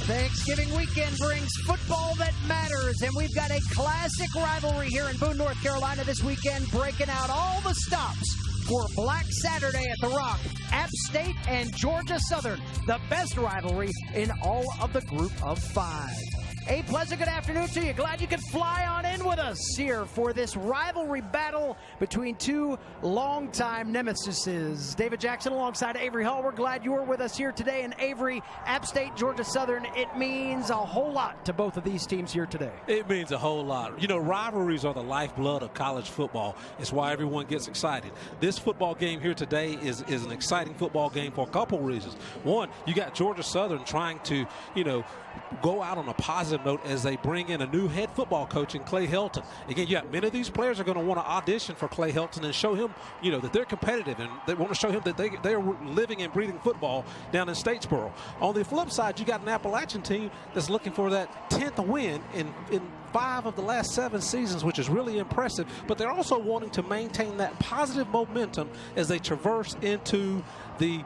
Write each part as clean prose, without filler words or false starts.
Thanksgiving weekend brings football that matters, and we've got a classic rivalry here in Boone, North Carolina this weekend, breaking out all the stops for Black Saturday at the Rock. App State and Georgia Southern, the best rivalry in all of the group of five. A pleasant good afternoon to you. Glad you could fly on in with us here for this rivalry battle between two longtime nemesises. David Jackson alongside Avery Hall. We're glad you were with us here today. And Avery, App State, Georgia Southern, it means a whole lot to both of these teams here today. It means a whole lot. You know, rivalries are the lifeblood of college football. It's why everyone gets excited. This football game here today is an exciting football game for a couple reasons. One, you got Georgia Southern trying to, go out on a positive note as they bring in a new head football coach in Clay Helton. Again, many of these players are going to want to audition for Clay Helton and show him, that they're competitive, and they want to show him that they're living and breathing football down in Statesboro. On the flip side, you got an Appalachian team that's looking for that 10th win in 5 of the last 7 seasons, which is really impressive, but they're also wanting to maintain that positive momentum as they traverse into the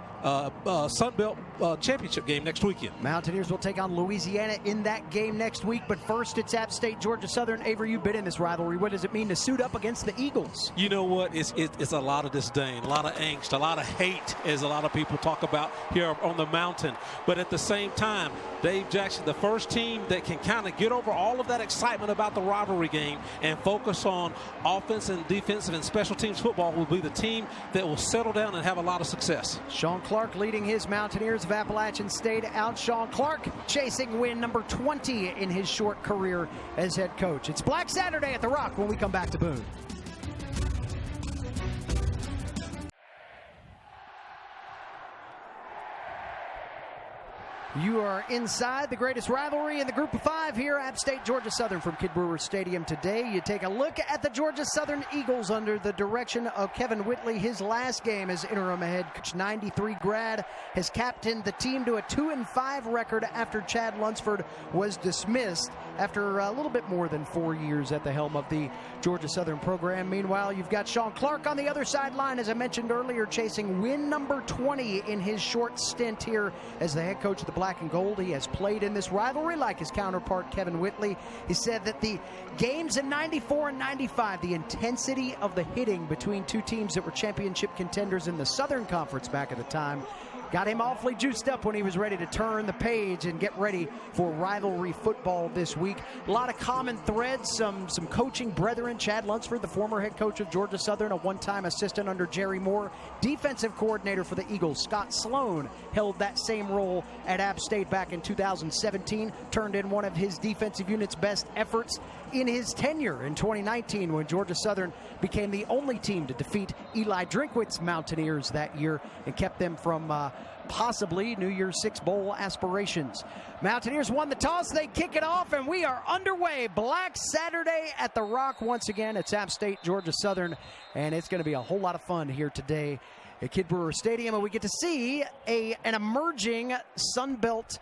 Sun Belt Championship game next weekend. Mountaineers will take on Louisiana in that game next week, but first it's App State, Georgia Southern. Avery, you've been in this rivalry. What does it mean to suit up against the Eagles? You know what? It's a lot of disdain, a lot of angst, a lot of hate, as a lot of people talk about here on the mountain. But at the same time, Dave Jackson, the first team that can kind of get over all of that excitement about the rivalry game and focus on offense and defensive and special teams football will be the team that will settle down and have a lot of success. Sean Clark leading his Mountaineers of Appalachian State out. Sean Clark chasing win number 20 in his short career as head coach. It's Black Saturday at the Rock when we come back to Boone. You are inside the greatest rivalry in the group of five here, App State, Georgia Southern from Kidd Brewer Stadium today. You take a look at the Georgia Southern Eagles under the direction of Kevin Whitley. His last game as interim head coach, 93 grad, has captained the team to a 2-5 record after Chad Lunsford was dismissed after a little bit more than 4 years at the helm of the Georgia Southern program. Meanwhile, you've got Sean Clark on the other sideline, as I mentioned earlier, chasing win number 20 in his short stint here as the head coach of the Black and Gold. He has played in this rivalry like his counterpart Kevin Whitley. He said that the games in 94 and 95, the intensity of the hitting between two teams that were championship contenders in the Southern Conference back at the time, got him awfully juiced up when he was ready to turn the page and get ready for rivalry football this week. A lot of common threads, some coaching brethren. Chad Lunsford, the former head coach of Georgia Southern, a one-time assistant under Jerry Moore. Defensive coordinator for the Eagles, Scott Sloan, held that same role at App State back in 2017. Turned in one of his defensive unit's best efforts in his tenure in 2019 when Georgia Southern became the only team to defeat Eli Drinkwitz's Mountaineers that year and kept them from possibly New Year's Six Bowl aspirations. Mountaineers won the toss. They kick it off, and we are underway. Black Saturday at the Rock once again. It's App State, Georgia Southern, and it's going to be a whole lot of fun here today at Kidd Brewer Stadium, and we get to see an emerging Sun Belt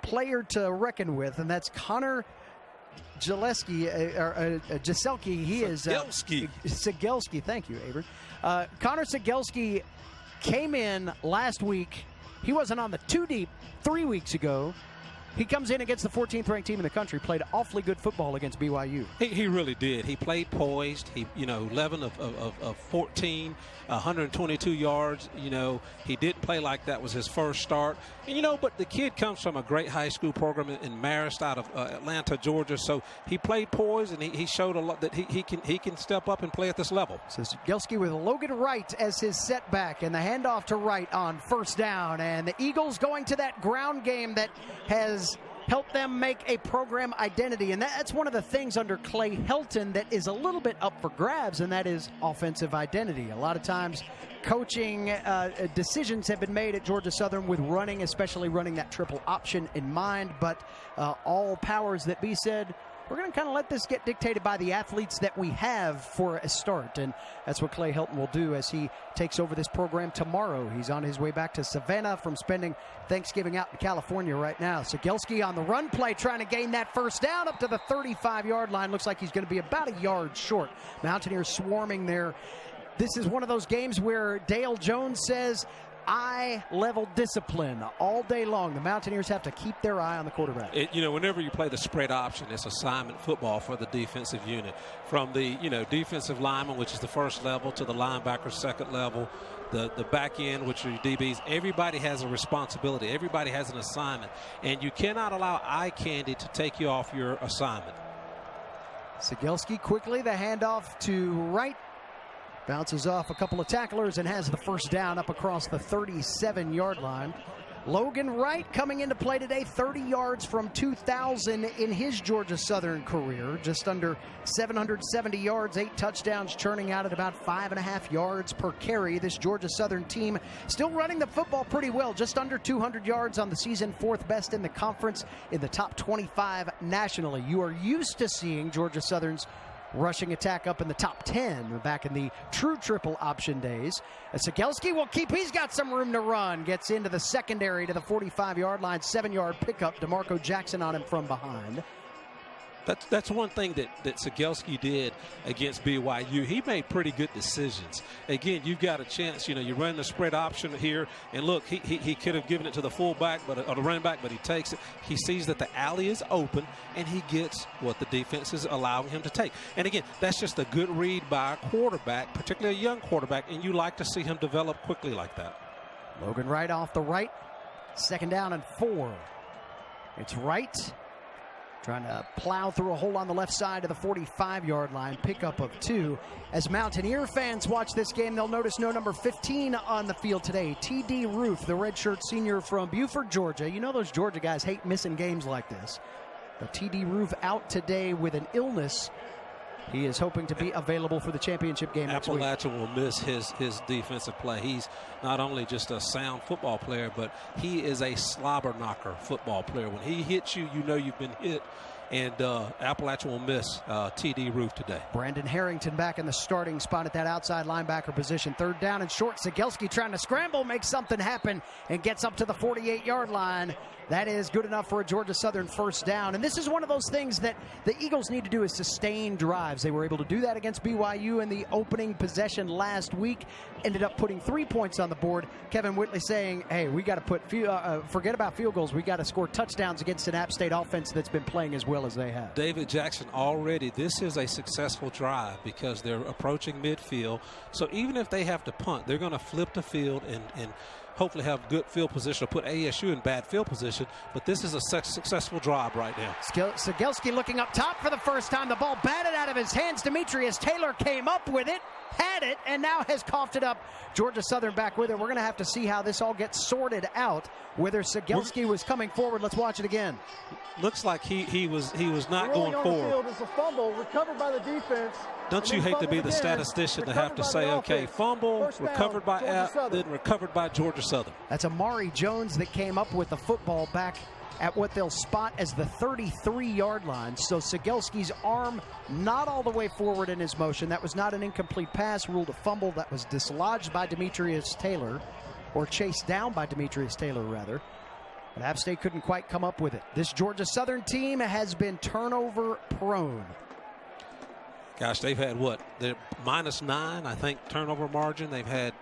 player to reckon with, and that's Connor Jaselski. He is Sigelski. Thank you, Avery. Connor Sigelski came in last week. He wasn't on the 2-deep 3 weeks ago. He comes in against the 14th ranked team in the country, played awfully good football against BYU. He really did. He played poised. He 11 of 14, 122 yards. He didn't play like that was his first start. And, but the kid comes from a great high school program in Marist out of Atlanta, Georgia. So he played poised, and he showed a lot that he can step up and play at this level. So Gelski with Logan Wright as his setback, and the handoff to Wright on first down. And the Eagles going to that ground game that has help them make a program identity. And that's one of the things under Clay Helton that is a little bit up for grabs, and that is offensive identity. A lot of times coaching decisions have been made at Georgia Southern with running, especially running that triple option in mind. But all powers that be said, we're going to kind of let this get dictated by the athletes that we have for a start. And that's what Clay Helton will do as he takes over this program tomorrow. He's on his way back to Savannah from spending Thanksgiving out in California right now. Sigelski on the run play, trying to gain that first down up to the 35-yard line. Looks like he's going to be about a yard short. Mountaineers swarming there. This is one of those games where Dale Jones says, eye-level discipline all day long. The Mountaineers have to keep their eye on the quarterback. Whenever you play the spread option, it's assignment football for the defensive unit. From the, defensive lineman, which is the first level, to the linebacker, second level, the back end, which are your DBs. Everybody has a responsibility. Everybody has an assignment. And you cannot allow eye candy to take you off your assignment. Cegelski quickly, the handoff to Wright. Bounces off a couple of tacklers and has the first down up across the 37-yard line. Logan Wright coming into play today, 30 yards from 2,000 in his Georgia Southern career. Just under 770 yards, 8 touchdowns, churning out at about 5.5 yards per carry. This Georgia Southern team still running the football pretty well, just under 200 yards on the season, 4th best in the conference, in the top 25 nationally. You are used to seeing Georgia Southern's rushing attack up in the top 10 back in the true triple option days. Cegelski will keep. He's got some room to run. Gets into the secondary to the 45-yard line. 7-yard pickup. DeMarco Jackson on him from behind. That's one thing that Cegelski did against BYU. He made pretty good decisions. Again, you've got a chance. You run the spread option here, and look, he could have given it to the fullback, or the running back, but he takes it. He sees that the alley is open, and he gets what the defense is allowing him to take. And again, that's just a good read by a quarterback, particularly a young quarterback, and you like to see him develop quickly like that. Logan Wright off the right. 2nd down and 4. It's Wright trying to plow through a hole on the left side of the 45-yard line. Pickup of 2. As Mountaineer fans watch this game, they'll notice no number 15 on the field today. T.D. Roof, the redshirt senior from Buford, Georgia. You know those Georgia guys hate missing games like this. But T.D. Roof out today with an illness. He is hoping to be available for the championship game next week. Appalachian will miss his defensive play. He's not only just a sound football player, but he is a slobber knocker football player. When he hits you, you know you've been hit. And Appalachian will miss T.D. Roof today. Brandon Harrington back in the starting spot at that outside linebacker position. 3rd down and short. Cegelski trying to scramble, makes something happen, and gets up to the 48-yard line. That is good enough for a Georgia Southern first down. And this is one of those things that the Eagles need to do, is sustain drives. They were able to do that against BYU in the opening possession last week. Ended up putting 3 points on the board. Kevin Whitley saying, hey, we got to forget about field goals. We got to score touchdowns against an App State offense that's been playing as well as they have. David Jackson already, this is a successful drive because they're approaching midfield. So even if they have to punt, they're going to flip the field and hopefully have good field position or put ASU in bad field position. But this is a successful drive right now. Cegelski looking up top for the first time. The ball batted out of his hands. Demetrius Taylor came up with it, had it, and now has coughed it up. Georgia Southern back with it. We're going to have to see how this all gets sorted out. Whether Cegelski was coming forward. Let's watch it again. Looks like he was not going forward. It's a fumble recovered by the defense. Don't you hate to be the statistician to have to say, okay, fumble, recovered by App, then recovered by Georgia Southern? That's Amari Jones that came up with the football back at what they'll spot as the 33-yard line. So Cegelski's arm not all the way forward in his motion. That was not an incomplete pass, ruled a fumble. That was dislodged by Demetrius Taylor, or chased down by Demetrius Taylor, rather. But App State couldn't quite come up with it. This Georgia Southern team has been turnover prone. Gosh, they've had what? They're -9, I think, turnover margin. They've had,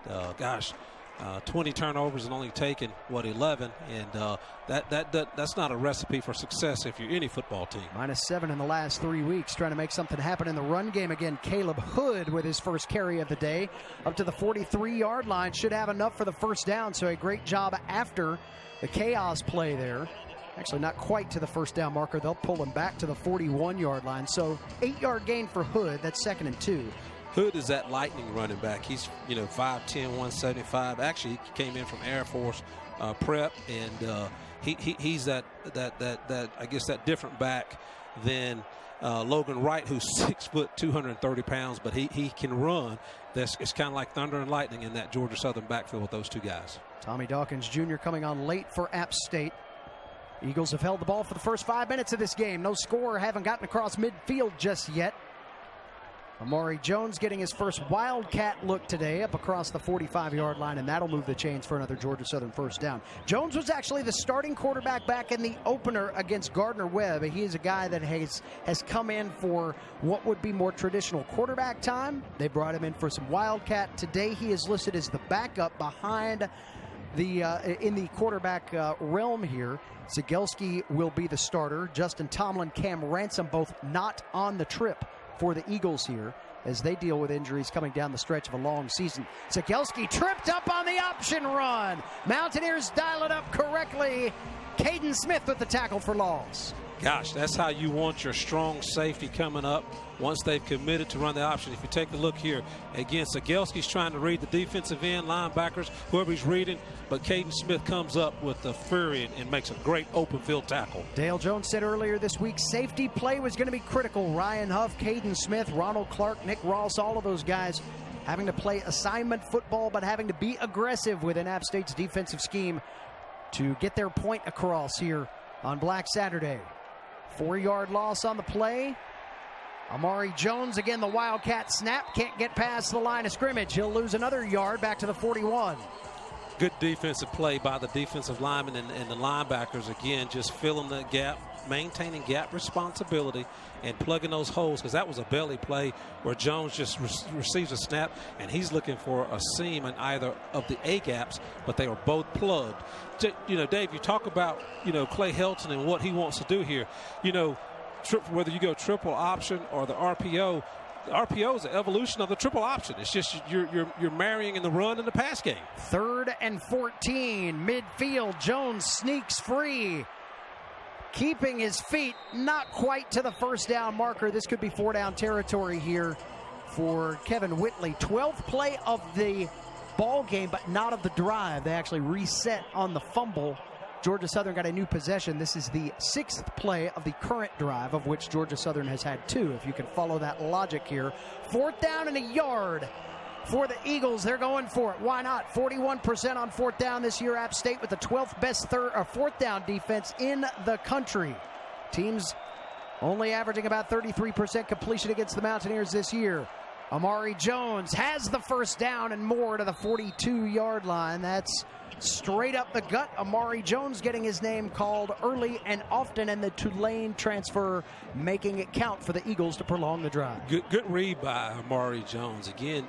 20 turnovers and only taken, 11? And that's not a recipe for success if you're any football team. -7 in the last 3 weeks, trying to make something happen in the run game again. Caleb Hood with his first carry of the day up to the 43-yard line. Should have enough for the first down, so a great job after the chaos play there. Actually, not quite to the first down marker. They'll pull him back to the 41-yard line. So 8-yard gain for Hood. That's 2nd and 2. Hood is that lightning running back. He's 5'10", 175. Actually, he came in from Air Force prep, and he's that I guess that different back than Logan Wright, who's 6 foot 230 pounds, but he can run. It's kind of like thunder and lightning in that Georgia Southern backfield with those two guys. Tommy Dawkins Jr. coming on late for App State. Eagles have held the ball for the first 5 minutes of this game. No score, haven't gotten across midfield just yet. Amari Jones getting his first Wildcat look today up across the 45-yard line, and that'll move the chains for another Georgia Southern first down. Jones was actually the starting quarterback back in the opener against Gardner Webb. He is a guy that has come in for what would be more traditional quarterback time. They brought him in for some Wildcat. Today he is listed as the backup behind in the quarterback realm here. Cegelski will be the starter. Justin Tomlin, Cam Ransom, both not on the trip for the Eagles here as they deal with injuries coming down the stretch of a long season. Cegelski tripped up on the option run. Mountaineers dial it up correctly. Caden Smith with the tackle for loss. Gosh, that's how you want your strong safety coming up once they've committed to run the option. If you take a look here, again, Cegelski's trying to read the defensive end, linebackers, whoever he's reading, but Caden Smith comes up with the fury and makes a great open field tackle. Dale Jones said earlier this week safety play was going to be critical. Ryan Huff, Caden Smith, Ronald Clark, Nick Ross, all of those guys having to play assignment football but having to be aggressive within App State's defensive scheme to get their point across here on Black Saturday. 4-yard loss on the play. Amari Jones, again, the Wildcat snap. Can't get past the line of scrimmage. He'll lose another yard back to the 41. Good defensive play by the defensive linemen and the linebackers. Again, just filling the gap, maintaining gap responsibility, and plugging those holes, because that was a belly play where Jones just receives a snap, and he's looking for a seam in either of the A gaps, but they were both plugged. You know, Dave, you talk about, Clay Helton and what he wants to do here. Whether you go triple option or the RPO is the evolution of the triple option. It's just you're marrying in the run and the pass game. 3rd and 14, midfield. Jones sneaks free, keeping his feet not quite to the first down marker. This could be 4-down territory here for Kevin Whitley. 12th play of the ball game, but not of the drive. They actually reset on the fumble. Georgia Southern got a new possession. This is the 6th play of the current drive, of which Georgia Southern has had 2, if you can follow that logic here. 4th down and a yard for the Eagles. They're going for it. Why not? 41% on 4th down this year. App State with the 12th best 4th down defense in the country. Teams only averaging about 33% completion against the Mountaineers this year. Amari Jones has the first down and more to the 42-yard line. That's straight up the gut. Amari Jones getting his name called early and often, and the Tulane transfer making it count for the Eagles to prolong the drive. Good read by Amari Jones. Again,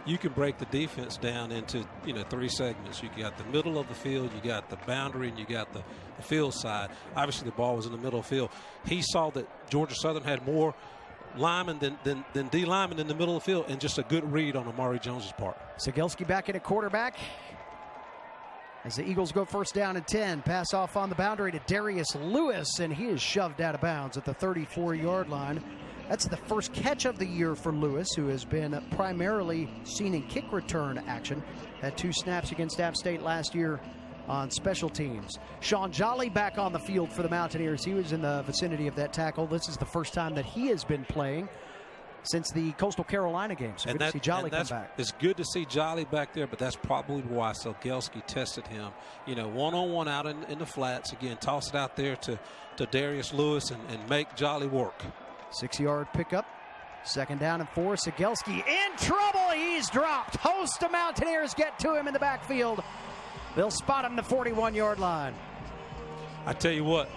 you can break the defense down into 3 segments. You got the middle of the field, you got the boundary, and you got the field side. Obviously, the ball was in the middle of the field. He saw that Georgia Southern had more linemen than D linemen in the middle of the field, and just a good read on Amari Jones's part. Cegelski back in at quarterback as the Eagles go 1st down and 10. Pass off on the boundary to Darius Lewis, and he is shoved out of bounds at the 34-yard line. That's the first catch of the year for Lewis, who has been primarily seen in kick return action. Had 2 snaps against App State last year on special teams. Sean Jolly back on the field for the Mountaineers. He was in the vicinity of that tackle. This is the first time that he has been playing since the Coastal Carolina game. So good to see Jolly come back. It's good to see Jolly back there, but that's probably why Cegelski tested him. One-on-one out in the flats. Again, toss it out there to Darius Lewis and make Jolly work. 6-yard pickup. 2nd down and 4. Cegelski in trouble. He's dropped. Host of Mountaineers get to him in the backfield. They'll spot him the 41-yard line. I tell you what,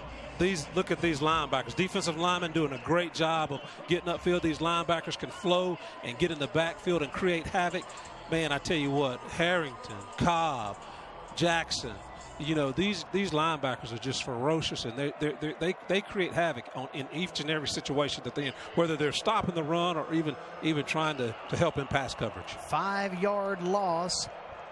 look at these linebackers. Defensive linemen doing a great job of getting upfield. These linebackers can flow and get in the backfield and create havoc. Man, I tell you what, Harrington, Cobb, Jackson, these linebackers are just ferocious, and they create havoc in each and every situation that they're in, whether they're stopping the run or even trying to help in pass coverage. 5-yard loss.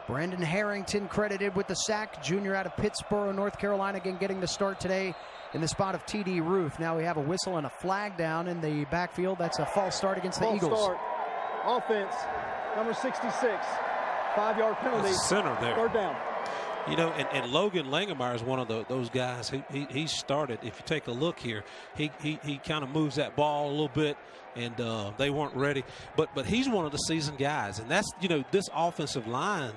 Brandon Harrington credited with the sack, junior out of Pittsboro, North Carolina, again getting the start today in the spot of T.D. Ruth. Now we have a whistle and a flag down in the backfield. That's a false start against the Eagles. Start. Offense, number 66. 5-yard penalty. Center there. 3rd down. And Logan Langemeyer is one of those guys. He started. If you take a look here, he kind of moves that ball a little bit, and they weren't ready. But he's one of the seasoned guys, and that's this offensive line.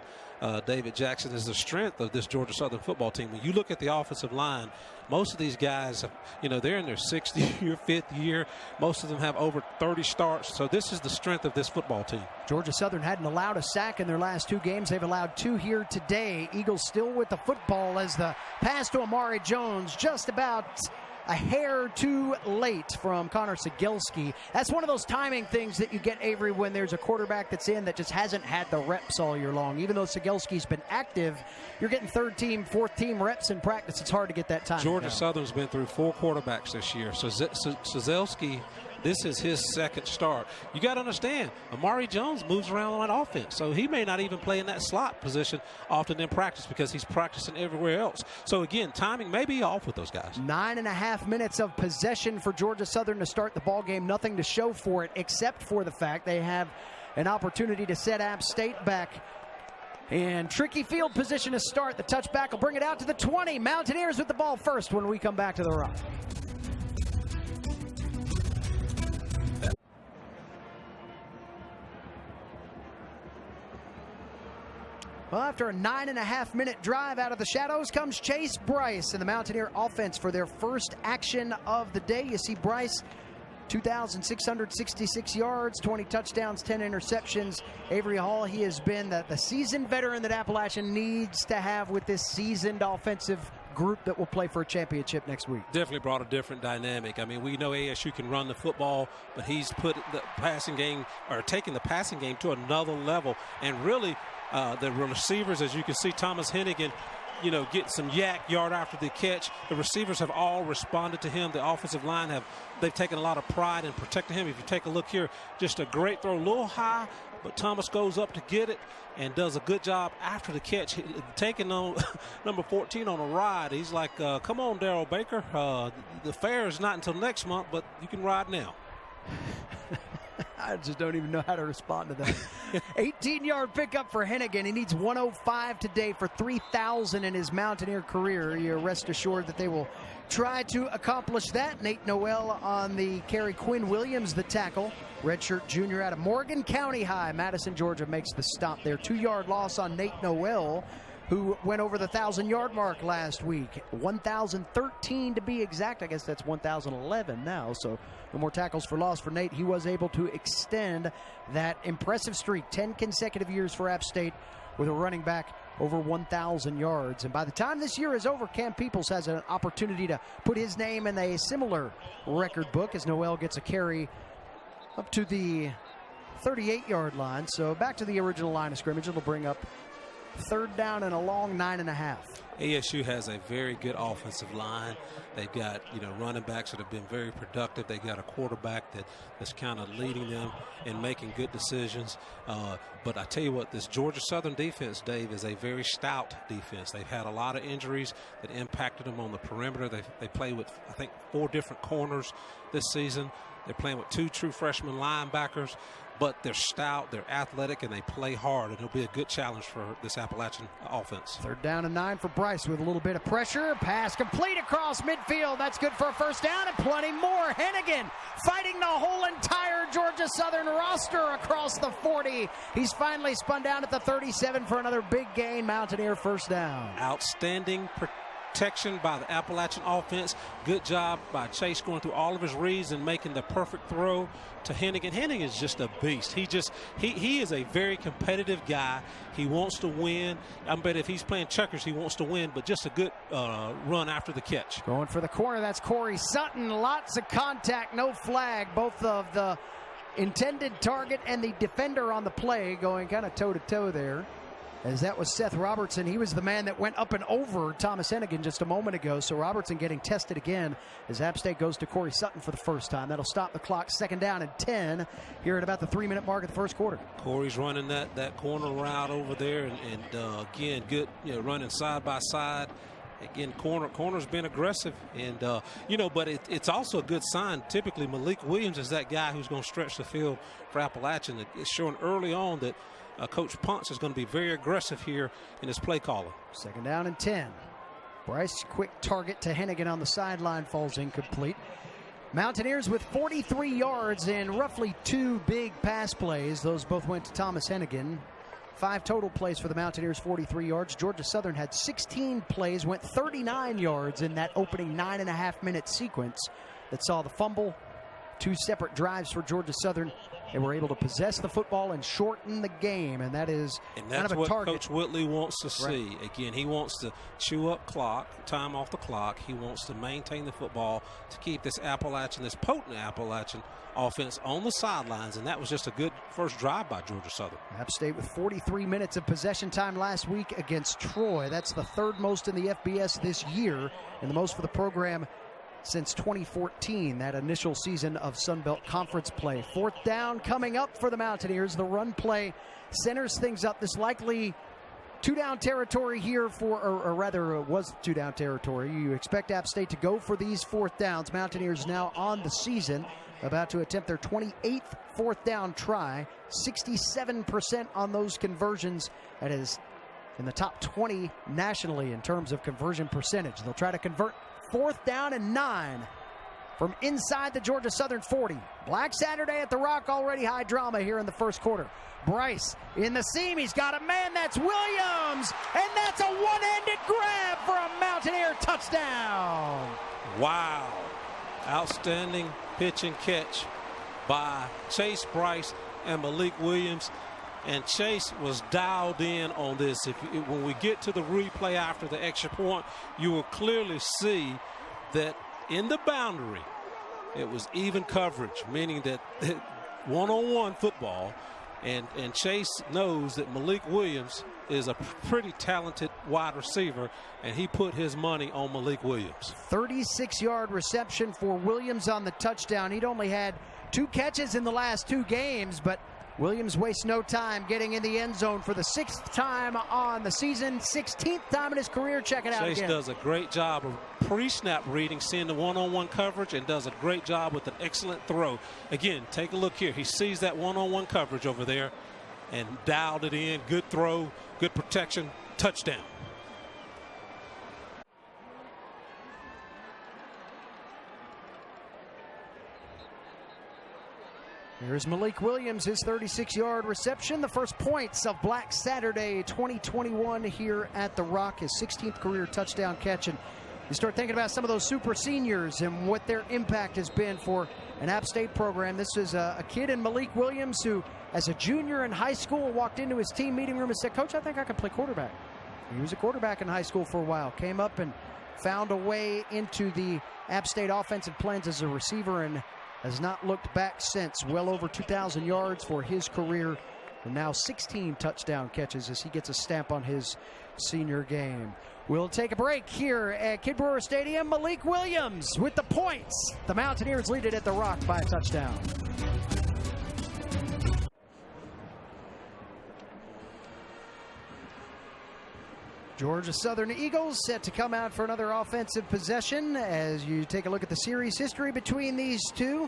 David Jackson is the strength of this Georgia Southern football team. When you look at the offensive line, most of these guys, they're in their 6th year, 5th year. Most of them have over 30 starts. So this is the strength of this football team. Georgia Southern hadn't allowed a sack in their last 2 games. They've allowed 2 here today. Eagles still with the football as the pass to Amari Jones just about a hair too late from Connor Cegelski. That's one of those timing things that you get, Avery, when there's a quarterback that's in that just hasn't had the reps all year long. Even though Cegelski's been active, you're getting third team, fourth team reps in practice. It's hard to get that time. Georgia Southern's been through 4 quarterbacks this year. So Cegelski, this is his second start. You got to understand, Amari Jones moves around on that offense, so he may not even play in that slot position often in practice because he's practicing everywhere else. So again, timing may be off with those guys. 9.5 minutes of possession for Georgia Southern to start the ball game. Nothing to show for it except for the fact they have an opportunity to set App State back in tricky field position to start. The touchback will bring it out to the 20. Mountaineers with the ball first when we come back to the Rock. Well, after a 9.5 minute drive out of the shadows comes Chase Bryce and the Mountaineer offense for their first action of the day. You see Bryce, 2,666 yards, 20 touchdowns, 10 interceptions. Avery Hall, he has been the seasoned veteran that Appalachian needs to have with this seasoned offensive group that will play for a championship next week. Definitely brought a different dynamic. I mean, we know ASU can run the football, but he's put the passing game, or taking the passing game to another level. And really, the receivers, as you can see, Thomas Hennigan, get some yard after the catch. The receivers have all responded to him. The offensive line they've taken a lot of pride in protecting him. If you take a look here, just a great throw, a little high, but Thomas goes up to get it and does a good job after the catch, taking on number 14 on a ride. He's like, come on, Darryl Baker. The fair is not until next month, but you can ride now. I just don't even know how to respond to that. 18-yard pickup for Hennigan. He needs 105 today for 3,000 in his Mountaineer career. You're rest assured that they will try to accomplish that. Nate Noel on the carry. Quinn Williams, the tackle. Redshirt junior out of Morgan County High. Madison, Georgia makes the stop there. 2-yard loss on Nate Noel, who went over the 1,000-yard mark last week. 1,013 to be exact. I guess that's 1,011 now. So no more tackles for loss for Nate. He was able to extend that impressive streak, 10 consecutive years for App State with a running back over 1,000 yards. And by the time this year is over, Cam Peoples has an opportunity to put his name in a similar record book as Noel gets a carry up to the 38-yard line. So back to the original line of scrimmage. It'll bring up third down and a long 9.5. ASU has a very good offensive line. They've got, running backs that have been very productive. They got a quarterback that's kind of leading them and making good decisions. But I tell you what, this Georgia Southern defense, Dave, is a very stout defense. They've had a lot of injuries that impacted them on the perimeter. They play with, I think, 4 different corners this season. They're playing with 2 true freshman linebackers. But they're stout, they're athletic, and they play hard, and it'll be a good challenge for this Appalachian offense. Third down and 9 for Bryce with a little bit of pressure. Pass complete across midfield. That's good for a first down and plenty more. Hennigan fighting the whole entire Georgia Southern roster across the 40. He's finally spun down at the 37 for another big gain. Mountaineer first down. Outstanding protection by the Appalachian offense. Good job by Chase going through all of his reads and making the perfect throw to Hennigan. Hennigan is just a beast. He is a very competitive guy. He wants to win. I bet if he's playing checkers, he wants to win, but just a good run after the catch. Going for the corner, that's Corey Sutton. Lots of contact, no flag. Both of the intended target and the defender on the play going kind of toe-to-toe there. As that was Seth Robertson. He was the man that went up and over Thomas Hennigan just a moment ago. So Robertson getting tested again as App State goes to Corey Sutton for the first time. That'll stop the clock. Second down and 10 here at about the 3-minute mark of the first quarter. Corey's running that corner route over there. And again, good, running side by side. Again, corner's been aggressive. And, but it's also a good sign. Typically, Malik Williams is that guy who's going to stretch the field for Appalachian. It's showing early on that Coach Ponce is going to be very aggressive here in his play calling. Second down and 10. Bryce, quick target to Hennigan on the sideline, falls incomplete. Mountaineers with 43 yards in roughly 2 big pass plays. Those both went to Thomas Hennigan. 5 total plays for the Mountaineers, 43 yards. Georgia Southern had 16 plays, went 39 yards in that opening 9.5-minute sequence that saw the fumble, 2 separate drives for Georgia Southern, They were able to possess the football and shorten the game, and that is kind of a what target. Coach Whitley wants to see. Right. Again, he wants to chew up time off the clock. He wants to maintain the football to keep this potent Appalachian offense on the sidelines, and that was just a good first drive by Georgia Southern. App State with 43 minutes of possession time last week against Troy. That's the third most in the FBS this year, and the most for the program since 2014, that initial season of Sun Belt Conference play. Fourth down coming up for the Mountaineers. The run play centers things up. This likely two-down territory here or rather it was two-down territory. You expect App State to go for these fourth downs. Mountaineers now on the season, about to attempt their 28th fourth down try. 67% on those conversions. That is in the top 20 nationally in terms of conversion percentage. They'll try to convert fourth down and 9 from inside the Georgia Southern 40. Black Saturday at the Rock, already high drama here in the first quarter. Bryce in the seam. He's got a man. That's Williams. And that's a one-handed grab for a Mountaineer touchdown. Wow. Outstanding pitch and catch by Chase Bryce and Malik Williams. And Chase was dialed in on this. When we get to the replay after the extra point, you will clearly see that in the boundary, it was even coverage, meaning that one-on-one football. And Chase knows that Malik Williams is a pretty talented wide receiver, and he put his money on Malik Williams. 36-yard reception for Williams on the touchdown. He'd only had 2 catches in the last 2 games, but Williams wastes no time getting in the end zone for the 6th time on the season, 16th time in his career. Check it out again. Chase does a great job of pre-snap reading, seeing the one-on-one coverage, and does a great job with an excellent throw. Again, take a look here. He sees that one-on-one coverage over there and dialed it in. Good throw, good protection, touchdown. Here's Malik Williams, his 36-yard reception. The first points of Black Saturday 2021 here at the Rock, his 16th career touchdown catch. And you start thinking about some of those super seniors and what their impact has been for an App State program. This is a kid in Malik Williams who, as a junior in high school, walked into his team meeting room and said, "Coach, I think I can play quarterback." He was a quarterback in high school for a while. Came up and found a way into the App State offensive plans as a receiver and has not looked back since. Well over 2,000 yards for his career, and now 16 touchdown catches as he gets a stamp on his senior game. We'll take a break here at Kid Brewer Stadium. Malik Williams with the points. The Mountaineers lead it at the Rock by a touchdown. Georgia Southern Eagles set to come out for another offensive possession as you take a look at the series history between these two.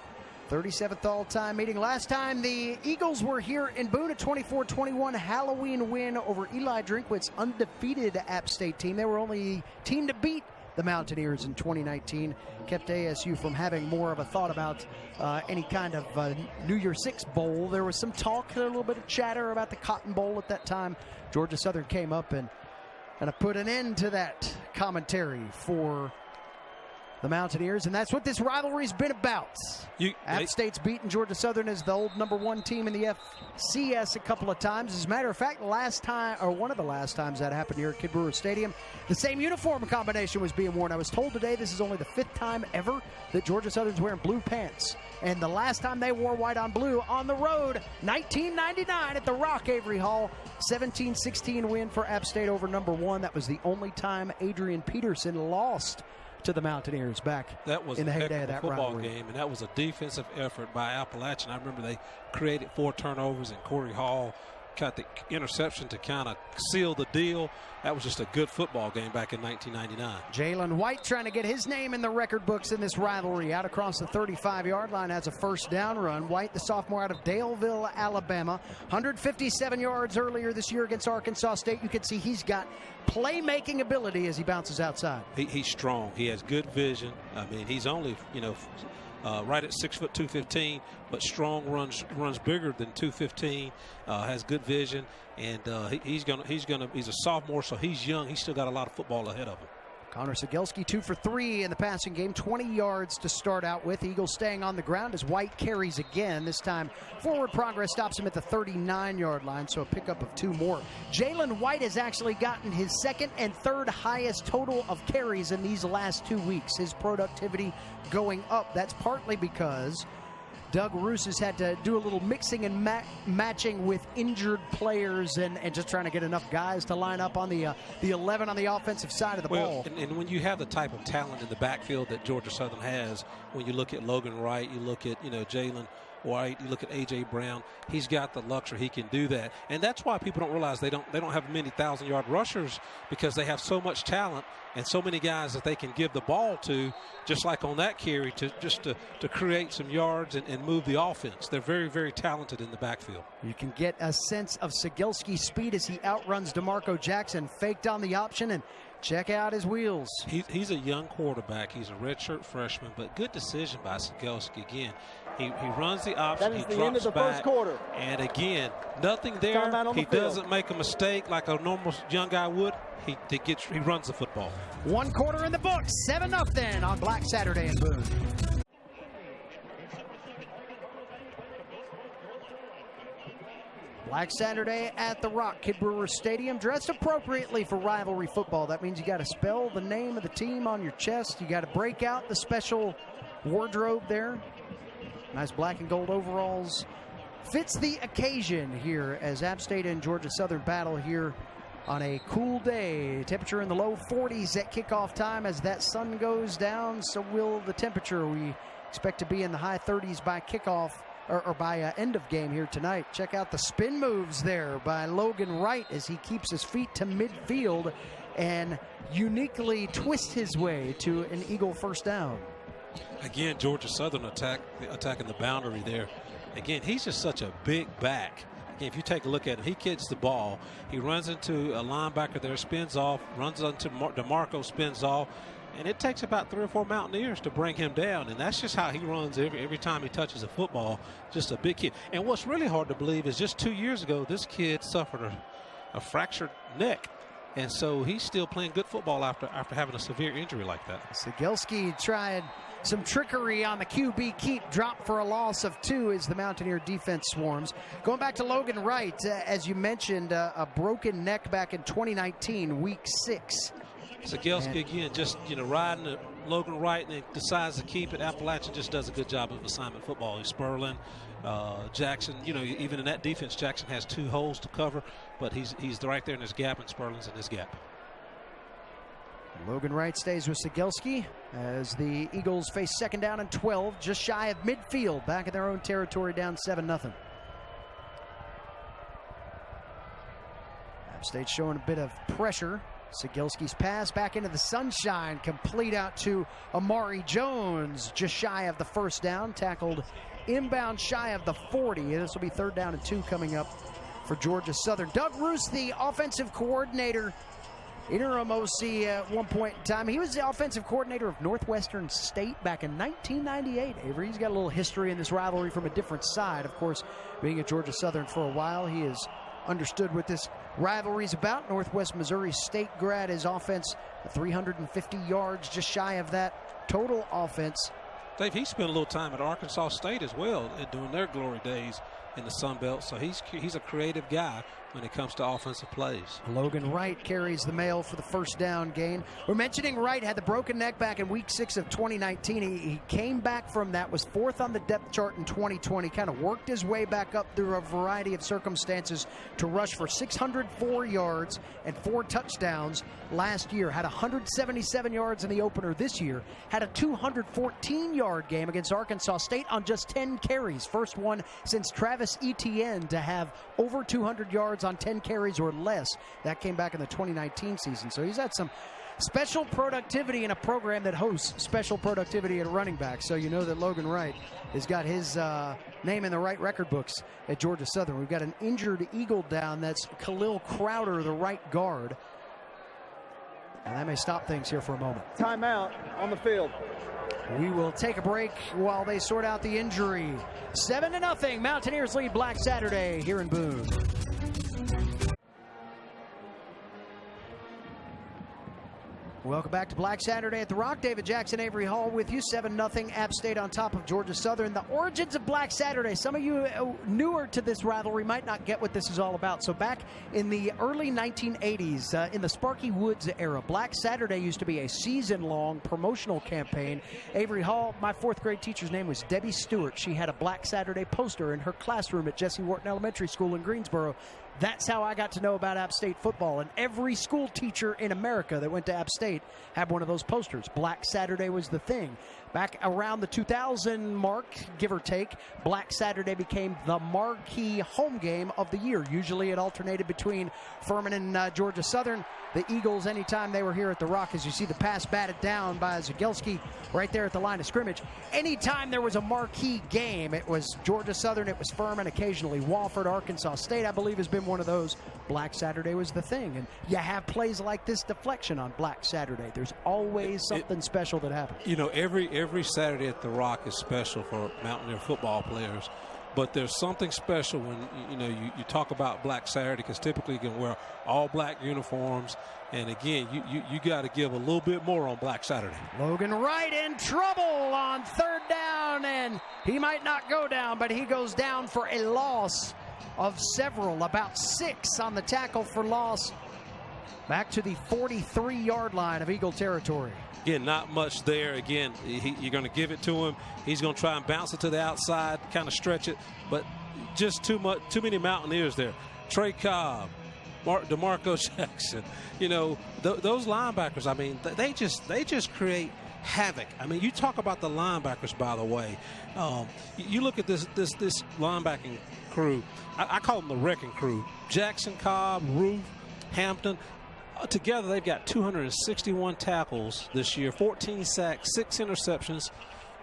37th all-time meeting. Last time the Eagles were here in Boone, a 24-21 Halloween win over Eli Drinkwitz's undefeated App State team. They were only team to beat the Mountaineers in 2019. Kept ASU from having more of a thought about any kind of New Year's Six bowl. There was some talk, a little bit of chatter about the Cotton Bowl at that time. Georgia Southern came up and put an end to that commentary for the Mountaineers, and that's what this rivalry's been about. App State's beaten Georgia Southern as the old #1 team in the FCS a couple of times. As a matter of fact, one of the last times that happened here at Kid Brewer Stadium, the same uniform combination was being worn. I was told today this is only the 5th time ever that Georgia Southern's wearing blue pants. And the last time they wore white on blue on the road, 1999 at the Rock Avery Hall, 17-16 win for App State over #1. That was the only time Adrian Peterson lost to the Mountaineers back in the heyday of that football rivalry. game, and that was a defensive effort by Appalachian. I remember they created 4 turnovers, and Corey Hall got the interception to kind of seal the deal. That was just a good football game back in 1999. Jalen White trying to get his name in the record books in this rivalry. Out across the 35-yard line, has a first down run. White, the sophomore out of Daleville, Alabama. 157 yards earlier this year against Arkansas State. You can see he's got playmaking ability as he bounces outside. He's strong. He has good vision. I mean, he's only, right at 6 foot 215, but strong, runs bigger than 215. Has good vision, and he's a sophomore, so he's young. He's still got a lot of football ahead of him. Connor Sigelski 2 for 3 in the passing game, 20 yards to start out with. Eagles staying on the ground as White carries again. This time forward progress stops him at the 39-yard line, so a pickup of 2 more. Jalen White has actually gotten his second and third highest total of carries in these last 2 weeks. His productivity going up. That's partly because Doug Roos has had to do a little mixing and matching with injured players and just trying to get enough guys to line up on the 11 on the offensive side of the ball. And when you have the type of talent in the backfield that Georgia Southern has, when you look at Logan Wright, you look at Jalen White, you look at A.J. Brown, he's got the luxury. He can do that. And that's why people don't realize they don't have many 1,000-yard rushers, because they have so much talent and so many guys that they can give the ball to, just like on that carry, to create some yards and move the offense. They're very, very talented in the backfield. You can get a sense of Sigelski's speed as he outruns DeMarco Jackson, faked on the option, and check out his wheels. He's a young quarterback. He's a redshirt freshman, but good decision by Sigelski. Again, he runs the option. That is he the end of the back, first quarter. And again, nothing there. He doesn't make a mistake like a normal young guy would. He runs the football. 1 quarter in the books, 7-0 on Black Saturday in Boone. Black Saturday at the Rock, Kid Brewer Stadium, dressed appropriately for rivalry football. That means you got to spell the name of the team on your chest. You got to break out the special wardrobe there. Nice black and gold overalls. Fits the occasion here as App State and Georgia Southern battle here on a cool day. Temperature in the low 40s at kickoff time. As that sun goes down, so will the temperature. We expect to be in the high 30s by kickoff, or by end of game here tonight. Check out the spin moves there by Logan Wright as he keeps his feet to midfield and uniquely twists his way to an Eagle first down. Again, Georgia Southern attacking the boundary there. Again, he's just such a big back. Again, if you take a look at him, he gets the ball. He runs into a linebacker there, spins off, runs into DeMarco, spins off. And it takes about 3 or 4 Mountaineers to bring him down. And that's just how he runs every time he touches a football. Just a big kid. And what's really hard to believe is just 2 years ago, this kid suffered a fractured neck. And so he's still playing good football after having a severe injury like that. Sigelski tried some trickery on the QB keep, drop for a loss of 2 as the Mountaineer defense swarms. Going back to Logan Wright, as you mentioned, a broken neck back in 2019, week 6. Sigelski again, just riding Logan Wright, and decides to keep it. Appalachian just does a good job of assignment football. He's Sperling, Jackson. Even in that defense, Jackson has 2 holes to cover, but he's right there in his gap, and Sperling's in his gap. Logan Wright stays with Sigelski as the Eagles face 2nd down and 12, just shy of midfield, back in their own territory, down 7-0. App State showing a bit of pressure. Sigelski's pass back into the sunshine, complete out to Amari Jones, just shy of the first down, tackled inbound shy of the 40. This will be 3rd down and 2 coming up for Georgia Southern. Doug Roos, the offensive coordinator, interim OC at one point in time. He was the offensive coordinator of Northwestern State back in 1998. Avery, he's got a little history in this rivalry from a different side. Of course, being at Georgia Southern for a while, he has understood what this rivalry is about. Northwest Missouri State grad, his offense 350 yards, just shy of that total offense. Dave, he spent a little time at Arkansas State as well during their glory days in the Sun Belt, so he's a creative guy when it comes to offensive plays. Logan Wright carries the mail for the first down gain. We're mentioning Wright had the broken neck back in week 6 of 2019. He came back from that, was 4th on the depth chart in 2020, kind of worked his way back up through a variety of circumstances to rush for 604 yards and 4 touchdowns last year. Had 177 yards in the opener this year. Had a 214-yard game against Arkansas State on just 10 carries. First one since Travis Etienne to have over 200 yards on 10 carries or less. That came back in the 2019 season. So he's had some special productivity in a program that hosts special productivity at running back. So you know that Logan Wright has got his name in the right record books at Georgia Southern. We've got an injured Eagle down. That's Khalil Crowder, the right guard. And that may stop things here for a moment. Timeout on the field. We will take a break while they sort out the injury. 7-0, Mountaineers lead Black Saturday here in Boone. Welcome back to Black Saturday at the Rock. David Jackson, Avery Hall with you. 7-0 App State on top of Georgia Southern. The origins of Black Saturday. Some of you newer to this rivalry might not get what this is all about. So back in the early 1980s, in the Sparky Woods era, Black Saturday used to be a season-long promotional campaign. Avery Hall, my fourth grade teacher's name was Debbie Stewart. She had a Black Saturday poster in her classroom at Jesse Wharton Elementary School in Greensboro. That's how I got to know about App State football. And every school teacher in America that went to App State had one of those posters. Black Saturday was the thing. Back around the 2000 mark, give or take, Black Saturday became the marquee home game of the year. Usually it alternated between Furman and Georgia Southern. The Eagles, anytime they were here at the Rock, as you see the pass batted down by Zagelski right there at the line of scrimmage. Anytime there was a marquee game, it was Georgia Southern, it was Furman, occasionally Wofford, Arkansas State, I believe, has been one of those. Black Saturday was the thing. And you have plays like this deflection on Black Saturday. There's always something special that happens. You know, every Saturday at the Rock is special for Mountaineer football players. But there's something special when, you talk about Black Saturday, because typically you can wear all black uniforms. And again, you got to give a little bit more on Black Saturday. Logan Wright in trouble on third down, and he might not go down, but he goes down for a loss of several, about 6 on the tackle for loss. Back to the 43-yard line of Eagle territory. Again, not much there. Again, you're going to give it to him. He's going to try and bounce it to the outside, kind of stretch it, but just too many Mountaineers there. Trey Cobb, DeMarco Jackson, those linebackers. I mean, they just create havoc. I mean, you talk about the linebackers, by the way. You look at this linebacking crew. I call them the wrecking crew. Jackson, Cobb, Roof, Hampton. Together, they've got 261 tackles this year, 14 sacks, 6 interceptions,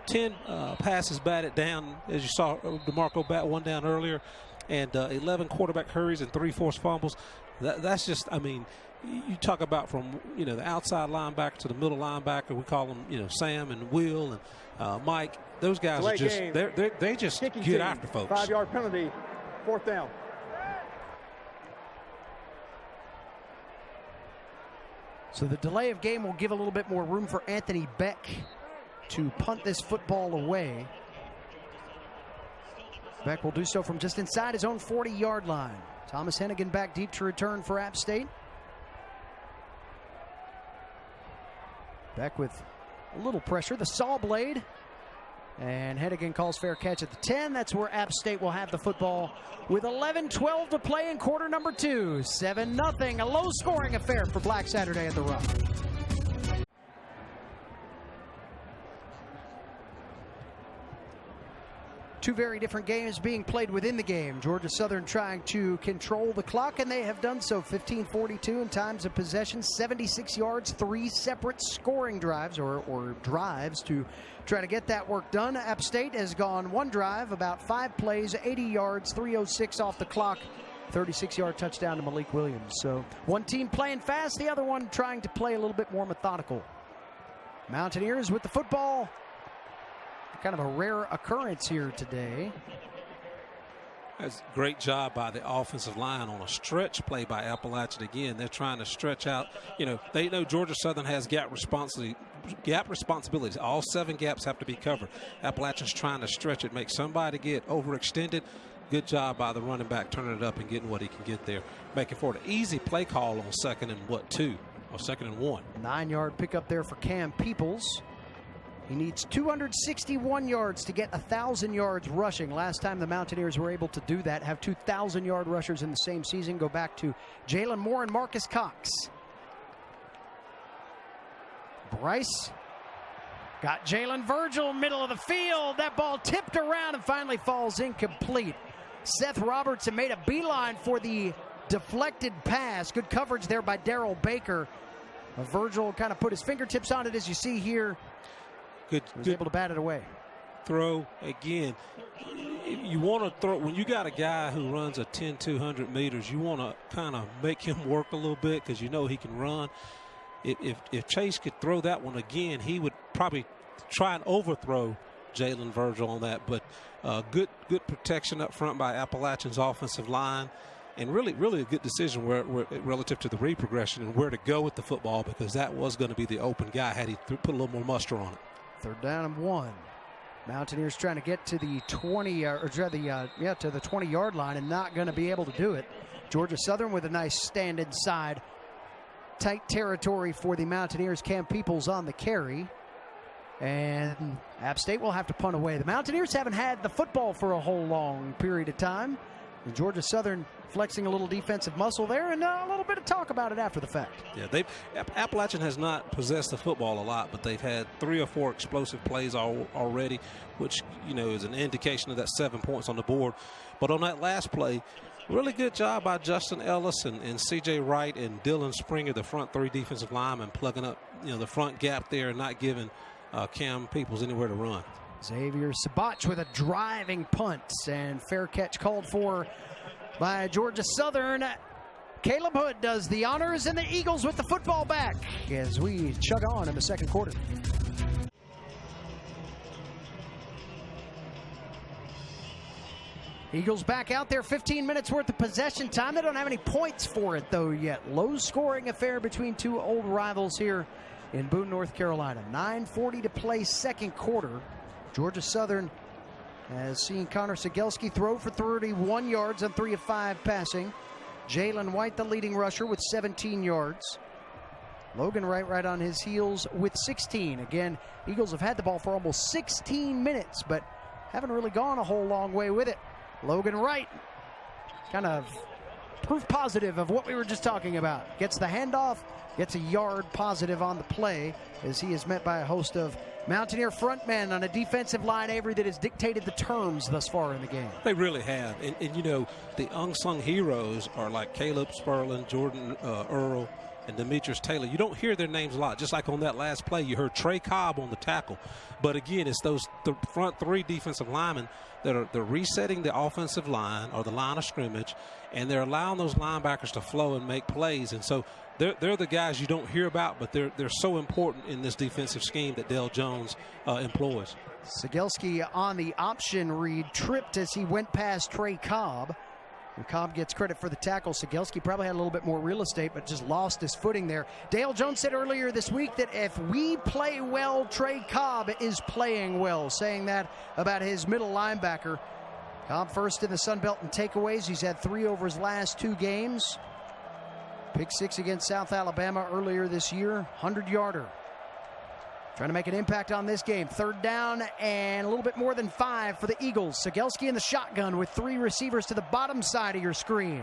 10 passes batted down, as you saw DeMarco bat one down earlier, and 11 quarterback hurries and 3 forced fumbles. That's just, I mean, you talk about from, the outside linebacker to the middle linebacker. We call them, Sam and Will and Mike. Those guys are just, they just get after folks. 5-yard penalty, 4th down. So the delay of game will give a little bit more room for Anthony Beck to punt this football away. Beck will do so from just inside his own 40-yard line. Thomas Hennigan back deep to return for App State. Beck with a little pressure. The saw blade. And Hennigan calls fair catch at the 10. That's where App State will have the football with 11-12 to play in quarter number 2. 7-0, a low-scoring affair for Black Saturday at the Rock. Two very different games being played within the game. Georgia Southern trying to control the clock, and they have done so. 15:42 in times of possession, 76 yards, 3 separate scoring drives or drives to try to get that work done. App State has gone one drive, about 5 plays, 80 yards, 3:06 off the clock, 36-yard touchdown to Malik Williams. So one team playing fast, the other one trying to play a little bit more methodical. Mountaineers with the football. Kind of a rare occurrence here today. That's a great job by the offensive line on a stretch play by Appalachian. Again, they're trying to stretch out. They know Georgia Southern has gap responsibilities. All 7 gaps have to be covered. Appalachian's trying to stretch it, make somebody get overextended. Good job by the running back turning it up and getting what he can get there. Making for an easy play call on 2nd and 2, or 2nd and 1. 9-yard pickup there for Cam Peoples. He needs 261 yards to get 1,000 yards rushing. Last time the Mountaineers were able to do that, have 2,000-yard rushers in the same season. Go back to Jalen Moore and Marcus Cox. Bryce got Jalen Virgil, middle of the field. That ball tipped around and finally falls incomplete. Seth Robertson made a beeline for the deflected pass. Good coverage there by Darrell Baker. Virgil kind of put his fingertips on it, as you see here. Was able to bat it away. Throw again. You want to throw when you got a guy who runs a 10-200 meters. You want to kind of make him work a little bit because he can run. If Chase could throw that one again, he would probably try and overthrow Jalen Virgil on that. But good protection up front by Appalachian's offensive line. and really a good decision where relative to the read progression and where to go with the football, because that was going to be the open guy had he put a little more muster on it. 3rd down and 1. Mountaineers trying to get to the 20 to the 20-yard line and not going to be able to do it. Georgia Southern with a nice stand inside. Tight territory for the Mountaineers. Cam Peoples on the carry. And App State will have to punt away. The Mountaineers haven't had the football for a whole long period of time. And Georgia Southern flexing a little defensive muscle there, and a little bit of talk about it after the fact. Yeah, Appalachian has not possessed the football a lot, but they've had 3 or 4 explosive plays already, which, you know, is an indication of that 7 points on the board. But on that last play, really good job by Justin Ellis and C.J. Wright and Dylan Springer, the front 3 defensive linemen, plugging up, you know, the front gap there and not giving Cam Peoples anywhere to run. Xavier Sabach with a driving punt, and fair catch called for by Georgia Southern. Caleb Hood does the honors, and the Eagles with the football back as we chug on in the 2nd quarter. Eagles back out there, 15 minutes worth of possession time. They don't have any points for it, though, yet. Low-scoring affair between 2 old rivals here in Boone, North Carolina. 9:40 to play, 2nd quarter. Georgia Southern has seen Connor Sigelski throw for 31 yards on 3 of 5 passing. Jalen White, the leading rusher, with 17 yards. Logan Wright right on his heels with 16. Again, Eagles have had the ball for almost 16 minutes, but haven't really gone a whole long way with it. Logan Wright, kind of proof positive of what we were just talking about. Gets the handoff, gets a yard positive on the play, as he is met by a host of Mountaineer frontmen on a defensive line, Avery, that has dictated the terms thus far in the game. They really have. And you know, the unsung heroes are like Caleb Sperlin, Jordan Earl, and Demetrius Taylor. You don't hear their names a lot. Just like on that last play, you heard Trey Cobb on the tackle. But again, it's those front 3 defensive linemen that they're resetting the offensive line or the line of scrimmage, and they're allowing those linebackers to flow and make plays. And so they're the guys you don't hear about, but they're so important in this defensive scheme that Dale Jones employs. Sigelski on the option read tripped as he went past Trey Cobb. And Cobb gets credit for the tackle. Sigelski probably had a little bit more real estate, but just lost his footing there. Dale Jones said earlier this week that if we play well, Trey Cobb is playing well, saying that about his middle linebacker. Cobb first in the Sun Belt in takeaways. He's had 3 over his last 2 games. Pick 6 against South Alabama earlier this year. 100-yarder. Trying to make an impact on this game. 3rd down and a little bit more than 5 for the Eagles. Sigelski in the shotgun with 3 receivers to the bottom side of your screen.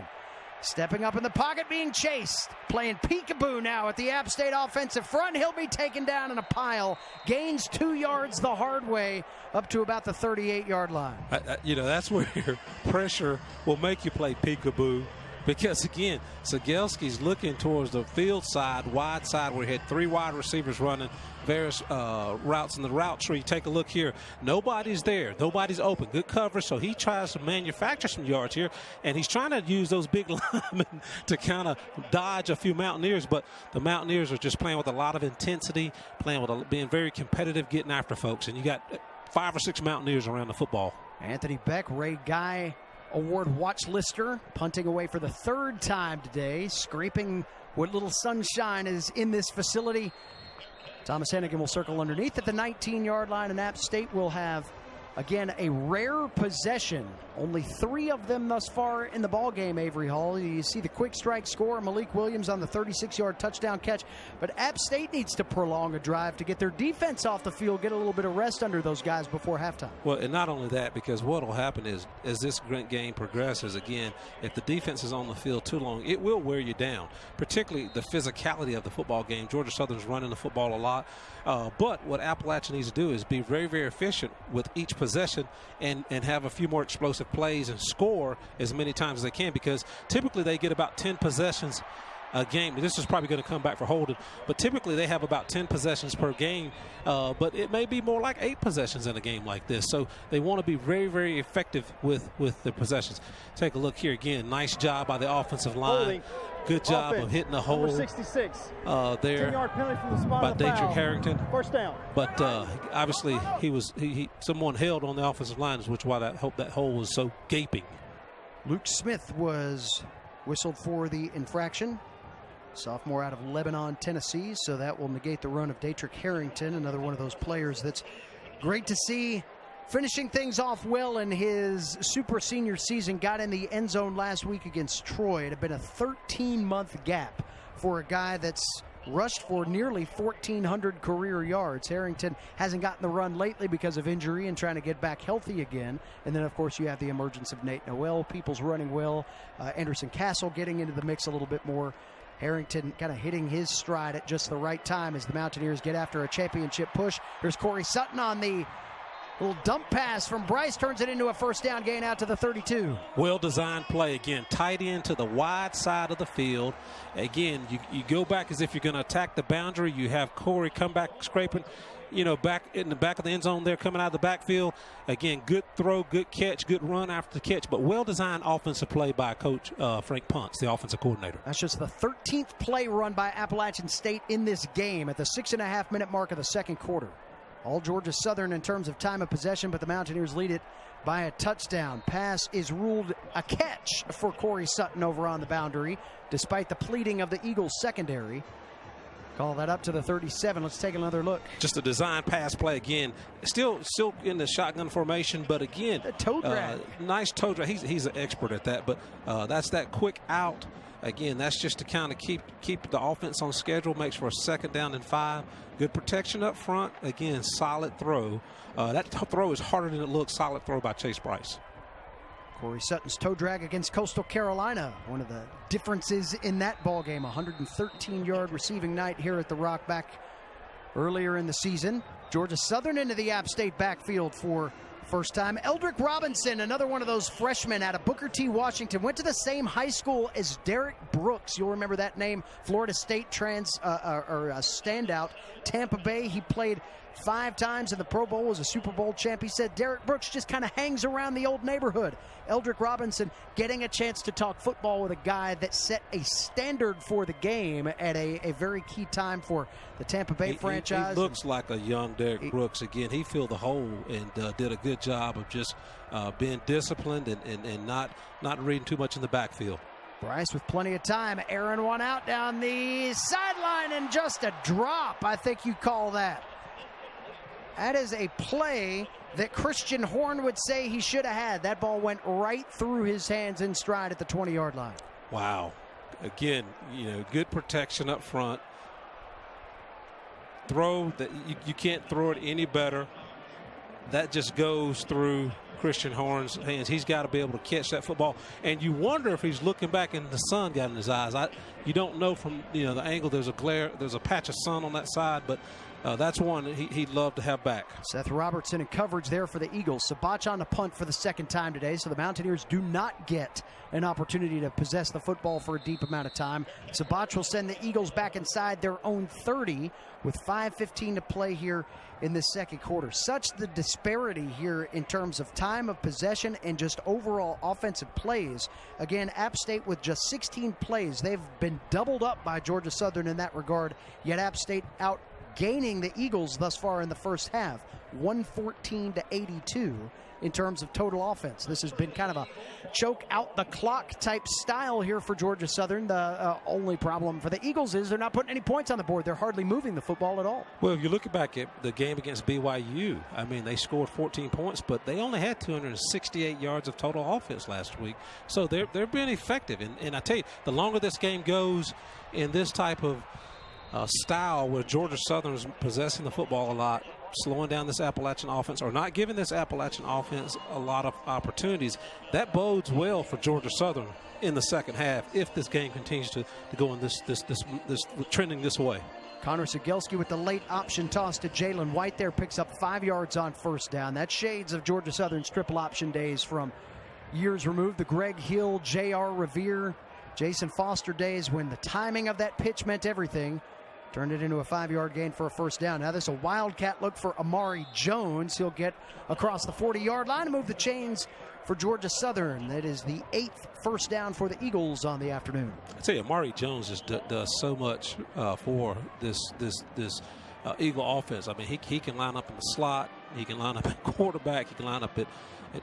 Stepping up in the pocket, being chased. Playing peekaboo now at the App State offensive front. He'll be taken down in a pile. Gains 2 yards the hard way up to about the 38-yard line. You know, that's where pressure will make you play peekaboo. Because, again, Sigelski's looking towards the field side, wide side, where he had 3 wide receivers running various routes in the route tree. Take a look here. Nobody's there. Nobody's open. Good coverage. So he tries to manufacture some yards here, and he's trying to use those big linemen to kind of dodge a few Mountaineers. But the Mountaineers are just playing with a lot of intensity, being very competitive, getting after folks. And you got 5 or 6 Mountaineers around the football. Anthony Beck, Ray Guy Award watch lister, punting away for the 3rd time today, scraping what little sunshine is in this facility. Thomas Hennigan will circle underneath at the 19-yard line, and App State will have, again, a rare possession. Only 3 of them thus far in the ball game, Avery Hall. You see the quick strike score, Malik Williams on the 36-yard touchdown catch. But App State needs to prolong a drive to get their defense off the field, get a little bit of rest under those guys before halftime. Well, and not only that, because what will happen is, as this game progresses, again, if the defense is on the field too long, it will wear you down, particularly the physicality of the football game. Georgia Southern's running the football a lot. But what Appalachian needs to do is be very, very efficient with each possession and have a few more explosive plays and score as many times as they can, because typically they get about 10 possessions a game. This is probably going to come back for Holden, but typically they have about 10 possessions per game, but it may be more like 8 possessions in a game like this. So they want to be very, very effective with the possessions. Take a look here again. Nice job by the offensive line. Holding. Good job of hitting the hole. Number 66. There 10-yard penalty from the spot by of the foul. Daedric Harrington. 1st down. But obviously someone held on the offensive line, which is why that hole was so gaping. Luke Smith was whistled for the infraction. Sophomore out of Lebanon, Tennessee, so that will negate the run of Daetrick Harrington, another one of those players that's great to see finishing things off well in his super senior season. Got in the end zone last week against Troy. It had been a 13-month gap for a guy that's rushed for nearly 1,400 career yards. Harrington hasn't gotten the run lately because of injury and trying to get back healthy again. And then, of course, you have the emergence of Nate Noel. People's running well. Anderson Castle getting into the mix a little bit more. Harrington kind of hitting his stride at just the right time as the Mountaineers get after a championship push. Here's Corey Sutton on the little dump pass from Bryce, turns it into a first down gain out to the 32. Well-designed play. Again, tight end to the wide side of the field. Again, you go back as if you're going to attack the boundary. You have Corey come back scraping, back in the back of the end zone there, coming out of the backfield. Again, good throw, good catch, good run after the catch, but well-designed offensive play by Coach Frank Punts, the offensive coordinator. That's just the 13th play run by Appalachian State in this game at the 6.5-minute mark of the second quarter. All Georgia Southern in terms of time of possession, but the Mountaineers lead it by a touchdown. Pass is ruled a catch for Corey Sutton over on the boundary, despite the pleading of the Eagles secondary. Call that up to the 37. Let's take another look. Just a design pass play again. Still in the shotgun formation, but again, a toe drag. Nice toe drag. He's an expert at that, but that's that quick out. Again, that's just to kind of keep the offense on schedule, makes for a 2nd down and 5. Good protection up front. Again, solid throw. That throw is harder than it looks. Solid throw by Chase Bryce. Corey Sutton's toe drag against Coastal Carolina. One of the differences in that ball game. 113-yard receiving night here at the Rock back earlier in the season. Georgia Southern into the App State backfield for first time. Eldrick Robinson, another one of those freshmen out of Booker T. Washington, went to the same high school as Derek Brooks. You'll remember that name. Florida State standout. Tampa Bay, he played 5 times in the Pro Bowl, was a Super Bowl champ. He said Derek Brooks just kind of hangs around the old neighborhood. Eldrick Robinson getting a chance to talk football with a guy that set a standard for the game at a very key time for the Tampa Bay franchise. He looks like a young Derek Brooks. Again, he filled the hole and did a good job of just being disciplined and not reading too much in the backfield. Bryce with plenty of time, airing one out down the sideline and just a drop, I think you call that. That is a play that Christian Horn would say he should have had. That ball went right through his hands in stride at the 20-yard line. Wow. Again, good protection up front. Throw that you can't throw it any better. That just goes through Christian Horn's hands. He's got to be able to catch that football. And you wonder if he's looking back and the sun got in his eyes. You don't know from the angle. There's a glare. There's a patch of sun on that side, but that's one he'd love to have back. Seth Robertson in coverage there for the Eagles. Sabach on the punt for the 2nd time today, so the Mountaineers do not get an opportunity to possess the football for a deep amount of time. Sabach will send the Eagles back inside their own 30 with 5:15 to play here in the second quarter. Such the disparity here in terms of time of possession and just overall offensive plays. Again, App State with just 16 plays. They've been doubled up by Georgia Southern in that regard, yet App State out gaining the Eagles thus far in the first half, 114-82 in terms of total offense. This has been kind of a choke out the clock type style here for Georgia Southern. The only problem for the Eagles is they're not putting any points on the board. They're hardly moving the football at all. Well, if you look back at the game against BYU, I mean, they scored 14 points, but they only had 268 yards of total offense last week. So they're being effective. And I tell you, the longer this game goes in this type of style where Georgia Southern is possessing the football a lot, slowing down this Appalachian offense or not giving this Appalachian offense a lot of opportunities, that bodes well for Georgia Southern in the second half if this game continues to go in this trending this way. Connor Sigelski with the late option toss to Jalen White there, picks up 5 yards on first down. That's shades of Georgia Southern's triple option days from years removed. The Greg Hill, J.R. Revere, Jason Foster days when the timing of that pitch meant everything. Turned it into a 5-yard gain for a first down. Now this is a wildcat look for Amari Jones. He'll get across the 40-yard line and move the chains for Georgia Southern. That is the 8th first down for the Eagles on the afternoon. I tell you, Amari Jones just does so much for this Eagle offense. I mean, he can line up in the slot. He can line up at quarterback. He can line up at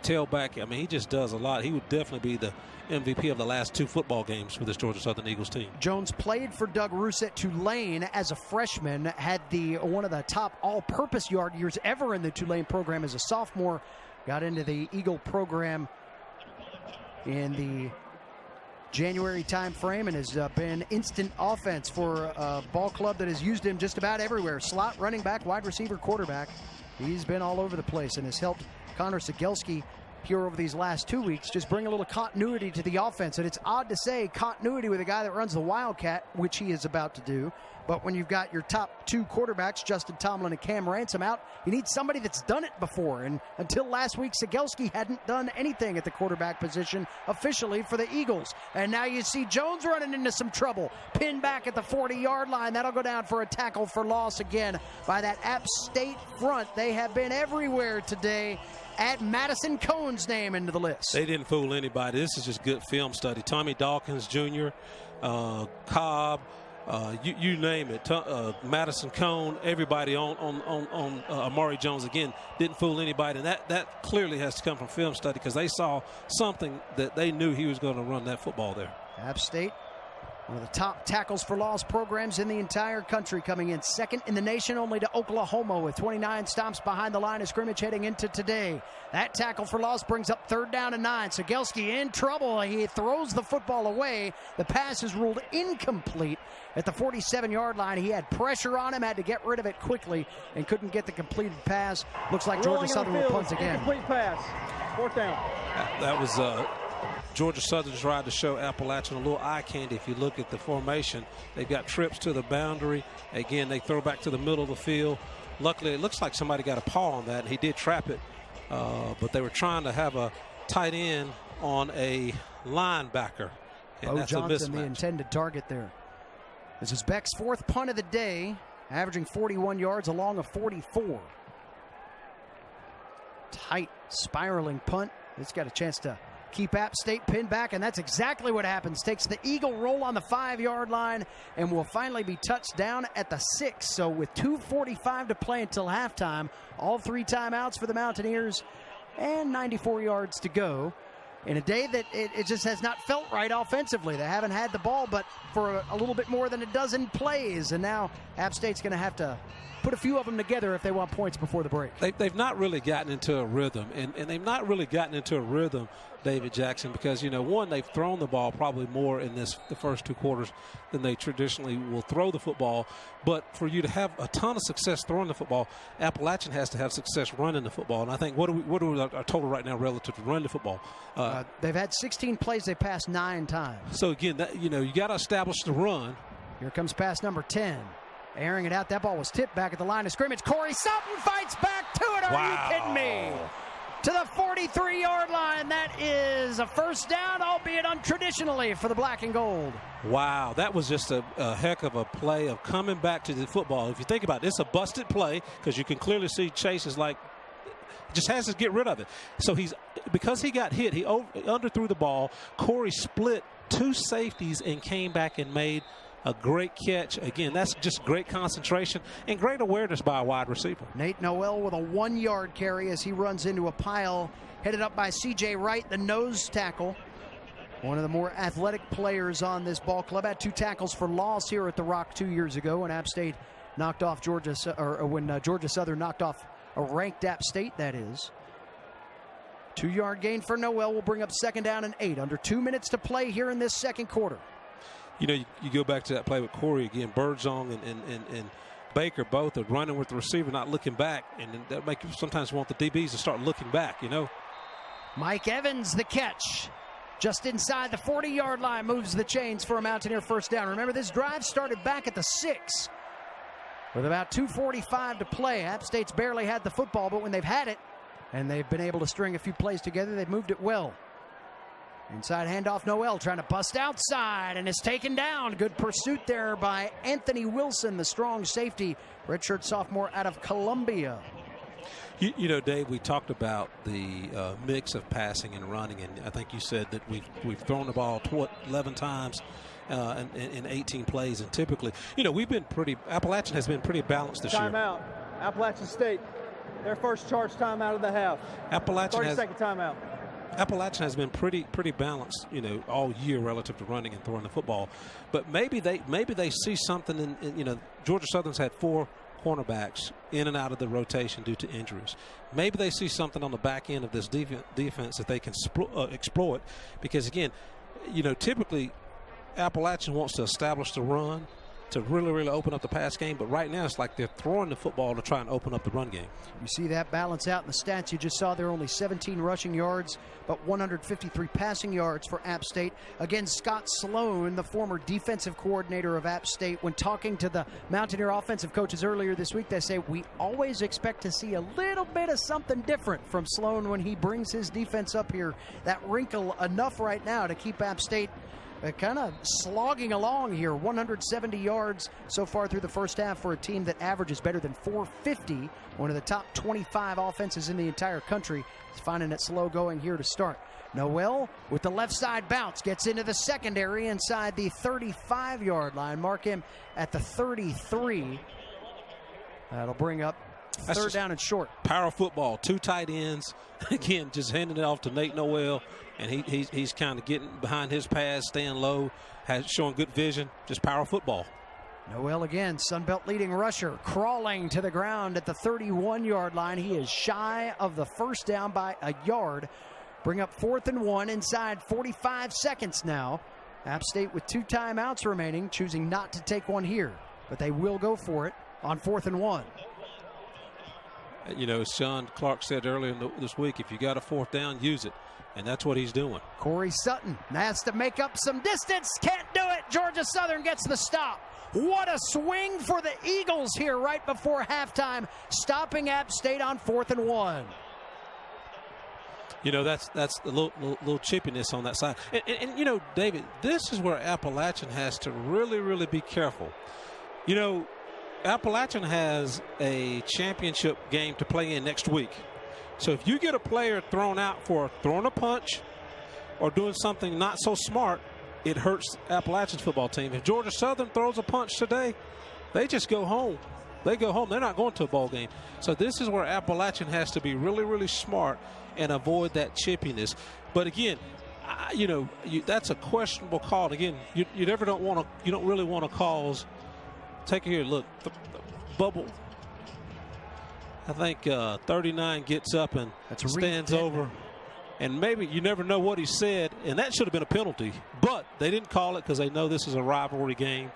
tailback. I mean, he just does a lot. He would definitely be the MVP of the last 2 football games for this Georgia Southern Eagles team. Jones played for Doug Roos at Tulane as a freshman, had one of the top all-purpose yard years ever in the Tulane program as a sophomore, got into the Eagle program in the January time frame and has been instant offense for a ball club that has used him just about everywhere. Slot, running back, wide receiver, quarterback. He's been all over the place and has helped Connor Sigelski here over these last 2 weeks just bring a little continuity to the offense. And it's odd to say continuity with a guy that runs the Wildcat, which he is about to do. But when you've got your top 2 quarterbacks, Justin Tomlin and Cam Ransom, out, you need somebody that's done it before. And until last week, Sigelski hadn't done anything at the quarterback position officially for the Eagles. And now you see Jones running into some trouble. Pinned back at the 40-yard line. That'll go down for a tackle for loss again by that App State front. They have been everywhere today. Add Madison Cohn's name into the list. They didn't fool anybody. This is just good film study. Tommy Dawkins Jr., Cobb, you name it. Madison Cohn, everybody on Amari Jones again didn't fool anybody. And that clearly has to come from film study because they saw something that they knew he was going to run that football there. App State, one of the top tackles for loss programs in the entire country, coming in second in the nation only to Oklahoma with 29 stops behind the line of scrimmage heading into today. That tackle for loss brings up 3rd down and 9. Sigelski in trouble. He throws the football away. The pass is ruled incomplete at the 47-yard line. He had pressure on him, had to get rid of it quickly, and couldn't get the completed pass. Looks like Georgia Southern will punt again. Complete pass. 4th down. That was Georgia Southern tried to show Appalachian a little eye candy. If you look at the formation, they've got trips to the boundary. Again, they throw back to the middle of the field. Luckily, it looks like somebody got a paw on that, and he did trap it. But they were trying to have a tight end on a linebacker, and Bo that's Johnson, a mismatch. the intended target there. This is Beck's 4th punt of the day, averaging 41 yards along a 44. Tight, spiraling punt. It's got a chance to keep App State pinned back, and that's exactly what happens. Takes the Eagle roll on the 5-yard line and will finally be touched down at the 6. So with 2:45 to play until halftime, all 3 timeouts for the Mountaineers and 94 yards to go. In a day that it just has not felt right offensively. They haven't had the ball but for a little bit more than a dozen plays, and now App State's going to have to put a few of them together if they want points before the break. They've not really gotten into a rhythm, and they've not really gotten into a rhythm, David Jackson, because, one, they've thrown the ball probably more in the first 2 quarters than they traditionally will throw the football. But for you to have a ton of success throwing the football, Appalachian has to have success running the football. And I think what are our total right now relative to running the football? They've had 16 plays. They passed 9 times. So again, you got to establish the run. Here comes pass number 10. Airing it out. That ball was tipped back at the line of scrimmage. Corey Sutton fights back to it. Are you kidding me? To the 43-yard line. That is a 1st down, albeit untraditionally for the black and gold. Wow, that was just a heck of a play of coming back to the football. If you think about it, it's a busted play because you can clearly see Chase is just has to get rid of it. So because he got hit, he underthrew the ball. Corey split 2 safeties and came back and made a great catch. Again, that's just great concentration and great awareness by a wide receiver. Nate Noel with a 1-yard carry as he runs into a pile headed up by C.J. Wright, the nose tackle. One of the more athletic players on this ball club. Had 2 tackles for loss here at the Rock 2 years ago when App State knocked off Georgia Southern knocked off a ranked App State, that is. 2-yard gain for Noel will bring up 2nd down and 8. Under 2 minutes to play here in this 2nd quarter. You go back to that play with Corey again. Birdsong and Baker both are running with the receiver, not looking back, and that make you sometimes want the DBs to start looking back. Mike Evans, the catch, just inside the 40-yard line, moves the chains for a Mountaineer 1st down. Remember, this drive started back at the 6 with about 2:45 to play. App State's barely had the football, but when they've had it and they've been able to string a few plays together, they've moved it well. Inside handoff, Noel trying to bust outside and is taken down. Good pursuit there by Anthony Wilson, the strong safety, redshirt sophomore out of Columbia. Dave, we talked about the mix of passing and running, and I think you said that we've thrown the ball 11 times in 18 plays, and typically, Appalachian has been pretty balanced this year. Timeout. Appalachian State. Their first charge timeout of the half. Appalachian 30-second timeout. Appalachian has been pretty balanced, all year relative to running and throwing the football. But maybe they see something in Georgia Southern's had 4 cornerbacks in and out of the rotation due to injuries. Maybe they see something on the back end of this defense that they can exploit, because again, typically Appalachian wants to establish the run to really open up the pass game, but right now it's like they're throwing the football to try and open up the run game. You see that balance out in the stats you just saw there. Only 17 rushing yards, but 153 passing yards for App State. Again, Scott Sloan, the former defensive coordinator of App State, when talking to the Mountaineer offensive coaches earlier this week, they say we always expect to see a little bit of something different from Sloan when he brings his defense up here. That wrinkle enough right now to keep App State kind of slogging along here. 170 yards so far through the first half for a team that averages better than 450. One of the top 25 offenses in the entire country. Is finding it slow going here to start. Noel with the left side bounce gets into the secondary inside the 35-yard line. Mark him at the 33. That'll bring up third down and short. Power football, 2 tight ends. Again, just handing it off to Nate Noel, and he's kind of getting behind his pass, staying low, showing good vision. Just power football. Noel again, Sunbelt leading rusher, crawling to the ground at the 31-yard line. He is shy of the first down by a yard. Bring up 4th and 1 inside 45 seconds now. App State with 2 timeouts remaining, choosing not to take one here, but they will go for it on 4th and 1. As Sean Clark said earlier this week, if you got a 4th down, use it. And that's what he's doing. Corey Sutton has to make up some distance. Can't do it. Georgia Southern gets the stop. What a swing for the Eagles here right before halftime, stopping App State on 4th and 1. That's a little chippiness on that side. And David, this is where Appalachian has to really be careful. Appalachian has a championship game to play in next week. So if you get a player thrown out for throwing a punch or doing something not so smart, it hurts Appalachian's football team. If Georgia Southern throws a punch today, they just go home. They go home. They're not going to a bowl game. So this is where Appalachian has to be really smart and avoid that chippiness. But again, that's a questionable call. Again, you don't really want to cause. Take it here. Look, the bubble. I think 39 gets up and stands over. And maybe you never know what he said. And that should have been a penalty. But they didn't call it because they know this is a rivalry game.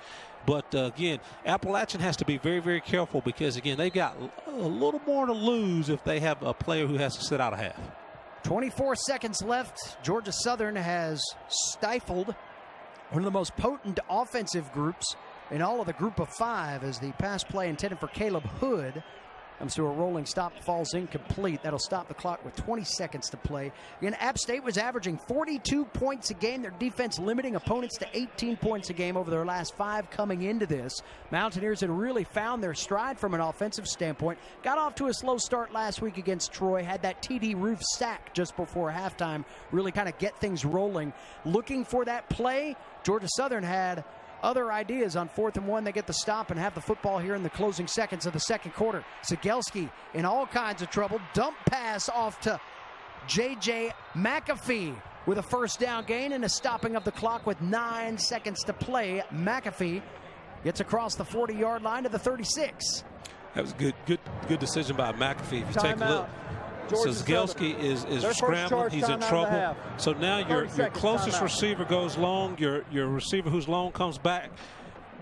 But, again, Appalachian has to be very careful because, again, they've got a little more to lose if they have a player who has to sit out a half. 24 seconds left. Georgia Southern has stifled one of the most potent offensive groups in all of the group of 5 as the pass play intended for Caleb Hood comes to a rolling stop, falls incomplete. That'll stop the clock with 20 seconds to play. Again, App State was averaging 42 points a game. Their defense limiting opponents to 18 points a game over their last 5 coming into this. Mountaineers had really found their stride from an offensive standpoint. Got off to a slow start last week against Troy. Had that TD Roof sack just before halftime. Really kind of get things rolling. Looking for that play. Georgia Southern had other ideas on 4th and 1. They get the stop and have the football here in the closing seconds of the second quarter. Sigelski in all kinds of trouble. Dump pass off to J.J. McAfee with a first down gain and a stopping of the clock with 9 seconds to play. McAfee gets across the 40-yard line to the 36. That was a good decision by McAfee. If you take a look. Sigelski is scrambling. He's in trouble. So now your closest receiver goes long. Your receiver who's long comes back.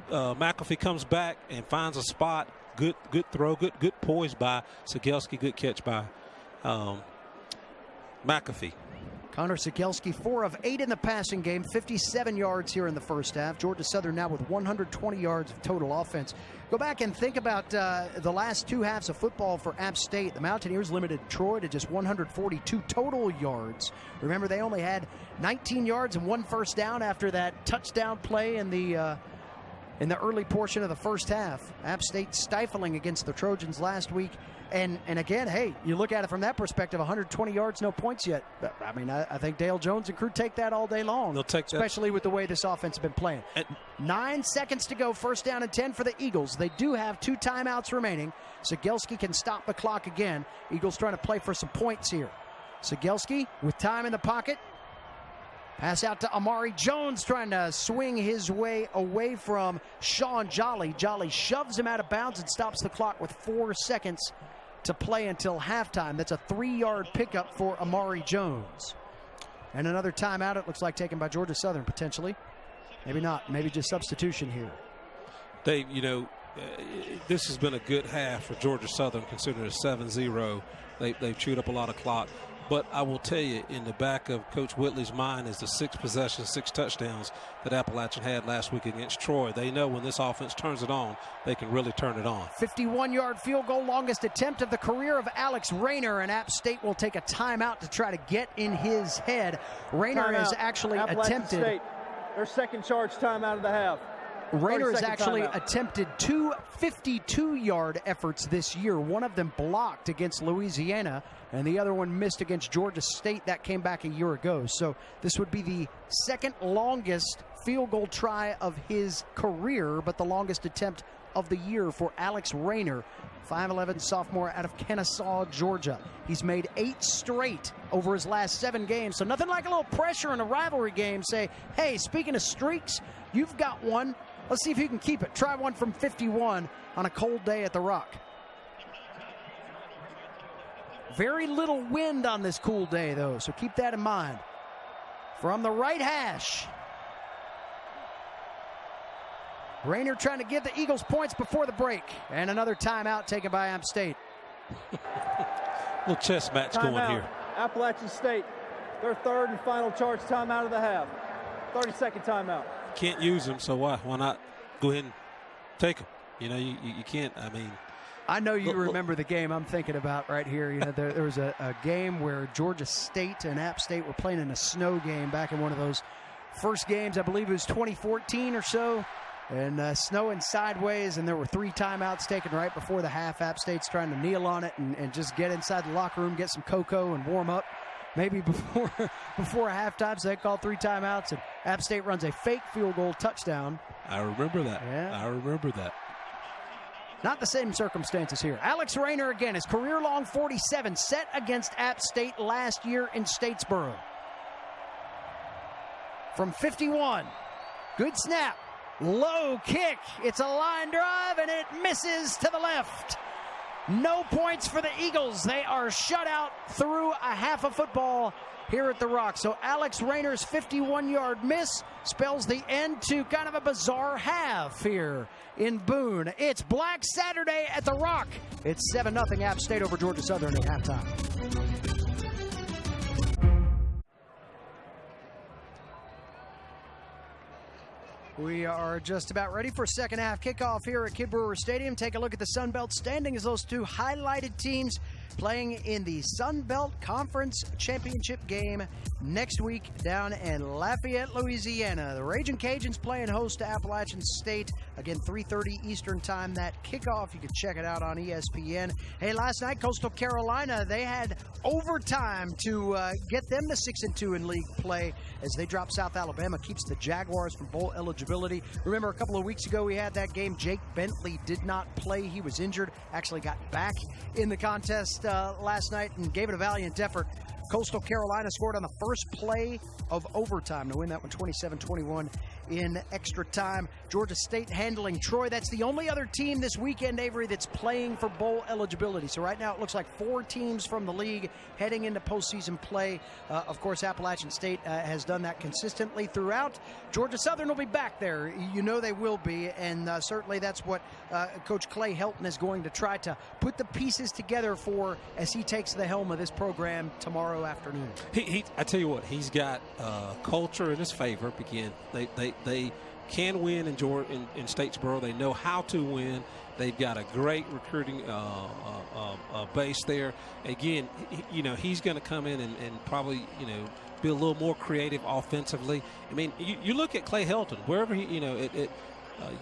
McAfee comes back and finds a spot. Good throw. Good poise by Sigelski. Good catch by McAfee. Connor Sigelski, 4 of 8 in the passing game, 57 yards here in the first half. Georgia Southern now with 120 yards of total offense. Go back and think about the last 2 halves of football for App State. The Mountaineers limited Troy to just 142 total yards. Remember, they only had 19 yards and 1 first down after that touchdown play in the in the early portion of the first half. App State stifling against the Trojans last week. And again, hey, you look at it from that perspective, 120 yards, no points yet. I mean, I think Dale Jones and crew take that all day long. They'll take that. Especially with the way this offense has been playing. 9 seconds to go, first down and 10 for the Eagles. They do have 2 timeouts remaining. Sigelski can stop the clock again. Eagles trying to play for some points here. Sigelski with time in the pocket. Pass out to Amari Jones, trying to swing his way away from Sean Jolly. Jolly shoves him out of bounds and stops the clock with 4 seconds to play until halftime. That's a 3-yard pickup for Amari Jones. And another timeout, it looks like, taken by Georgia Southern, potentially. Maybe not. Maybe just substitution here. Dave, this has been a good half for Georgia Southern, considering it's 7-0. They've chewed up a lot of clock. But I will tell you, in the back of Coach Whitley's mind is the 6 possessions, 6 touchdowns that Appalachian had last week against Troy. They know when this offense turns it on, they can really turn it on. 51-yard field goal, longest attempt of the career of Alex Rayner, and App State will take a timeout to try to get in his head. Rayner has actually attempted. State, their second charge timeout of the half. Rayner has actually attempted 2 52-yard efforts this year. One of them blocked against Louisiana, and the other one missed against Georgia State. That came back a year ago. So this would be the second longest field goal try of his career, but the longest attempt of the year for Alex Rayner, 5'11" sophomore out of Kennesaw, Georgia. He's made 8 straight over his last 7 games. So nothing like a little pressure in a rivalry game. Say, hey, speaking of streaks, you've got one. Let's see if you can keep it. Try one from 51 on a cold day at the Rock. Very little wind on this cool day, though, so keep that in mind. From the right hash, Rayner trying to give the Eagles points before the break. And another timeout taken by App State. Little chess match going here. Appalachian State, their third and final charge timeout of the half. 30-second timeout. Can't use them, so why not go ahead and take them? You can't. I mean, I know you remember the game I'm thinking about right here. There was a game where Georgia State and App State were playing in a snow game back in one of those first games. I believe it was 2014 or so, and snowing sideways, and there were 3 timeouts taken right before the half. App State's trying to kneel on it and just get inside the locker room, get some cocoa, and warm up. Maybe before halftime, so they called 3 timeouts, and App State runs a fake field goal touchdown. I remember that. Yeah. I remember that. Not the same circumstances here. Alex Rayner again, his career-long 47 set against App State last year in Statesboro. From 51, good snap, low kick. It's a line drive, and it misses to the left. No points for the Eagles. They are shut out through a half of football here at the Rock. So Alex Rayner's 51-yard miss spells the end to kind of a bizarre half here in Boone. It's Black Saturday at the Rock. It's 7-0 App State over Georgia Southern at halftime. We are just about ready for second half kickoff here at Kidd Brewer Stadium. Take a look at the Sun Belt standings. Those 2 highlighted teams playing in the Sun Belt Conference Championship game next week down in Lafayette, Louisiana. The Ragin' Cajuns playing host to Appalachian State. Again, 3:30 Eastern time, that kickoff. You can check it out on ESPN. Hey, last night, Coastal Carolina, they had overtime to get them to 6-2 in league play as they drop South Alabama. Keeps the Jaguars from bowl eligibility. Remember, a couple of weeks ago, we had that game. Jake Bentley did not play. He was injured. Actually got back in the contest last night and gave it a valiant effort. Coastal Carolina scored on the first play of overtime to win that one 27-21 in extra time. Georgia State handling Troy. That's the only other team this weekend, Avery, that's playing for bowl eligibility. So right now it looks like 4 teams from the league heading into postseason play. Of course, Appalachian State has done that consistently throughout. Georgia Southern will be back there. You know they will be, and certainly that's what Coach Clay Helton is going to try to put the pieces together for as he takes the helm of this program tomorrow afternoon. I tell you what, he's got culture in his favor. Again, they can win in Statesboro. They know how to win. They've got a great recruiting base there. Again, he's going to come in and probably, be a little more creative offensively. I mean, you look at Clay Helton, wherever he,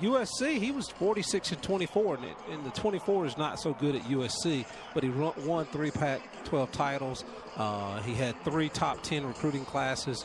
USC, he was 46-24, and the 24 is not so good at USC, but he won 3 Pac-12 titles. He had 3 top 10 recruiting classes.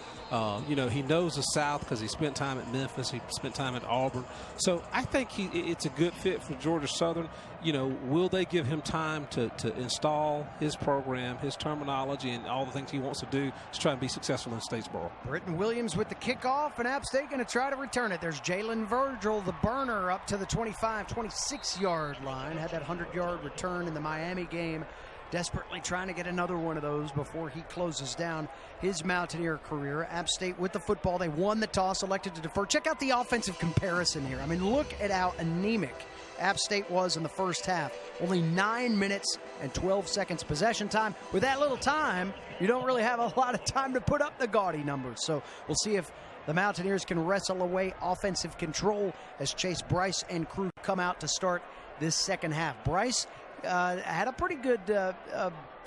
You know, he knows the South because he spent time at Memphis. He spent time at Auburn. So I think it's a good fit for Georgia Southern. You know, will they give him time to install his program, his terminology, and all the things he wants to do to try and be successful in Statesboro? Britton Williams with the kickoff, and App State going to try to return it. There's Jalen Virgil, the burner, up to the 25, 26-yard line. Had that 100-yard return in the Miami game. Desperately trying to get another one of those before he closes down his Mountaineer career. App State with the football. They won the toss, elected to defer. Check out the offensive comparison here. I mean, look at how anemic App State was in the first half. Only 9 minutes and 12 seconds possession time. With that little time, you don't really have a lot of time to put up the gaudy numbers. So we'll see if the Mountaineers can wrestle away offensive control as Chase Bryce and crew come out to start this second half. Bryce had a pretty good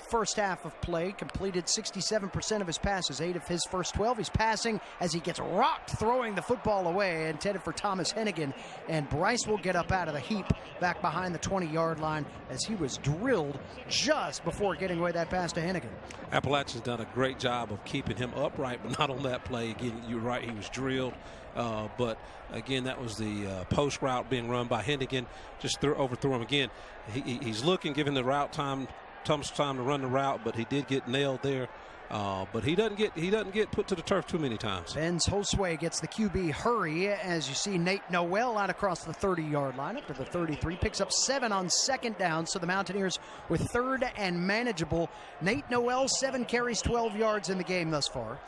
first half of play, completed 67% of his passes, 8 of his first 12. He's passing as he gets rocked, throwing the football away, intended for Thomas Hennigan. And Bryce will get up out of the heap back behind the 20-yard line as he was drilled just before getting away that pass to Hennigan. Appalachian's done a great job of keeping him upright, but not on that play. Again, you're right, he was drilled. But again, that was the post route being run by Hennigan. Just overthrew him again. He's looking, giving the route time to run the route, but he did get nailed there. But he doesn't get put to the turf too many times. Benz Josue gets the QB hurry as you see Nate Noel out across the 30-yard line up to the 33, picks up 7 on second down. So the Mountaineers with third and manageable. Nate Noel, 7 carries, 12 yards in the game thus far.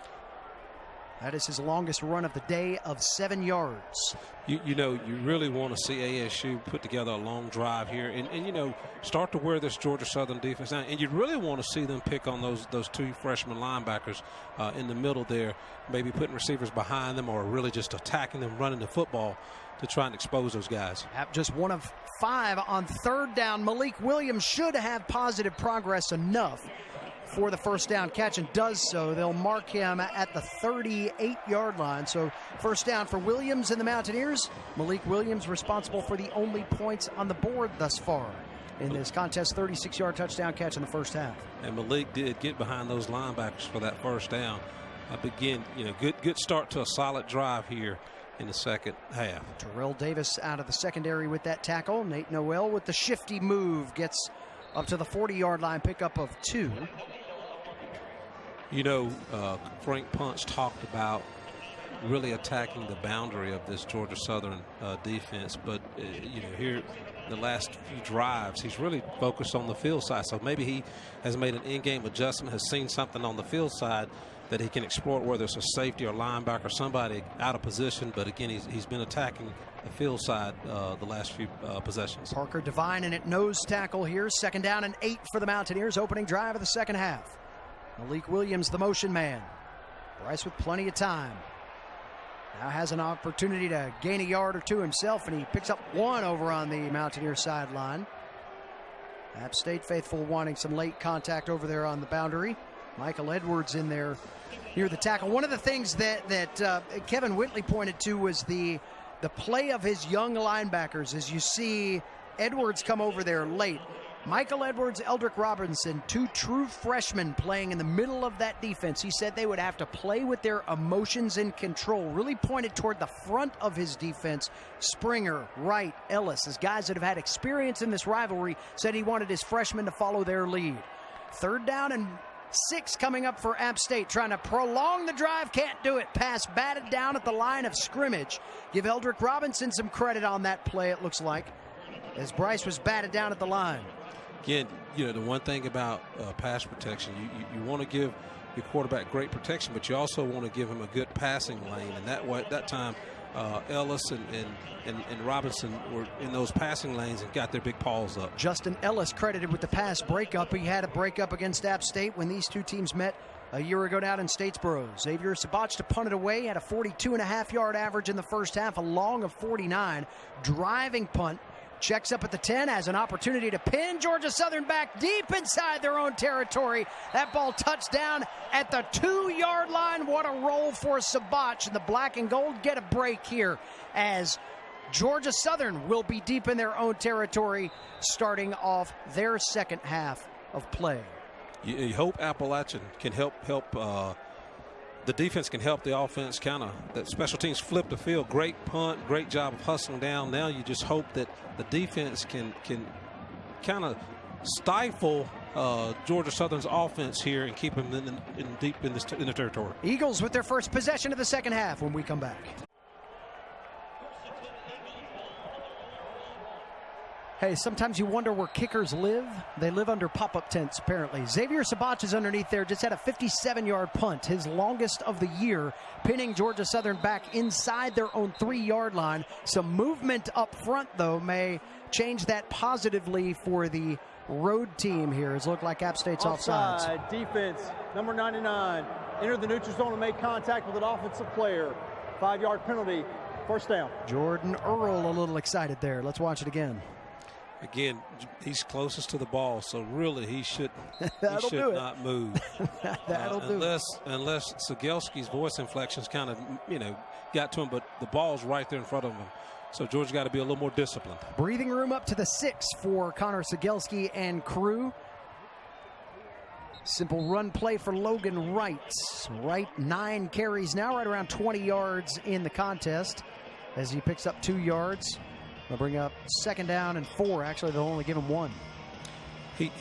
That is his longest run of the day of 7 yards. You know, you really want to see ASU put together a long drive here and you know, start to wear this Georgia Southern defense down. And you really want to see them pick on those 2 freshman linebackers in the middle there, maybe putting receivers behind them or really just attacking them, running the football to try and expose those guys. Just 1 of 5 on third down. Malik Williams should have positive progress enough for the first down catch and does so. They'll mark him at the 38-yard line. So first down for Williams and the Mountaineers. Malik Williams responsible for the only points on the board thus far in this contest. 36-yard touchdown catch in the first half. And Malik did get behind those linebackers for that first down. Again, you know, good start to a solid drive here in the second half. Terrell Davis out of the secondary with that tackle. Nate Noel with the shifty move gets up to the 40-yard line, pickup of 2. You know, Frank Punch talked about really attacking the boundary of this Georgia Southern defense. But, you know, here the last few drives, he's really focused on the field side. So maybe he has made an in-game adjustment, has seen something on the field side that he can exploit, whether it's a safety or linebacker, somebody out of position. But, again, he's been attacking the field side the last few possessions. Parker Devine in at nose tackle here. Second down and 8 for the Mountaineers. Opening drive of the second half. Malik Williams, the motion man. Bryce with plenty of time. Now has an opportunity to gain a yard or 2 himself, and he picks up 1 over on the Mountaineer sideline. App State faithful wanting some late contact over there on the boundary. Michael Edwards in there near the tackle. One of the things that Kevin Whitley pointed to was the play of his young linebackers. As you see Edwards come over there late. Michael Edwards, Eldrick Robinson, 2 true freshmen playing in the middle of that defense. He said they would have to play with their emotions in control. Really pointed toward the front of his defense. Springer, Wright, Ellis, as guys that have had experience in this rivalry, said he wanted his freshmen to follow their lead. Third down and 6 coming up for App State, trying to prolong the drive, can't do it. Pass batted down at the line of scrimmage. Give Eldrick Robinson some credit on that play, it looks like, as Bryce was batted down at the line. Again, you know, the one thing about pass protection, you want to give your quarterback great protection, but you also want to give him a good passing lane. And that time, Ellis and Robinson were in those passing lanes and got their big paws up. Justin Ellis credited with the pass breakup. He had a breakup against App State when these 2 teams met a year ago down in Statesboro. Xavier Sabach to punt it away, had a 42.5-yard average in the first half, a long of 49. Driving punt. Checks up at the 10, has an opportunity to pin Georgia Southern back deep inside their own territory. That ball touchdown at the 2-yard line. What a roll for Sabach. And the black and gold get a break here as Georgia Southern will be deep in their own territory starting off their second half of play. You hope Appalachian can help the defense can help the offense the special teams flip the field. Great punt, great job of hustling down. Now you just hope that the defense can kind of stifle Georgia Southern's offense here and keep them deep in the territory. Eagles with their first possession of the second half when we come back. Hey, sometimes you wonder where kickers live. They live under pop-up tents, apparently. Xavier Sabach is underneath there, just had a 57-yard punt, his longest of the year, pinning Georgia Southern back inside their own 3-yard line. Some movement up front, though, may change that positively for the road team here. It's looked like App State's offsides. Defense, number 99, entered the neutral zone and made contact with an offensive player. 5-yard penalty, first down. Jordan Earl a little excited there. Let's watch it again. Again, he's closest to the ball, so really he should not move. That'll do it. Unless Sigelski's voice inflections kind of, got to him, but the ball's right there in front of him. So Georgia got to be a little more disciplined. Breathing room up to the 6 for Connor Sigelski and crew. Simple run play for Logan Wright. Wright 9 carries now, right around 20 yards in the contest as he picks up 2 yards. They'll bring up second down and 4. Actually, they'll only give him 1. He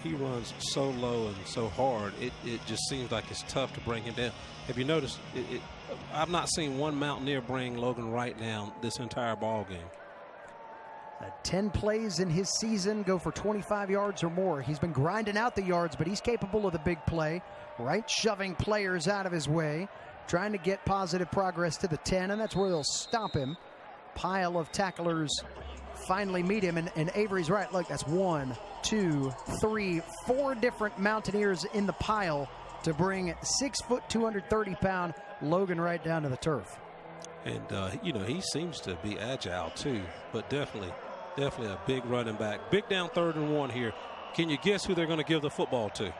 runs so low and so hard. It just seems like it's tough to bring him down. Have you noticed? I've not seen one Mountaineer bring Logan Wright down this entire ball game. 10 plays in his season, go for 25 yards or more. He's been grinding out the yards, but he's capable of the big play. Wright shoving players out of his way, trying to get positive progress to the 10, and that's where they'll stop him. Pile of tacklers finally meet him, and Avery's right. Look, that's 1, 2, 3, 4 different Mountaineers in the pile to bring 6 foot, 230-pound Logan Wright down to the turf. And he seems to be agile too, but definitely a big running back. Big down 3rd and 1 here. Can you guess who they're going to give the football to?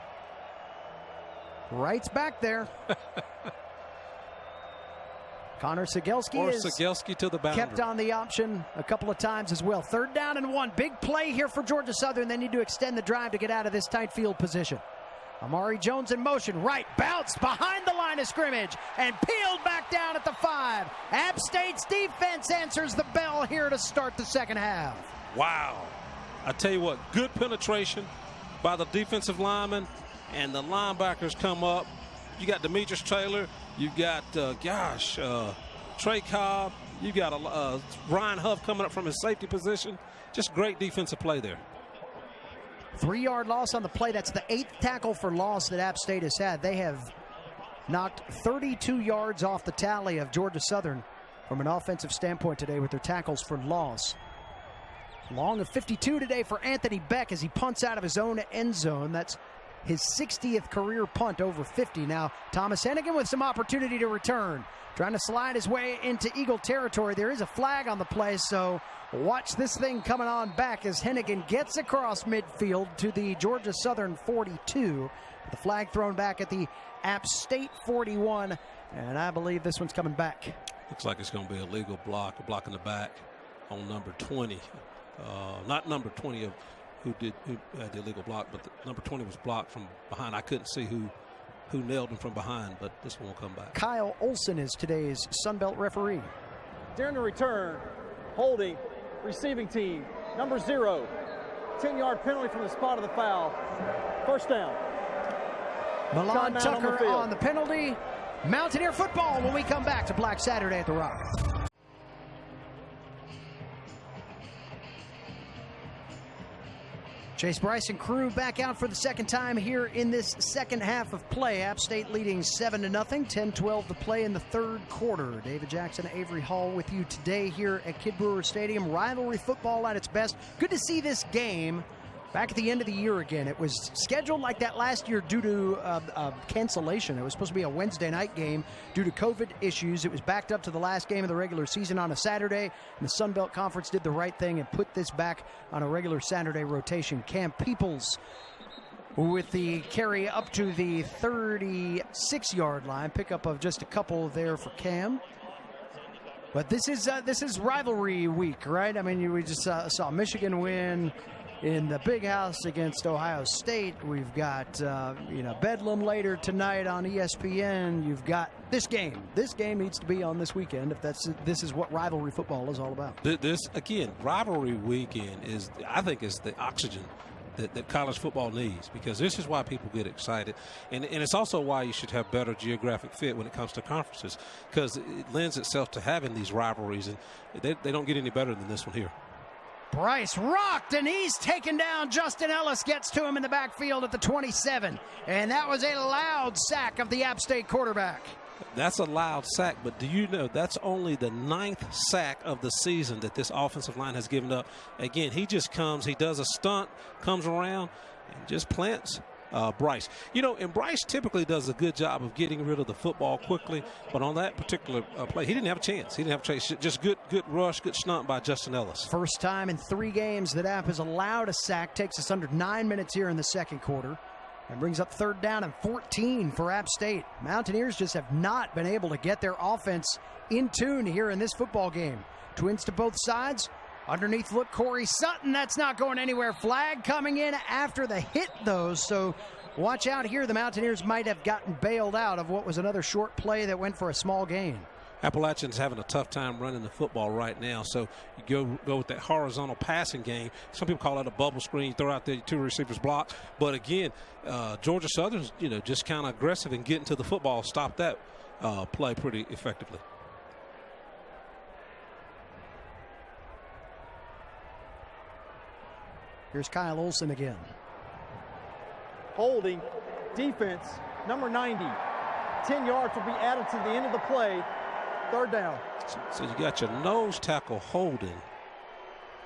Wright's back there. Connor Sigelski Sigelski to the boundary. Kept on the option a couple of times as well. 3rd down and 1. Big play here for Georgia Southern. They need to extend the drive to get out of this tight field position. Amari Jones in motion. Wright bounced behind the line of scrimmage and peeled back down at the 5. App State's defense answers the bell here to start the second half. Wow. I tell you what, good penetration by the defensive lineman, and the linebackers come up. You got Demetrius Taylor. You got, Trey Cobb. You got Ryan Huff coming up from his safety position. Just great defensive play there. 3-yard loss on the play. That's the 8th tackle for loss that App State has had. They have knocked 32 yards off the tally of Georgia Southern from an offensive standpoint today with their tackles for loss. Long of 52 today for Anthony Beck as he punts out of his own end zone. That's his 60th career punt over 50. Now, Thomas Hennigan with some opportunity to return. Trying to slide his way into Eagle territory. There is a flag on the play, so watch this thing coming on back as Hennigan gets across midfield to the Georgia Southern 42. The flag thrown back at the App State 41, and I believe this one's coming back. Looks like it's going to be a legal block, a block in the back on number 20. Not number 20 of who had the illegal block, but the number 20 was blocked from behind. I couldn't see who nailed him from behind, but this one will come back. Kyle Olson is today's Sunbelt referee. During the return, holding, receiving team, number 0. 10-yard penalty from the spot of the foul. First down. Milan Tucker on the penalty. Mountaineer football when we come back to Black Saturday at the Rock. Chase Bryce and crew back out for the second time here in this second half of play. App State leading 7-0, 10-12 to play in the third quarter. David Jackson, Avery Hall with you today here at Kidd Brewer Stadium. Rivalry football at its best. Good to see this game back at the end of the year again. It was scheduled like that last year due to cancellation. It was supposed to be a Wednesday night game due to COVID issues. It was backed up to the last game of the regular season on a Saturday, and the Sun Belt Conference did the right thing and put this back on a regular Saturday rotation. Cam Peoples with the carry up to the 36-yard line. Pickup of just a couple there for Cam. But this is rivalry week, right? I mean, we just saw Michigan win in the Big House against Ohio State. We've got Bedlam later tonight on ESPN. You've got this game. This game needs to be on this weekend if this is what rivalry football is all about. This again, rivalry weekend is, I think, is the oxygen that college football needs, because this is why people get excited, and it's also why you should have better geographic fit when it comes to conferences, because it lends itself to having these rivalries, and they don't get any better than this one here. Bryce rocked, and he's taken down. Justin Ellis gets to him in the backfield at the 27, and that was a loud sack of the App State quarterback. That's a loud sack, but do you know that's only the 9th sack of the season that this offensive line has given up? Again, he just comes, he does a stunt, comes around, and just plants Bryce. And Bryce typically does a good job of getting rid of the football quickly, but on that particular play, he didn't have a chance. He didn't have a chance. Just good rush, good stunt by Justin Ellis. First time in 3 games that App has allowed a sack. Takes us under 9 minutes here in the second quarter. And brings up 3rd down and 14 for App State. Mountaineers just have not been able to get their offense in tune here in this football game. Twins to both sides. Underneath, look, Corey Sutton. That's not going anywhere. Flag coming in after the hit, though. So watch out here. The Mountaineers might have gotten bailed out of what was another short play that went for a small gain. Appalachian's having a tough time running the football right now, so you go with that horizontal passing game. Some people call it a bubble screen. You throw out there, 2 receivers block. But again, Georgia Southern's just kind of aggressive and getting to the football. Stop that play pretty effectively. Here's Kyle Olson again. Holding, defense, number 90. 10 yards will be added to the end of the play. 3rd down. So you got your nose tackle holding.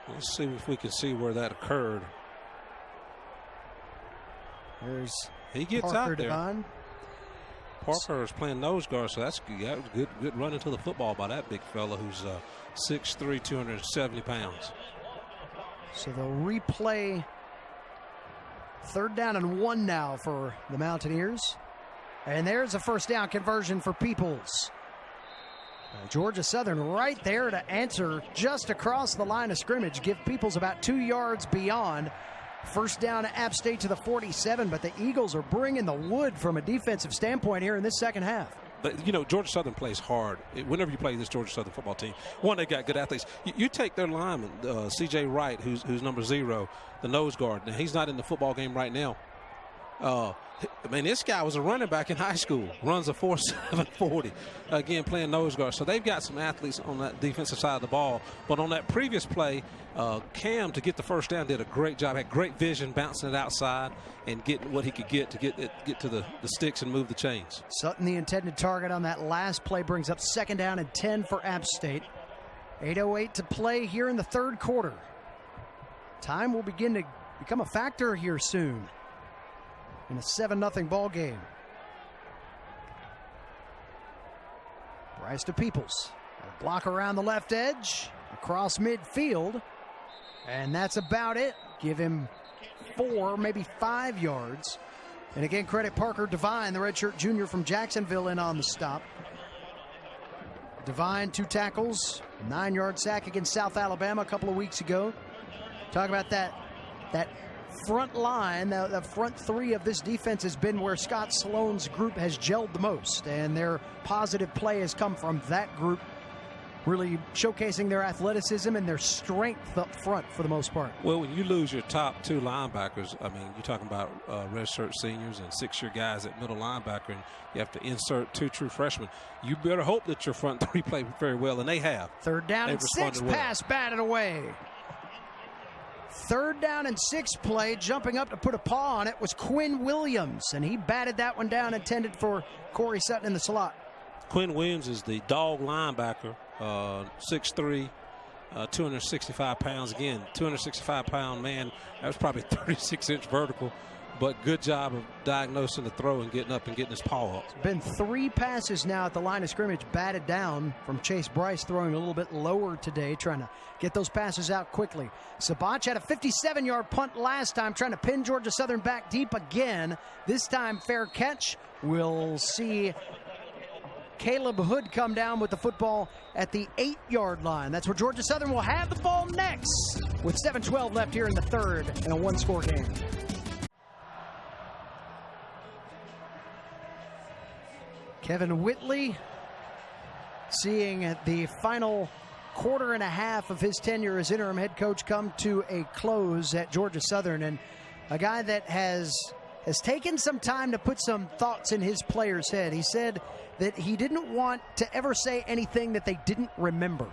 Let's see if we can see where that occurred. He gets Parker out there. Devine. Parker is playing nose guard, so that's good run into the football by that big fella who's 6'3", 270 pounds. So they'll replay 3rd down and 1 now for the Mountaineers. And there's a 1st down conversion for Peoples. Georgia Southern right there to answer just across the line of scrimmage. Give Peoples about 2 yards beyond. 1st down to App State to the 47, but the Eagles are bringing the wood from a defensive standpoint here in this second half. But, Georgia Southern plays hard. Whenever you play this Georgia Southern football team, one, they got good athletes. You take their lineman, C.J. Wright, who's number 0, the nose guard. Now, he's not in the football game right now. This guy was a running back in high school. Runs a 4.7 40. Again, playing nose guard. So they've got some athletes on that defensive side of the ball. But on that previous play, Cam, to get the 1st down, did a great job. Had great vision, bouncing it outside and getting what he could get to the sticks and move the chains. Sutton, the intended target on that last play, brings up 2nd down and 10 for App State. 8:08 to play here in the 3rd quarter. Time will begin to become a factor here soon in a 7-0 ball game. Bryce to Peoples. A block around the left edge, across midfield, and that's about it. Give him 4, maybe 5 yards. And again, credit Parker Devine, the redshirt junior from Jacksonville, in on the stop. Devine, 2 tackles, 9-yard sack against South Alabama a couple of weeks ago. Talk about that front line, the front 3 of this defense has been where Scott Sloan's group has gelled the most, and their positive play has come from that group, really showcasing their athleticism and their strength up front for the most part. Well, when you lose your top 2 linebackers, you're talking about redshirt seniors and 6-year guys at middle linebacker, and you have to insert 2 true freshmen. You better hope that your front 3 play very well, and they have. 3rd down and 6, pass batted away. 3rd down and 6 play, jumping up to put a paw on it was Quinn Williams, and he batted that one down, intended for Corey Sutton in the slot. Quinn Williams is the dog linebacker, 6'3", 265 pounds. Again, 265-pound man. That was probably 36-inch vertical, but good job of diagnosing the throw and getting up and getting his paw up. It's been 3 passes now at the line of scrimmage batted down from Chase Bryce, throwing a little bit lower today, trying to get those passes out quickly. Sabach had a 57-yard punt last time, trying to pin Georgia Southern back deep again. This time fair catch. We'll see Caleb Hood come down with the football at the 8-yard line. That's where Georgia Southern will have the ball next with 7:12 left here in the third in a one-score game. Kevin Whitley seeing the final quarter and a half of his tenure as interim head coach come to a close at Georgia Southern, and a guy that has taken some time to put some thoughts in his players' head. He said that he didn't want to ever say anything that they didn't remember.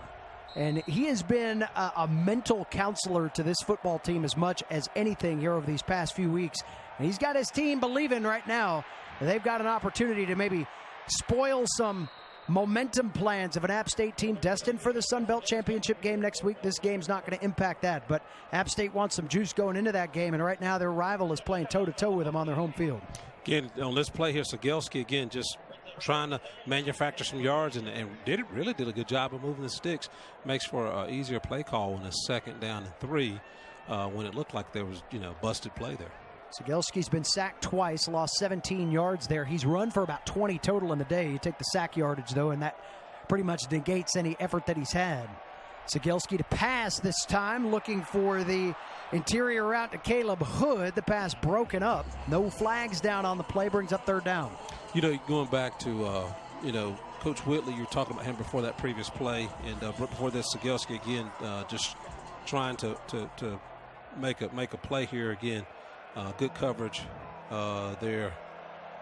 And he has been a mental counselor to this football team as much as anything here over these past few weeks. And he's got his team believing right now that they've got an opportunity to maybe spoil some momentum plans of an App State team destined for the Sun Belt Championship game next week. This game's not going to impact that, but App State wants some juice going into that game, and right now their rival is playing toe-to-toe with them on their home field. Again, on this play here, Sigelski, again, just trying to manufacture some yards and really did a good job of moving the sticks. Makes for an easier play call when it's 2nd down and 3 when it looked like there was, busted play there. Sigelski's been sacked twice, lost 17 yards there. He's run for about 20 total in the day. You take the sack yardage, though, and that pretty much negates any effort that he's had. Sigelski to pass this time, looking for the interior route to Caleb Hood. The pass broken up. No flags down on the play, brings up 3rd down. Going back to, Coach Whitley, you were talking about him before that previous play, and before this, Sigelski again just trying to make a play here again. Good coverage there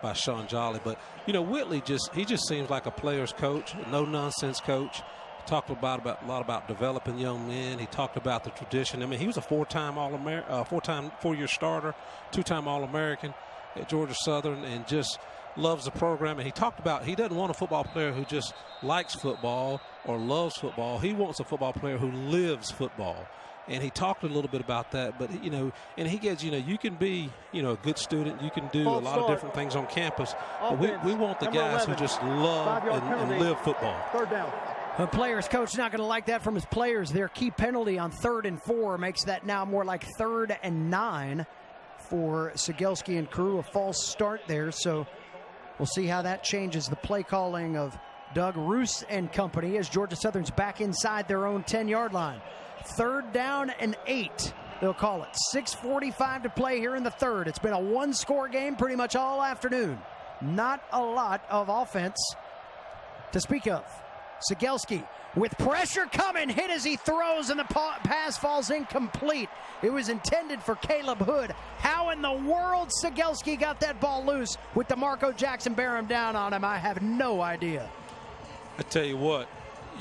by Sean Jolly. But, Whitley just seems like a player's coach, no-nonsense coach. He talked a lot about developing young men. He talked about the tradition. I mean, he was a 4-time four-year starter, 2-time All-American at Georgia Southern, and just loves the program. And he talked about he doesn't want a football player who just likes football or loves football. He wants a football player who lives football. And he talked a little bit about that, but, and he gets, you can be, a good student. You can do a lot of different things on campus. But we want the guys who just love and live football. 3rd down. The players coach not going to like that from his players. Their key penalty on 3rd and 4 makes that now more like 3rd and 9 for Sigelski and crew. A false start there, so we'll see how that changes the play calling of Doug Roos and company as Georgia Southern's back inside their own 10-yard line. 3rd down and 8, they'll call it. 6:45 to play here in the third. It's been a one-score game pretty much all afternoon. Not a lot of offense to speak of. Sigelski with pressure coming, hit as he throws, and the pass falls incomplete. It was intended for Caleb Hood. How in the world Sigelski got that ball loose with DeMarco Jackson bear him down on him, I have no idea. I tell you what,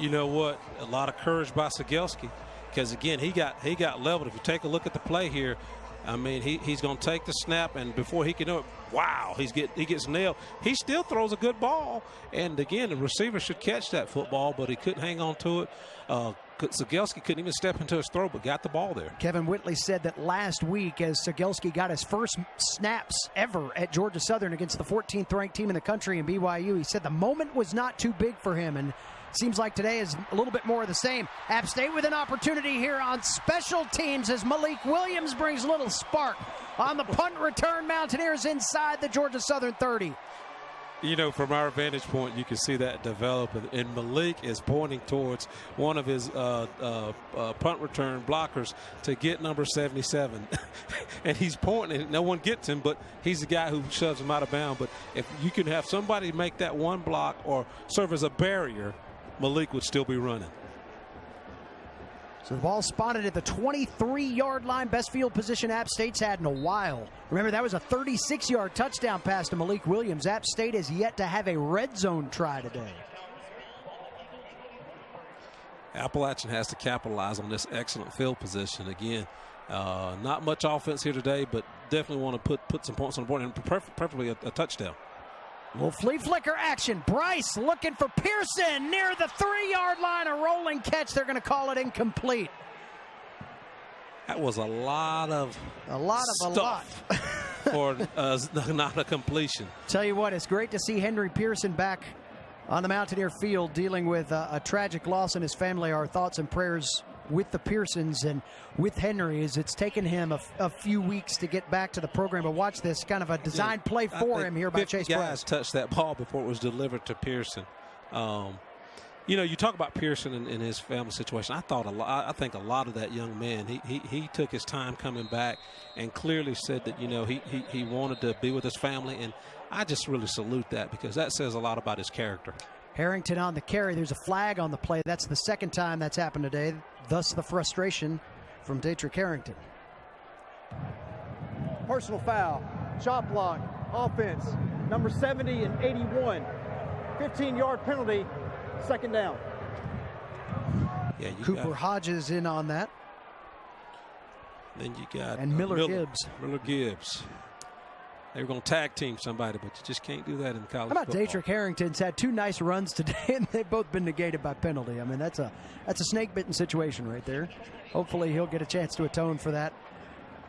a lot of courage by Sigelski. Because, again, he got leveled. If you take a look at the play here, I mean, he's going to take the snap, and before he can do it, wow, he gets nailed. He still throws a good ball. And, again, the receiver should catch that football, but he couldn't hang on to it. Sigelski couldn't even step into his throw, but got the ball there. Kevin Whitley said that last week as Sigelski got his first snaps ever at Georgia Southern against the 14th ranked team in the country in BYU, he said the moment was not too big for him, and seems like today is a little bit more of the same. App State with an opportunity here on special teams as Malik Williams brings a little spark on the punt return. Mountaineers inside the Georgia Southern 30. From our vantage point, you can see that develop, and Malik is pointing towards one of his punt return blockers to get number 77. And he's pointing, and no one gets him, but he's the guy who shoves him out of bounds. But if you can have somebody make that one block or serve as a barrier, Malik would still be running. So the ball spotted at the 23-yard line, best field position App State's had in a while. Remember, that was a 36-yard touchdown pass to Malik Williams. App State has yet to have a red zone try today. Appalachian has to capitalize on this excellent field position. Again, not much offense here today, but definitely want to put some points on the board, and preferably a touchdown. Little flea flicker action. Bryce looking for Pearson near the 3-yard line. A rolling catch. They're going to call it incomplete. That was a lot of stuff for not a completion. Tell you what, it's great to see Henry Pearson back on the Mountaineer field dealing with a tragic loss in his family. Our thoughts and prayers with the Pearsons and with Henry, as it's taken him a few weeks to get back to the program. But watch this, kind of a designed play for him here by Chase Price. 50 guys touched that ball before it was delivered to Pearson. You know, you talk about Pearson and his family situation. I think a lot of that young man, he took his time coming back and clearly said that, you know, he wanted to be with his family. And I just really salute that because that says a lot about his character. Harrington on the carry. There's a flag on the play. That's the second time that's happened today. Thus the frustration from Daetrich Harrington. Personal foul, chop block, offense, number 70 and 81. 15-yard penalty, second down. Yeah, Cooper Hodges in on that. Then you got Miller Gibbs. Miller Gibbs. They were going to tag team somebody, but you just can't do that in college How about football. Daetrich Harrington's had 2 nice runs today, and they've both been negated by penalty. I mean, that's a snake-bitten situation right there. Hopefully he'll get a chance to atone for that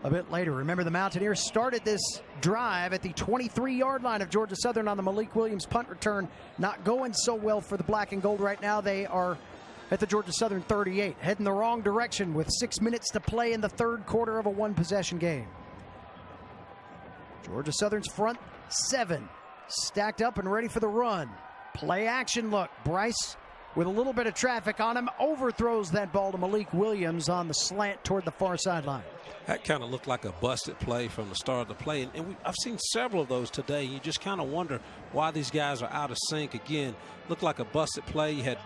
a bit later. Remember, the Mountaineers started this drive at the 23-yard line of Georgia Southern on the Malik Williams punt return. Not going so well for the black and gold right now. They are at the Georgia Southern 38, heading the wrong direction with 6 minutes to play in the third quarter of a one-possession game. Georgia Southern's front 7 stacked up and ready for the run. Play action look. Bryce with a little bit of traffic on him overthrows that ball to Malik Williams on the slant toward the far sideline. That kind of looked like a busted play from the start of the play. And I've seen several of those today. You just kind of wonder why these guys are out of sync. Again, looked like a busted play. You had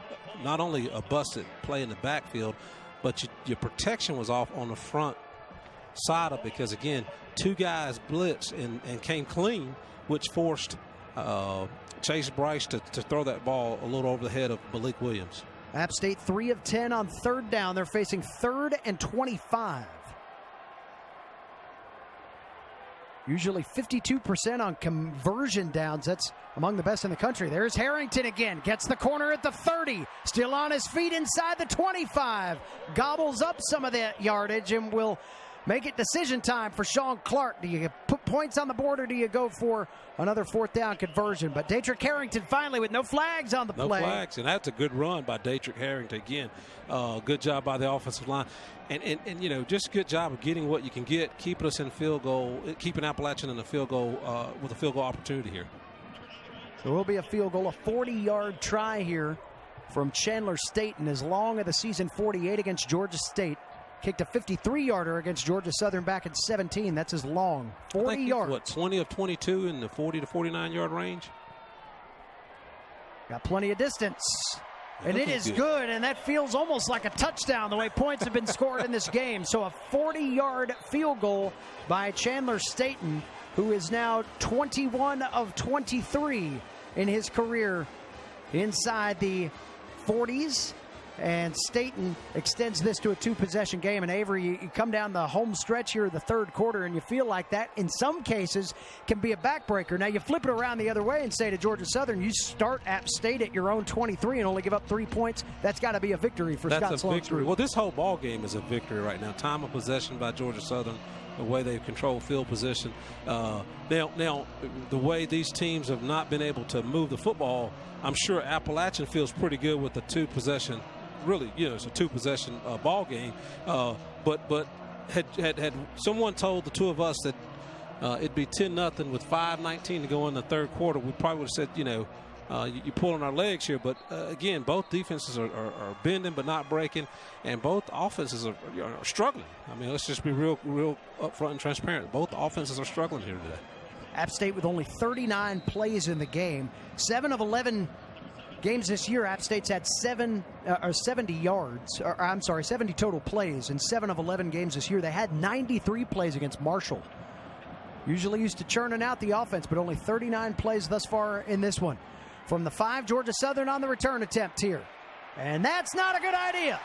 not only a busted play in the backfield, but your protection was off on the front side of it because, again, 2 guys blitzed and came clean, which forced Chase Bryce to throw that ball a little over the head of Malik Williams. App State 3 of 10 on third down. They're facing 3rd and 25. Usually 52% on conversion downs. That's among the best in the country. There's Harrington again. Gets the corner at the 30. Still on his feet inside the 25. Gobbles up some of that yardage and will make it decision time for Sean Clark. Do you put points on the board or do you go for another 4th down conversion? But Daetrich Harrington finally with no flags on the play. No flags, and that's a good run by Daetrich Harrington. Again, good job by the offensive line. And you know, just a good job of getting what you can get, keeping us in field goal, keeping Appalachian in the field goal with a field goal opportunity here. So it will be a field goal, a 40-yard try here from Chandler Staten, as long of the season 48 against Georgia State. Kicked a 53-yarder against Georgia Southern back in 17. That's his long 40 yards. What, 20 of 22 in the 40 to 49-yard range? Got plenty of distance. And it is good, and that feels almost like a touchdown the way points have been scored in this game. So a 40-yard field goal by Chandler Staten, who is now 21 of 23 in his career inside the 40s. And Staten extends this to a 2-possession game. And Avery, you come down the home stretch here of the third quarter, and you feel like that, in some cases, can be a backbreaker. Now, you flip it around the other way and say to Georgia Southern, you start App State at your own 23 and only give up 3 points. That's got to be a victory for Scott Sloan's group. Well, this whole ball game is a victory right now. Time of possession by Georgia Southern, the way they've controlled field position. Now, the way these teams have not been able to move the football, I'm sure Appalachian feels pretty good with the 2-possession. Really, you know, it's a 2-possession ball game. But had someone told the two of us that it'd be 10-0 with 5:19 to go in the third quarter, we probably would have said, you know, you're pulling our legs here. But again, both defenses are bending but not breaking, and both offenses are struggling. I mean, let's just be real upfront and transparent. Both offenses are struggling here today. App State with only 39 plays in the game. 7 of 11 games this year, App State's had 70 yards. I'm sorry, 70 total plays. In 7 of 11 games this year, they had 93 plays against Marshall. Usually used to churning out the offense, but only 39 plays thus far in this one. From the 5, Georgia Southern on the return attempt here. And that's not a good idea.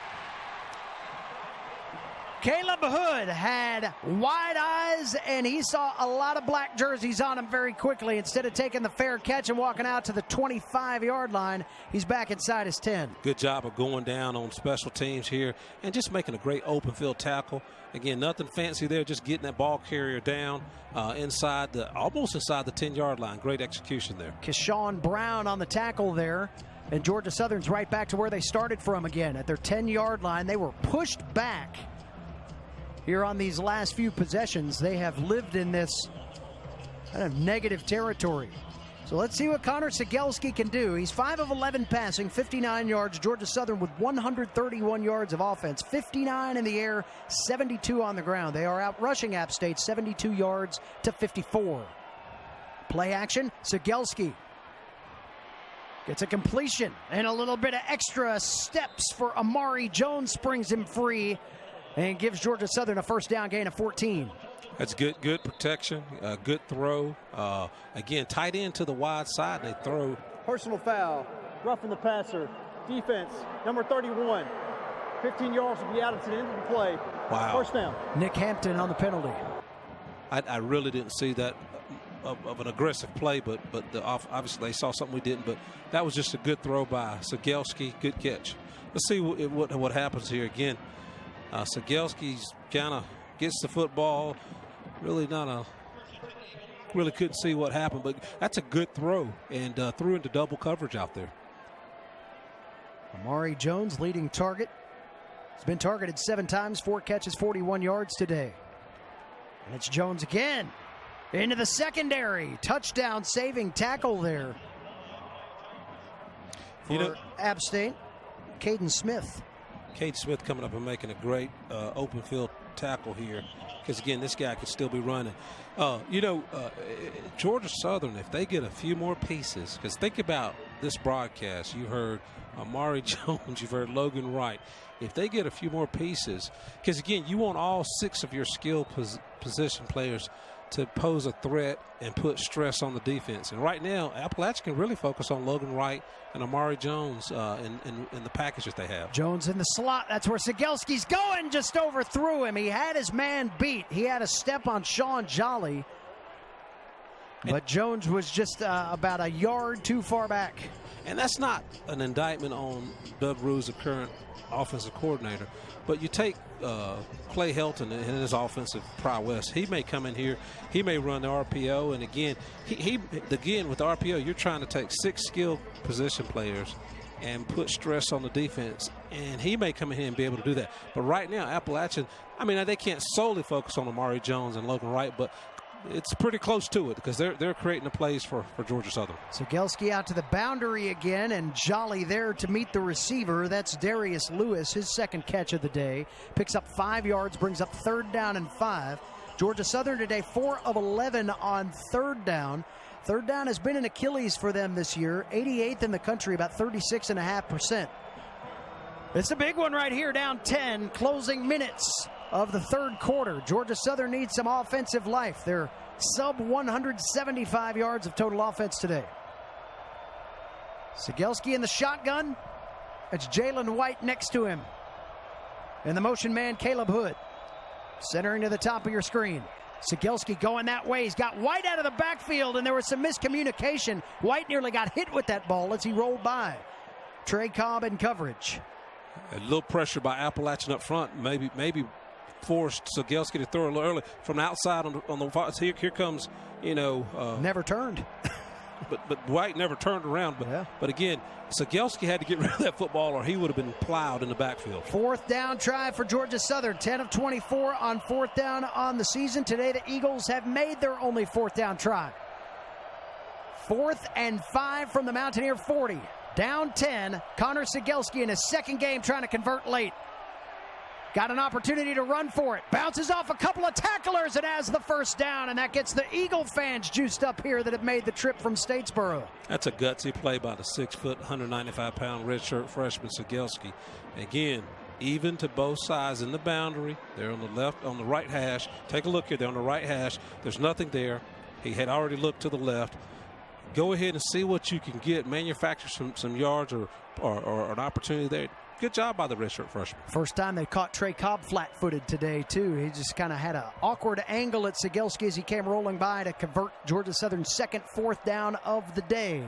Caleb Hood had wide eyes, and he saw a lot of black jerseys on him very quickly. Instead of taking the fair catch and walking out to the 25-yard line, he's back inside his 10. Good job of going down on special teams here and just making a great open field tackle. Again, nothing fancy there, just getting that ball carrier down almost inside the 10-yard line. Great execution there. Keshawn Brown on the tackle there. And Georgia Southern's right back to where they started from again at their 10-yard line. They were pushed back. Here on these last few possessions, they have lived in this kind of negative territory. So let's see what Connor Sigelski can do. He's 5 of 11 passing, 59 yards. Georgia Southern with 131 yards of offense, 59 in the air, 72 on the ground. They are out rushing App State 72 yards to 54. Play action, Sigelski gets a completion and a little bit of extra steps for Amari Jones, springs him free and gives Georgia Southern a first down gain of 14. That's good protection, good throw. Again, tight end to the wide side, and they throw. Personal foul, roughing the passer. Defense, number 31. 15 yards will be out at the end of the play. Wow. First down. Nick Hampton on the penalty. I really didn't see that of an aggressive play, but obviously they saw something we didn't. But that was just a good throw by Sigelski. Good catch. Let's see what happens here again. Sigelski's kind of gets the football. Really couldn't see what happened, but that's a good throw, and threw into double coverage out there. Amari Jones, leading target. He's been targeted 7 times, 4 catches, 41 yards today. And it's Jones again. Into the secondary. Touchdown saving tackle there for App State. Caden Smith. Cade Smith coming up and making a great open field tackle here, because again, this guy could still be running. Georgia Southern, if they get a few more pieces, because think about this broadcast, you heard Amari Jones, you've heard Logan Wright. If they get a few more pieces, because again, you want all 6 of your skill position players to pose a threat and put stress on the defense. And right now, Appalachian can really focus on Logan Wright and Amari Jones in the package that they have. Jones in the slot. That's where Sigelski's going. Just overthrew him. He had his man beat. He had a step on Sean Jolly. But Jones was just about a yard too far back. And that's not an indictment on Doug Ruse, the current offensive coordinator. But you take Clay Helton and his offensive prowess. He may come in here. He may run the RPO. And again, again with the RPO, you're trying to take 6 skilled position players and put stress on the defense. And he may come in here and be able to do that. But right now, Appalachian, I mean, they can't solely focus on Amari Jones and Logan Wright, but it's pretty close to it, because they're creating the plays for Georgia Southern. Sigelski out to the boundary again, and Jolly there to meet the receiver. That's Darius Lewis, his second catch of the day. Picks up 5 yards, brings up 3rd down and 5. Georgia Southern today 4 of 11 on 3rd down. 3rd down has been an Achilles for them this year. 88th in the country, about 36.5%. It's a big one right here, down 10, closing minutes of the 3rd quarter. Georgia Southern needs some offensive life. They're sub 175 yards of total offense today. Sigelski in the shotgun. It's Jalen White next to him. And the motion man, Caleb Hood. Centering to the top of your screen. Sigelski going that way. He's got White out of the backfield, and there was some miscommunication. White nearly got hit with that ball as he rolled by. Trey Cobb in coverage. A little pressure by Appalachian up front. Maybe forced Sigelski to throw a little early from outside on the far. Here comes, never turned. but White never turned around. But again, Sigelski had to get rid of that football, or he would have been plowed in the backfield. 4th down try for Georgia Southern. 10 of 24 on 4th down on the season. Today the Eagles have made their only 4th down try. 4th and 5 from the Mountaineer 40. Down 10. Connor Sigelski in his 2nd game trying to convert late. Got an opportunity to run for it. Bounces off a couple of tacklers and has the first down, and that gets the Eagle fans juiced up here that have made the trip from Statesboro. That's a gutsy play by the 6-foot, 195-pound redshirt freshman Sigelski. Again, even to both sides in the boundary. They're on the right hash. Take a look here. They're on the right hash. There's nothing there. He had already looked to the left. Go ahead and see what you can get. Manufacture some yards or an opportunity there. Good job by the redshirt freshman. First time they caught Trey Cobb flat-footed today, too. He just kind of had an awkward angle at Sigelski as he came rolling by to convert Georgia Southern's 2nd 4th down of the day.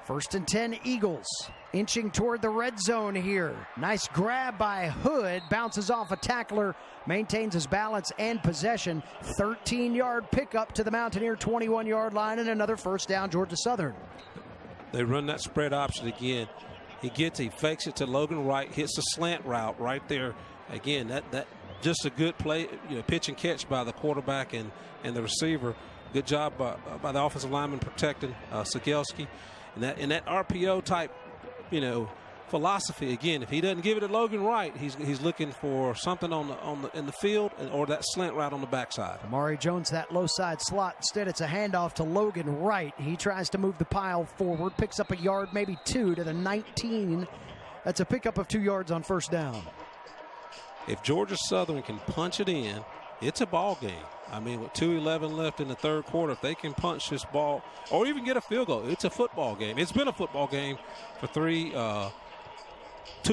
1st and 10 Eagles inching toward the red zone here. Nice grab by Hood. Bounces off a tackler. Maintains his balance and possession. 13-yard pickup to the Mountaineer 21-yard line, and another first down Georgia Southern. They run that spread option again. He fakes it to Logan Wright, hits the slant route right there. Again, that just a good play, pitch and catch by the quarterback and the receiver. Good job by the offensive lineman protecting Sigelski. And that RPO type, philosophy, again, if he doesn't give it to Logan Wright, he's looking for something in the field or that slant route on the backside. Amari Jones, that low side slot. Instead, it's a handoff to Logan Wright. He tries to move the pile forward, picks up a yard, maybe 2 to the 19. That's a pickup of 2 yards on first down. If Georgia Southern can punch it in, it's a ball game. I mean, with 2:11 left in the third quarter, if they can punch this ball or even get a field goal, it's a football game. It's been a football game for 3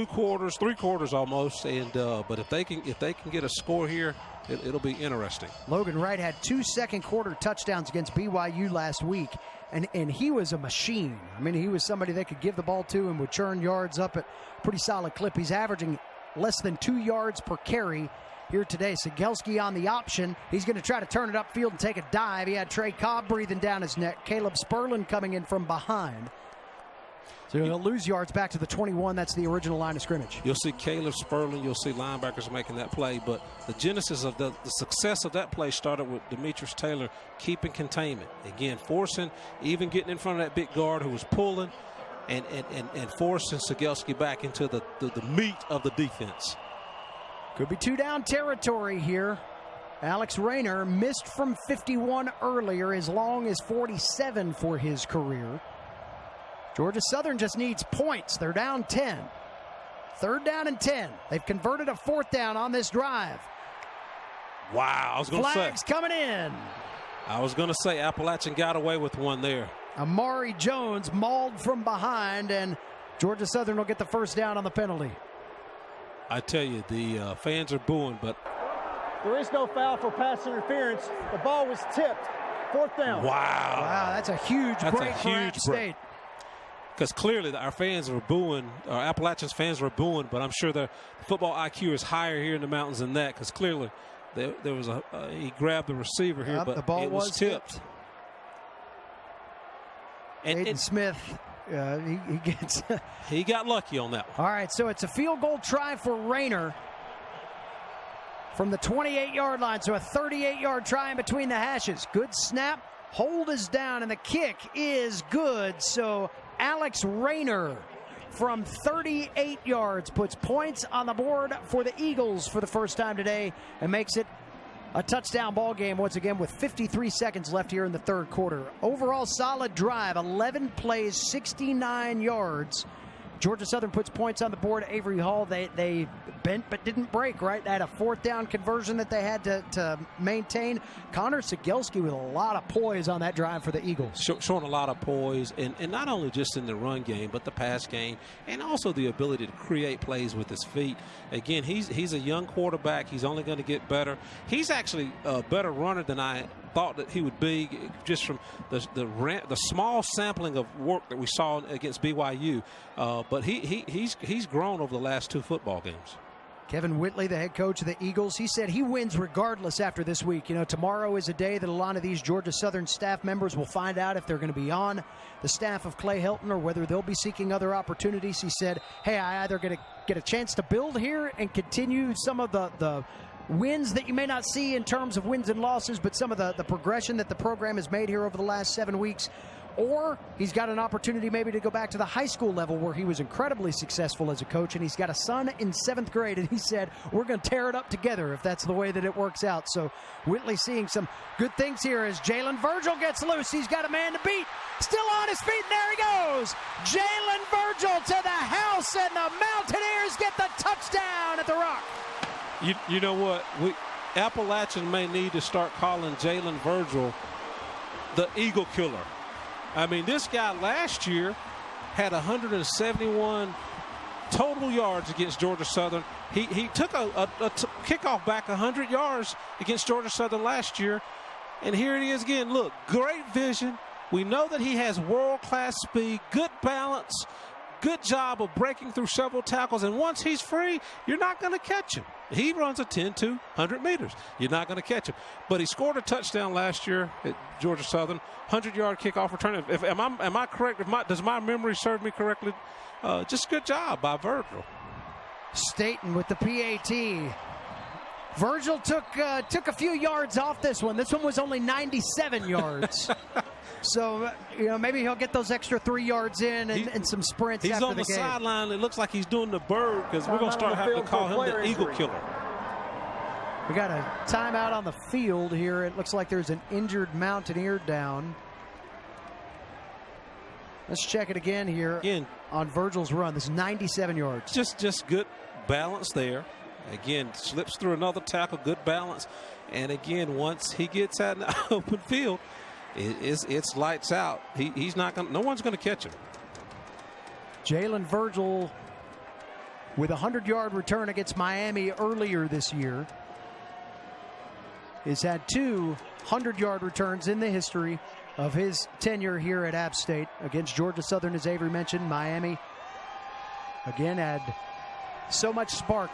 quarters almost. And but if they can get a score here, it'll be interesting. Logan Wright had 2 second-quarter touchdowns against BYU last week, and he was a machine. I mean, he was somebody they could give the ball to and would churn yards up at a pretty solid clip. He's averaging less than 2 yards per carry here today. Sigelski on the option. He's going to try to turn it upfield and take a dive. He had Trey Cobb breathing down his neck. Caleb Sperlin coming in from behind. So he'll lose yards back to the 21. That's the original line of scrimmage. You'll see Caleb Sperlin. You'll see linebackers making that play. But the genesis of the success of that play started with Demetrius Taylor keeping containment. Again, forcing, even getting in front of that big guard who was pulling and forcing Sigelski back into the meat of the defense. Could be 2-down territory here. Alex Rayner missed from 51 earlier, as long as 47 for his career. Georgia Southern just needs points. They're down 10. 3rd down and 10. They've converted a 4th down on this drive. Wow, I was going to say. Flags coming in. I was going to say Appalachian got away with one there. Amari Jones mauled from behind, and Georgia Southern will get the 1st down on the penalty. I tell you, the fans are booing, but there is no foul for pass interference. The ball was tipped. 4th down. Wow, that's a huge break for App State. Because clearly our fans were booing, our Appalachians fans were booing, but I'm sure the football IQ is higher here in the mountains than that, because clearly there was he grabbed the receiver here, but the ball it was tipped. Aiden Smith, he got lucky on that one. All right, so it's a field goal try for Rayner from the 28-yard line, so a 38-yard try in between the hashes. Good snap, hold is down, and the kick is good. So Alex Rayner from 38 yards puts points on the board for the Eagles for the first time today and makes it a touchdown ball game once again with 53 seconds left here in the third quarter. Overall solid drive, 11 plays, 69 yards. Georgia Southern puts points on the board. Avery Hall, they bent but didn't break, right? They had a 4th down conversion that they had to maintain. Connor Sigelski with a lot of poise on that drive for the Eagles. Showing a lot of poise, and not only just in the run game, but the pass game, and also the ability to create plays with his feet. Again, he's a young quarterback. He's only going to get better. He's actually a better runner than I thought that he would be, just from the small sampling of work that we saw against BYU. But he's grown over the last 2 football games. Kevin Whitley, the head coach of the Eagles, he said he wins regardless after this week. You know, tomorrow is a day that a lot of these Georgia Southern staff members will find out if they're going to be on the staff of Clay Helton or whether they'll be seeking other opportunities. He said, hey, I either get a chance to build here and continue some of the wins that you may not see in terms of wins and losses, but some of the progression that the program has made here over the last 7 weeks. Or he's got an opportunity maybe to go back to the high school level where he was incredibly successful as a coach, and he's got a son in 7th grade, and he said, we're going to tear it up together if that's the way that it works out. So Whitley seeing some good things here as Jalen Virgil gets loose. He's got a man to beat. Still on his feet, and there he goes. Jalen Virgil to the house, and the Mountaineers get the touchdown at the Rock. You know what? Appalachian may need to start calling Jalen Virgil the Eagle Killer. I mean, this guy last year had 171 total yards against Georgia Southern. He took a kickoff back 100 yards against Georgia Southern last year. And here it is again. Look, great vision. We know that he has world-class speed, good balance, good job of breaking through several tackles. And once he's free, you're not going to catch him. He runs a 10 to 100 meters. You're not going to catch him. But he scored a touchdown last year at Georgia Southern, 100-yard kickoff return. Am I correct? Does my memory serve me correctly? Just good job by Virgil. Staten with the PAT. Virgil took a few yards off this one. This one was only 97 yards. So, maybe he'll get those extra 3 yards in and some sprints after the game. He's on the sideline. It looks like he's doing the bird because we're going to start having to call him the Eagle Killer. We got a timeout on the field here. It looks like there's an injured Mountaineer down. Let's check it again here on Virgil's run. This is 97 yards. Just good balance there. Again, slips through another tackle, good balance. And again, once he gets out in the open field, it's lights out. He's not going. No one's going to catch him. Jalen Virgil with a 100-yard return against Miami earlier this year. He's had 2 100-yard returns in the history of his tenure here at App State. Against Georgia Southern, as Avery mentioned, Miami again had so much spark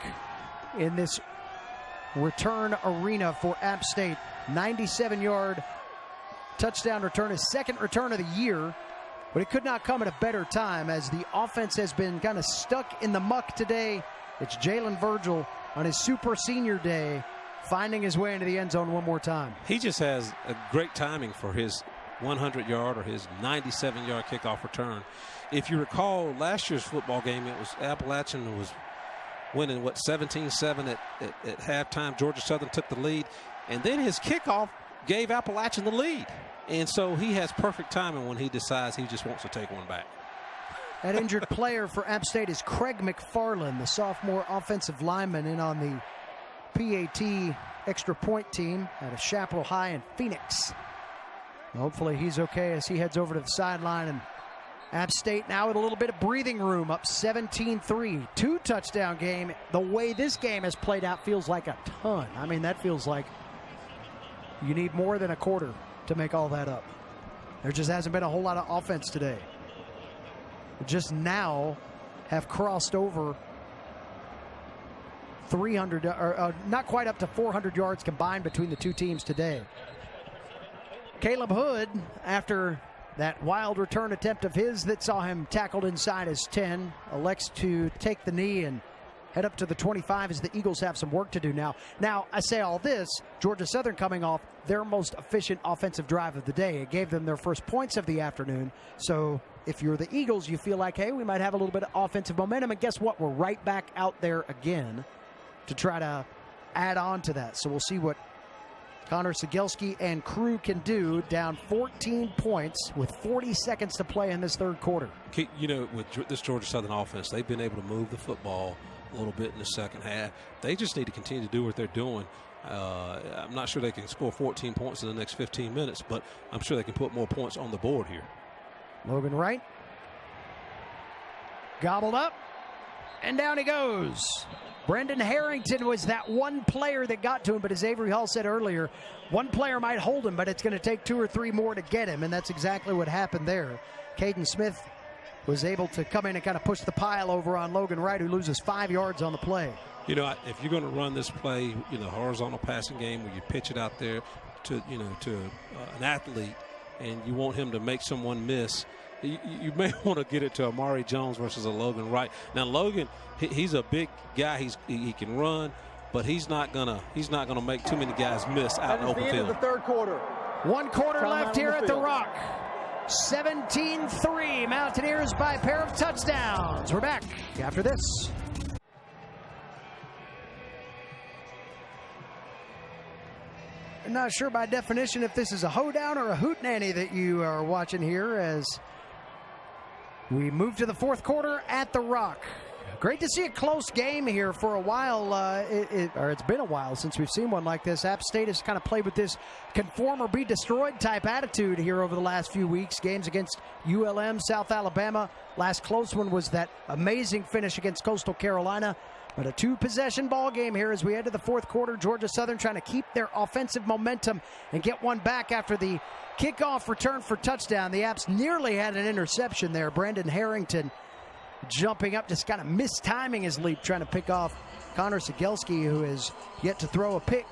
in this return arena for App State. 97-yard touchdown return, his second return of the year, but it could not come at a better time as the offense has been kind of stuck in the muck today. It's Jalen Virgil on his super senior day finding his way into the end zone one more time. He just has a great timing for his 100-yard or his 97-yard kickoff return. If you recall last year's football game, it was Appalachian was winning, 17-7 at halftime. Georgia Southern took the lead, and then his kickoff gave Appalachian the lead. And so he has perfect timing when he decides he just wants to take one back. That injured player for App State is Craig McFarland, the sophomore offensive lineman in on the PAT extra point team out of Chaparral High in Phoenix. Hopefully he's okay as he heads over to the sideline. And App State now with a little bit of breathing room, up 17-3. 2-touchdown game. The way this game has played out feels like a ton. I mean, that feels like you need more than a quarter to make all that up. There just hasn't been a whole lot of offense today. Just now have crossed over 300, not quite up to 400 yards combined between the two teams today. Caleb Hood, after that wild return attempt of his that saw him tackled inside his 10, elects to take the knee and head up to the 25 as the Eagles have some work to do now. Now, I say all this, Georgia Southern coming off their most efficient offensive drive of the day. It gave them their first points of the afternoon. So if you're the Eagles, you feel like, hey, we might have a little bit of offensive momentum. And guess what? We're right back out there again to try to add on to that. So we'll see what Connor Sigelski and crew can do, down 14 points with 40 seconds to play in this third quarter. With this Georgia Southern offense, they've been able to move the football a little bit in the second half. They just need to continue to do what they're doing. I'm not sure they can score 14 points in the next 15 minutes, but I'm sure they can put more points on the board here. Logan Wright gobbled up, and down he goes. Brendan Harrington was that one player that got to him, but as Avery Hall said earlier, one player might hold him, but it's going to take 2 or 3 more to get him, and that's exactly what happened there. Caden Smith was able to come in and kind of push the pile over on Logan Wright, who loses 5 yards on the play. If you're going to run this play, horizontal passing game where you pitch it out there to an athlete and you want him to make someone miss, you may want to get it to Amari Jones versus a Logan Wright. Now Logan, he's a big guy. He can run, but he's not gonna make too many guys miss out in the open field. That is the end of the third quarter. 1 quarter left here at the Rock. 17-3, Mountaineers by a pair of touchdowns. We're back after this. I'm not sure by definition if this is a hoedown or a hootenanny that you are watching here as we move to the fourth quarter at the Rock. Great to see a close game here for a while. It's been a while since we've seen one like this. App State has kind of played with this conform or be destroyed type attitude here over the last few weeks. Games against ULM, South Alabama. Last close one was that amazing finish against Coastal Carolina. But a 2-possession ball game here as we head to the fourth quarter. Georgia Southern trying to keep their offensive momentum and get one back after the kickoff return for touchdown. The Apps nearly had an interception there. Brendan Harrington jumping up, just kind of mistiming his leap, trying to pick off Connor Sigelski, who has yet to throw a pick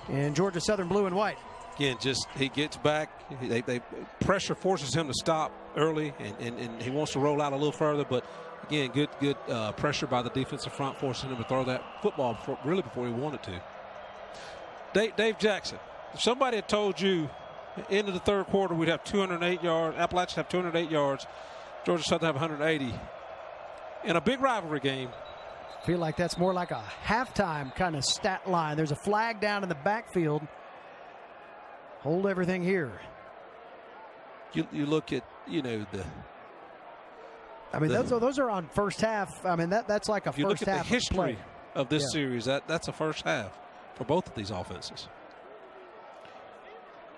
in Georgia Southern blue and white. Again, he gets back. They pressure forces him to stop early, and he wants to roll out a little further, but again, good pressure by the defensive front, forcing him to throw that football before he wanted to. Dave Jackson, if somebody had told you into the third quarter we'd have 208 yards, Appalachian have 208 yards, Georgia Southern have 180 in a big rivalry game. I feel like that's more like a halftime kind of stat line. There's a flag down in the backfield. Hold everything here. You look at, you know, those are on first half. I mean, that's like a first half. You look at the history of this Yeah. series, that's a first half for both of these offenses.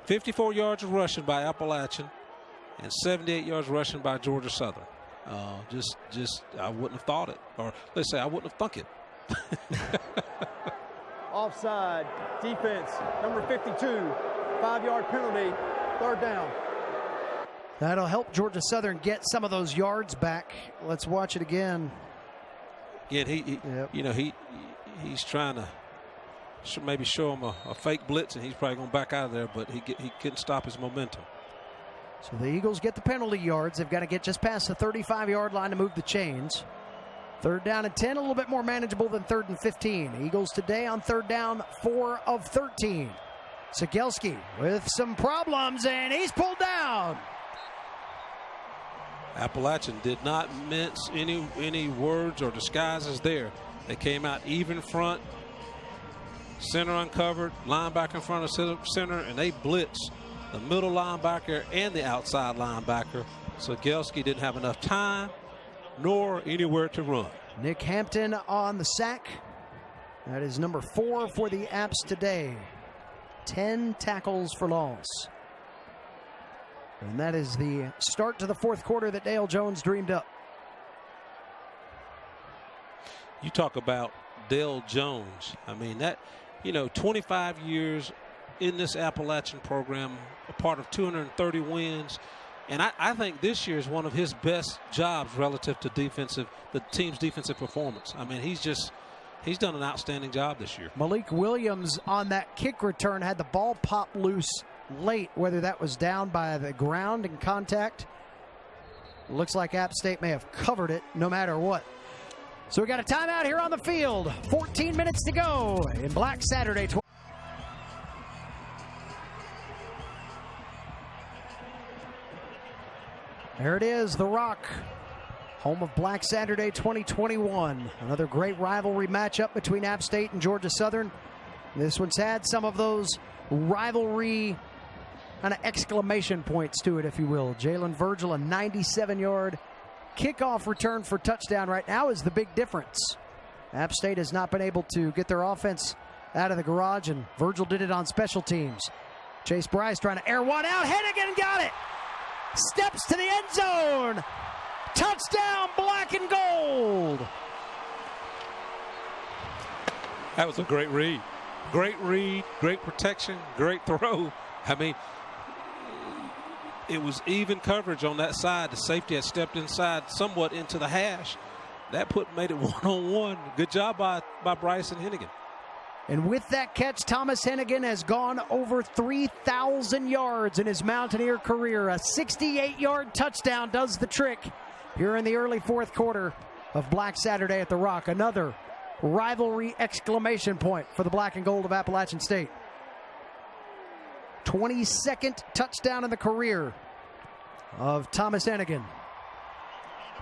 54 yards of rushing by Appalachian and 78 yards rushing by Georgia Southern. Just I wouldn't have thought it, or let's say I wouldn't have thunk it. Offside, defense, number 52, 5-yard penalty, third down. That'll help Georgia Southern get some of those yards back. Let's watch it again. Again, you know, he's trying to maybe show him a fake blitz, and he's probably going to back out of there, but he couldn't stop his momentum. So the Eagles get the penalty yards. They've got to get just past the 35-yard line to move the chains. Third down and 10, a little bit more manageable than third and 15. Eagles today on third down, 4 of 13. Sigelski with some problems, and he's pulled down. Appalachian did not mince any words or disguises there. They came out even front, center uncovered, linebacker in front of center, and they blitzed the middle linebacker and the outside linebacker. So Gelski didn't have enough time nor anywhere to run. Nick Hampton on the sack. That is number 4 for the Apps today. 10 tackles for loss. And that is the start to the fourth quarter that Dale Jones dreamed up. You talk about Dale Jones. I mean, that, you know, 25 years in this Appalachian program, a part of 230 wins. And I think this year is one of his best jobs relative to the team's defensive performance. I mean, he's done an outstanding job this year. Malik Williams on that kick return had the ball pop loose late, whether that was down by the ground in contact. Looks like App State may have covered it no matter what. So we got a timeout here on the field. 14 minutes to go in Black Saturday. There it is, The Rock, home of Black Saturday 2021. Another great rivalry matchup between App State and Georgia Southern. This one's had some of those rivalry kind of exclamation points to it, if you will. Jalen Virgil, a 97-yard kickoff return for touchdown right now is the big difference. App State has not been able to get their offense out of the garage, and Virgil did it on special teams. Chase Bryce trying to air one out. Hennigan got it. Steps to the end zone. Touchdown, black and gold. That was a great read. Great read, great protection, great throw. I mean, it was even coverage on that side. The safety had stepped inside somewhat into the hash. That made it one-on-one. Good job by Bryce and Hennigan. And with that catch, Thomas Hennigan has gone over 3,000 yards in his Mountaineer career. A 68-yard touchdown does the trick here in the early fourth quarter of Black Saturday at the Rock. Another rivalry exclamation point for the black and gold of Appalachian State. 22nd touchdown in the career of Thomas Hennigan.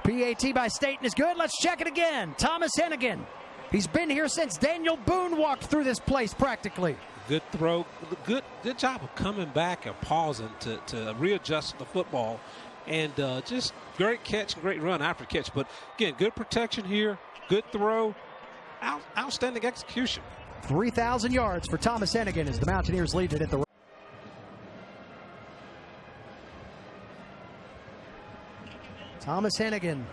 PAT by Staten is good. Let's check it again. Thomas Hennigan. He's been here since Daniel Boone walked through this place practically. Good throw. Good job of coming back and pausing to readjust the football. And just great catch and great run after catch. But, again, good protection here. Good throw. Outstanding execution. 3,000 yards for Thomas Hennigan as the Mountaineers lead it at the Thomas Hennigan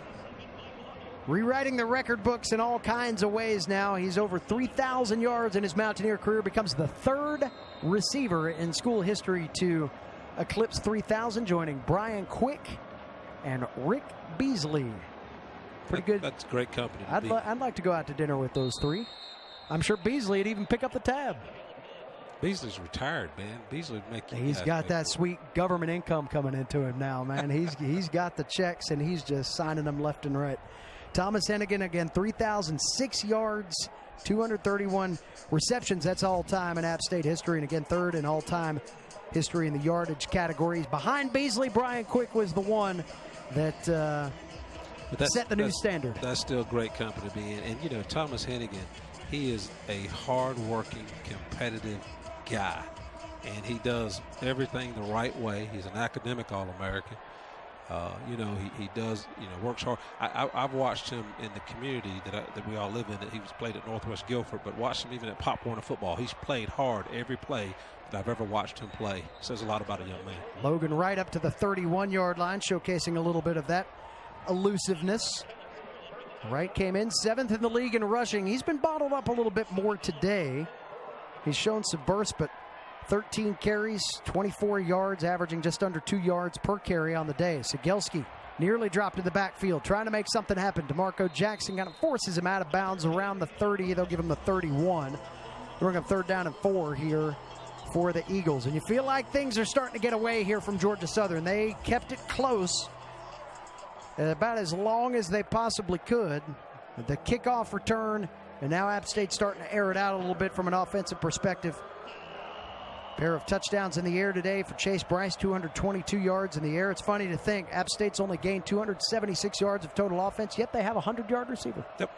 rewriting the record books in all kinds of ways now. He's over 3,000 yards in his Mountaineer career, becomes the third receiver in school history to eclipse 3,000, joining Brian Quick and Rick Beasley. Pretty good. That's great company. I'd like to go out to dinner with those three. I'm sure Beasley would even pick up the tab. Beasley's retired, man. Beasley would make you. He's got that sweet government income coming into him now, man. He's got the checks, and he's just signing them left and right. Thomas Hennigan, again, 3,006 yards 231 receptions. That's all-time in App State history, and again, third in all-time history in the yardage categories. Behind Beasley, Brian Quick was the one that set the new standard. That's still great company to be in. And, you know, Thomas Hennigan, he is a hard-working, competitive guy, and he does everything the right way. He's an academic All-American. You know, he does, you know, works hard. I've watched him in the community that we all live in. That he was played at Northwest Guilford, but watched him even at Pop Warner football. He's played hard every play that I've ever watched him play. Says a lot about a young man. Logan Wright up to the 31-yard line, showcasing a little bit of that elusiveness. Wright came in 7th in the league in rushing. He's been bottled up a little bit more today. He's shown some bursts, but 13 carries, 24 yards, averaging just under 2 yards per carry on the day. Sigelski nearly dropped in the backfield, trying to make something happen. DeMarco Jackson kind of forces him out of bounds around the 30. They'll give him the 31. We're going to 3rd down and 4 here for the Eagles. And you feel like things are starting to get away here from Georgia Southern. They kept it close about as long as they possibly could. The kickoff return, and now App State's starting to air it out a little bit from an offensive perspective. Pair of touchdowns in the air today for Chase Bryce, 222 yards in the air. It's funny to think App State's only gained 276 yards of total offense, yet they have a 100-yard receiver. Yep.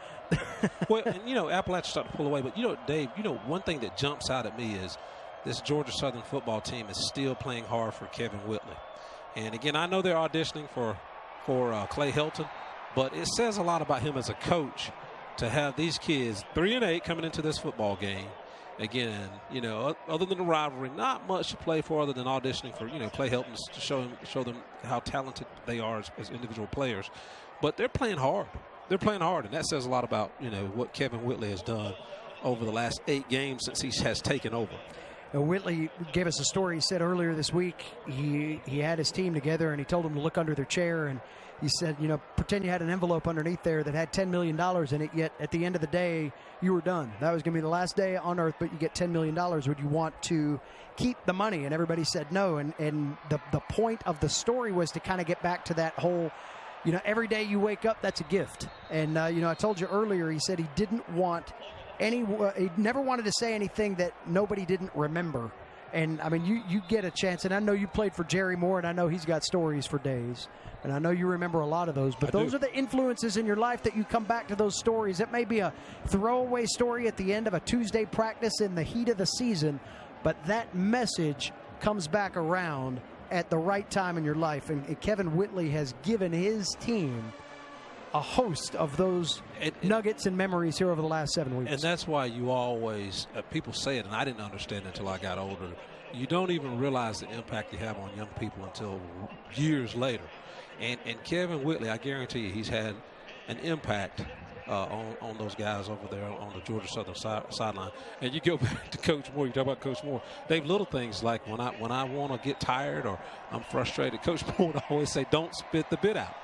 Well, and, you know, Appalachian starting to pull away. But, you know, Dave, you know, one thing that jumps out at me is this Georgia Southern football team is still playing hard for Kevin Whitley. And, again, I know they're auditioning for Clay Hilton, but it says a lot about him as a coach to have these kids 3-8 coming into this football game. Again, you know, other than the rivalry, not much to play for other than auditioning for, you know, Clay Helton to show them how talented they are as individual players. But they're playing hard. They're playing hard, and that says a lot about, you know, what Kevin Whitley has done over the last 8 games since he has taken over. And Whitley gave us a story. He said earlier this week he had his team together, and he told them to look under their chair, and he said, you know, pretend you had an envelope underneath there that had $10 million in it, yet at the end of the day, you were done. That was going to be the last day on earth, but you get $10 million. Would you want to keep the money? And everybody said no. And the point of the story was to kind of get back to that whole, you know, every day you wake up, that's a gift. And, you know, I told you earlier, he said he didn't want he never wanted to say anything that nobody didn't remember. And, I mean, you get a chance, and I know you played for Jerry Moore, and I know he's got stories for days. And I know you remember a lot of those, but those are the influences in your life that you come back to those stories. It may be a throwaway story at the end of a Tuesday practice in the heat of the season, but that message comes back around at the right time in your life. And Kevin Whitley has given his team a host of those nuggets and memories here over the last 7 weeks. And that's why you always, people say it, and I didn't understand it until I got older. You don't even realize the impact you have on young people until years later. And Kevin Whitley, I guarantee you, he's had an impact on those guys over there on the Georgia Southern sideline. And you go back to Coach Moore. You talk about Coach Moore. They have little things like when I want to get tired or I'm frustrated, Coach Moore would always say, "Don't spit the bit out."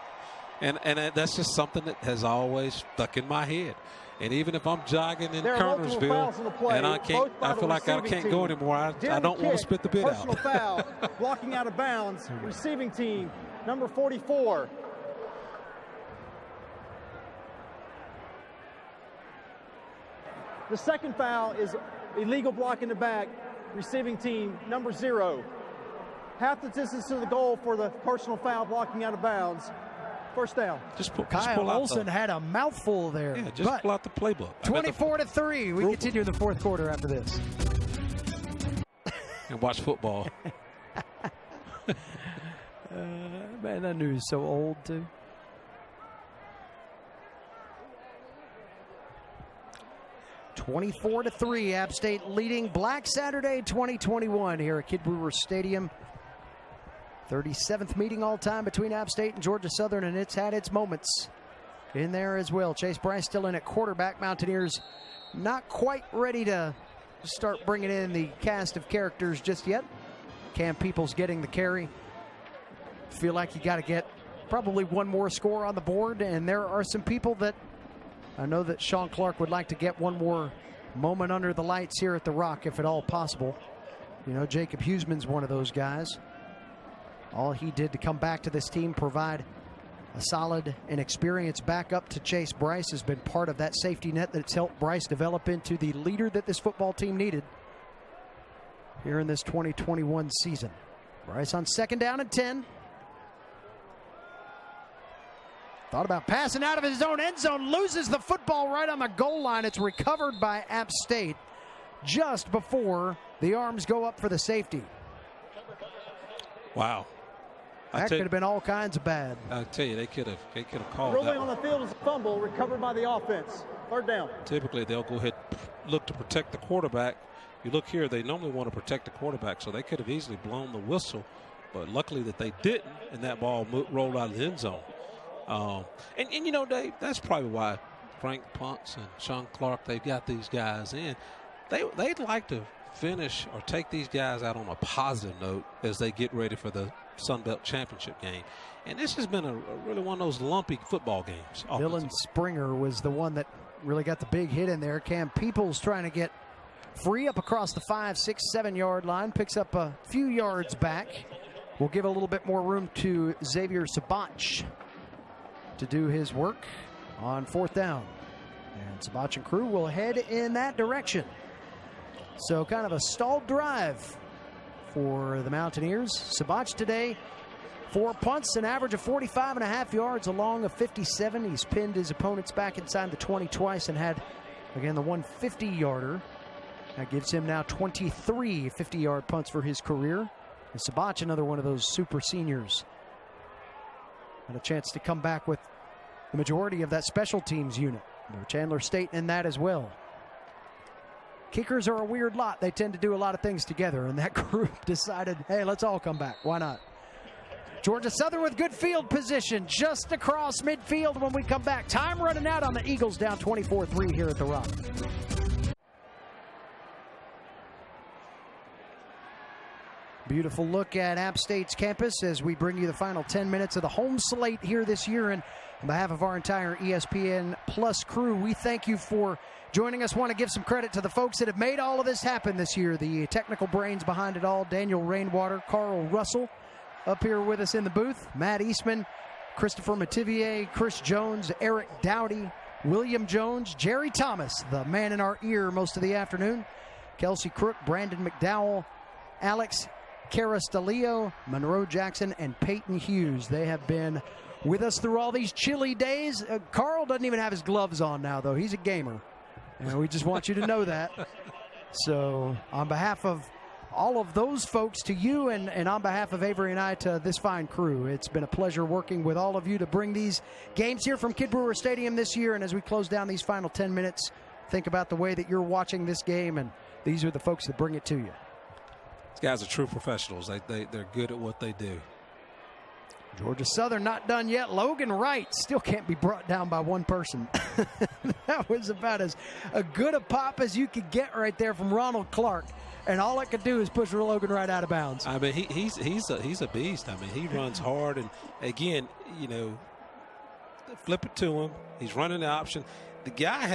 And that's just something that has always stuck in my head. And even if I'm jogging in Kernersville and I feel like I can't go anymore, I don't want to spit the bit out. Personal foul, blocking out of bounds, receiving team, number 44. The second foul is illegal block in the back, receiving team, number 0. Half the distance to the goal for the personal foul, blocking out of bounds. First down. Kyle Olson had a mouthful there. Yeah, just pull out the playbook. 24-3. We continue the fourth quarter after this. And watch football. Man, that news is so old, too. (24-3). App State leading Black Saturday 2021 here at Kid Brewer Stadium. 37th meeting all time between App State and Georgia Southern, and it's had its moments in there as well. Chase Bryce still in at quarterback. Mountaineers not quite ready to start bringing in the cast of characters just yet. Cam Peoples getting the carry. Feel like you got to get probably one more score on the board, and there are some people that I know that Sean Clark would like to get one more moment under the lights here at the Rock, if at all possible. You know, Jacob Huseman's one of those guys. All he did to come back to this team, provide A solid and experienced backup to Chase Bryce has been part of that safety net that's helped Bryce develop into the leader that this football team needed here in this 2021 season. Bryce on 2nd down and 10. Thought about passing out of his own end zone, loses the football right on the goal line. It's recovered by App State just before the arms go up for the safety. Wow. That could have been all kinds of bad. I tell you, they could have called Rolling that on the field is a fumble recovered by the offense. 3rd down. Typically, they'll go ahead look to protect the quarterback. You look here, they normally want to protect the quarterback, so they could have easily blown the whistle, but luckily that they didn't, and that ball rolled out of the end zone. And you know, Dave, that's probably why Frank Ponce and Sean Clark, they've got these guys in. They'd like to finish or take these guys out on a positive note as they get ready for the Sun Belt Championship game. And this has been a really one of those lumpy football games. Dylan Springer was the one that really got the big hit in there. Cam Peoples trying to get free up across the 5, 6, 7 yard line. Picks up a few yards back. We'll give a little bit more room to Xavier Sabach to do his work on 4th down. And Sabach and crew will head in that direction. So kind of a stalled drive for the Mountaineers. Sabach today, 4 punts, an average of 45.5 yards along a 57. He's pinned his opponents back inside the 20 twice and had, again, the 150-yarder. That gives him now 23 50-yard punts for his career. And Sabach, another one of those super seniors, had a chance to come back with the majority of that special teams unit. Chandler State in that as well. Kickers are a weird lot. They tend to do a lot of things together, and that group decided, hey, let's all come back. Why not? Georgia Southern with good field position just across midfield when we come back. Time running out on the Eagles, down 24-3 here at the Rock. Beautiful look at App State's campus as we bring you the final 10 minutes of the home slate here this year. And on behalf of our entire ESPN Plus crew, we thank you for joining us. Want to give some credit to the folks that have made all of this happen this year. The technical brains behind it all, Daniel Rainwater, Carl Russell up here with us in the booth, Matt Eastman, Christopher Mativier, Chris Jones, Eric Dowdy, William Jones, Jerry Thomas, the man in our ear most of the afternoon, Kelsey Crook, Brandon McDowell, Alex Carastalillo, Monroe Jackson, and Peyton Hughes. They have been with us through all these chilly days. Carl doesn't even have his gloves on now, though. He's a gamer, and we just want you to know that. So on behalf of all of those folks, to you, and on behalf of Avery and I, to this fine crew, it's been a pleasure working with all of you to bring these games here from Kidd Brewer Stadium this year. And as we close down these final 10 minutes, think about the way that you're watching this game, and these are the folks that bring it to you. These guys are true professionals. They're good at what they do. Georgia Southern not done yet. Logan Wright still can't be brought down by one person. That was about as good a pop as you could get right there from Ronald Clark. And all it could do is push Logan Wright out of bounds. I mean, he's a beast. I mean, he runs hard. And, again, you know, flip it to him. He's running the option. The guy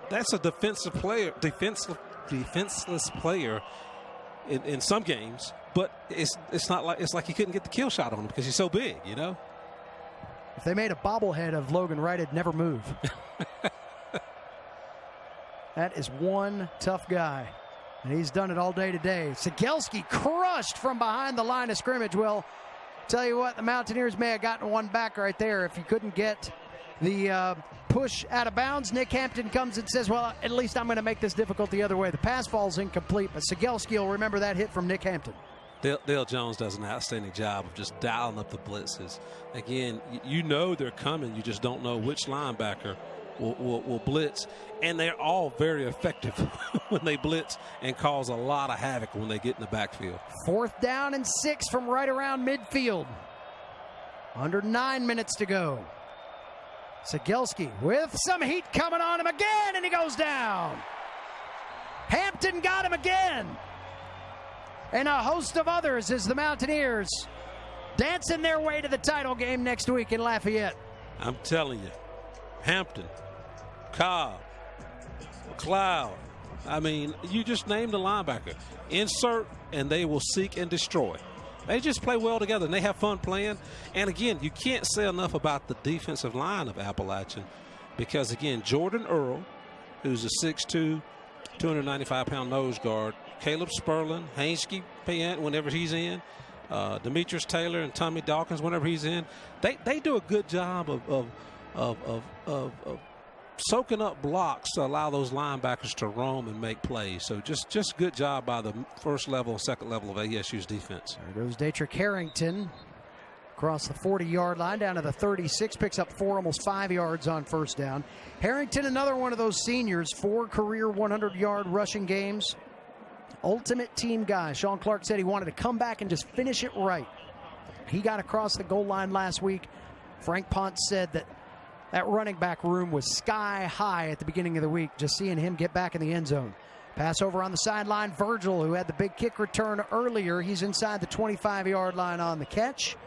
that's a defenseless player in some games. But it's like he couldn't get the kill shot on him because he's so big, you know. If they made a bobblehead of Logan Wright, it'd never move. That is one tough guy, and he's done it all day today. Sigelski crushed from behind the line of scrimmage. Well, tell you what, the Mountaineers may have gotten one back right there if you couldn't get the push out of bounds. Nick Hampton comes and says, well, at least I'm going to make this difficult the other way. The pass falls incomplete, but Sigelski will remember that hit from Nick Hampton. Dale Jones does an outstanding job of just dialing up the blitzes. Again, you know they're coming. You just don't know which linebacker will blitz. And they're all very effective when they blitz and cause a lot of havoc when they get in the backfield. 4th down and 6 from right around midfield. Under 9 minutes to go. Sigelski with some heat coming on him again, and he goes down. Hampton got him again. And a host of others as the Mountaineers dancing their way to the title game next week in Lafayette. I'm telling you, Hampton, Cobb, McLeod, I mean, you just named the linebacker. Insert, and they will seek and destroy. They just play well together, and they have fun playing. And, again, you can't say enough about the defensive line of Appalachian because, again, Jordan Earl, who's a 6'2", 295-pound nose guard, Caleb Sperlin, Hainsky Payant whenever he's in, Demetrius Taylor and Tommy Dawkins whenever he's in, they do a good job of soaking up blocks to allow those linebackers to roam and make plays. So just good job by the first level and second level of ASU's defense. There goes Datrick Harrington across the 40-yard line down to the 36, picks up 4, almost 5 yards on first down. Harrington, another one of those seniors, 4 career 100-yard rushing games. Ultimate team guy. Sean Clark said he wanted to come back and just finish it right. He got across the goal line last week. Frank Ponce said that running back room was sky high at the beginning of the week, just seeing him get back in the end zone. Pass over on the sideline. Virgil, who had the big kick return earlier, he's inside the 25-yard line on the catch.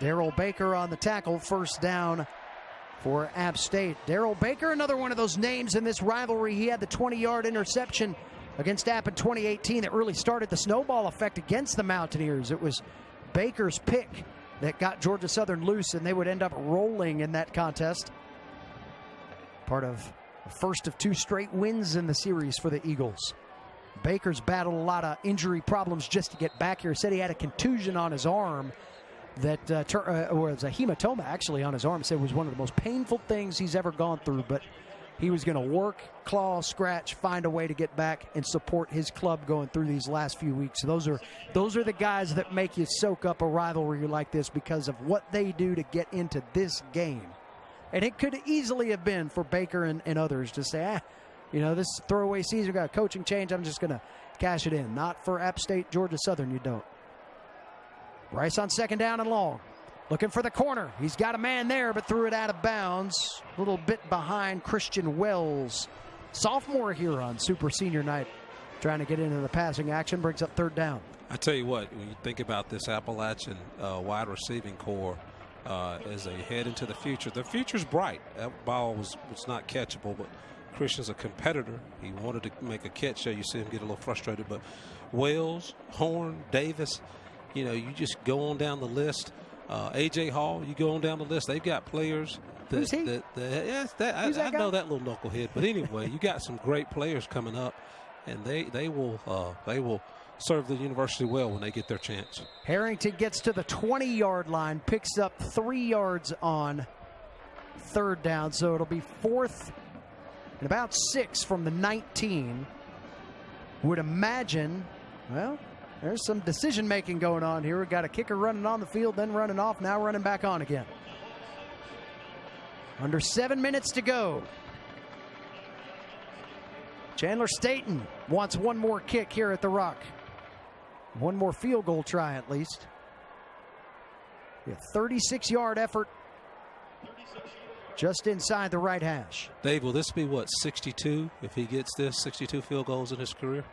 Darrell Baker on the tackle, first down for App State. Darrell Baker, another one of those names in this rivalry. He had the 20-yard interception against App in 2018 that really started the snowball effect against the Mountaineers. It was Baker's pick that got Georgia Southern loose, and they would end up rolling in that contest. Part of the first of 2 straight wins in the series for the Eagles. Baker's battled a lot of injury problems just to get back here. Said he had a contusion on his arm that was a hematoma actually on his arm. Said it was one of the most painful things he's ever gone through, but he was going to work, claw, scratch, find a way to get back and support his club going through these last few weeks. So those are the guys that make you soak up a rivalry like this because of what they do to get into this game. And it could easily have been for Baker and others to say, this throwaway season, got a coaching change, I'm just going to cash it in. Not for App State, Georgia Southern, you don't. Rice on second down and long. Looking for the corner. He's got a man there, but threw it out of bounds. A little bit behind Christian Wells. Sophomore here on Super Senior Night. Trying to get into the passing action. Brings up third down. I tell you what, when you think about this Appalachian wide receiving core as they head into the future's bright. That ball was not catchable, but Christian's a competitor. He wanted to make a catch there. You see him get a little frustrated. But Wells, Horn, Davis, you just go on down the list. A.J. Hall, you go on down the list. They've got players. Who's he? I know that little knucklehead. But anyway, you got some great players coming up, and they will serve the university well when they get their chance. Harrington gets to the 20-yard line, picks up 3 yards on third down. So it'll be 4th and about 6 from the 19. Would imagine, well, there's some decision-making going on here. We've got a kicker running on the field, then running off, now running back on again. Under 7 minutes to go. Chandler Staten wants one more kick here at the Rock. One more field goal try at least. A 36-yard effort just inside the right hash. Dave, will this be, 62 if he gets this, 62 field goals in his career?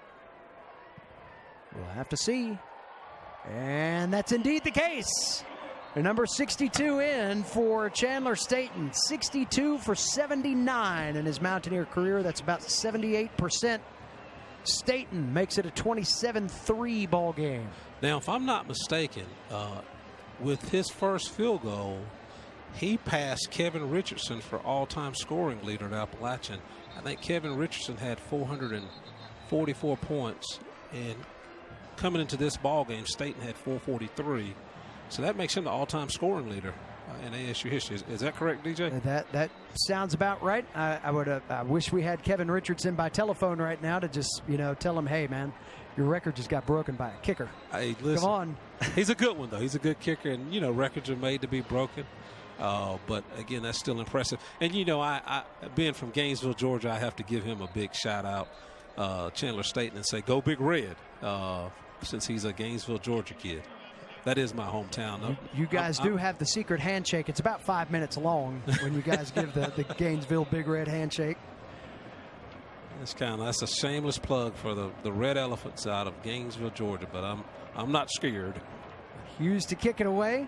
We'll have to see. And that's indeed the case. The number 62 in for Chandler Staten. 62 for 79 in his Mountaineer career. That's about 78%. Staten makes it a 27-3 ball game. Now, if I'm not mistaken, with his first field goal, he passed Kevin Richardson for all-time scoring leader at Appalachian. I think Kevin Richardson had 444 points, and coming into this ball game, Staten had 443. So that makes him the all-time scoring leader in ASU history. Is that correct, DJ? That sounds about right. I wish we had Kevin Richardson by telephone right now to just tell him, hey man, your record just got broken by a kicker. Hey, listen, come on. He's a good one though. He's a good kicker, and records are made to be broken. But again, that's still impressive. And I being from Gainesville, Georgia, I have to give him a big shout out, Chandler Staten, and say go Big Red, since he's a Gainesville, Georgia kid. That is my hometown. You guys do have the secret handshake. It's about 5 minutes long when you guys give the Gainesville Big Red handshake. That's a shameless plug for the Red Elephants out of Gainesville, Georgia. But I'm not scared. Hughes to kick it away.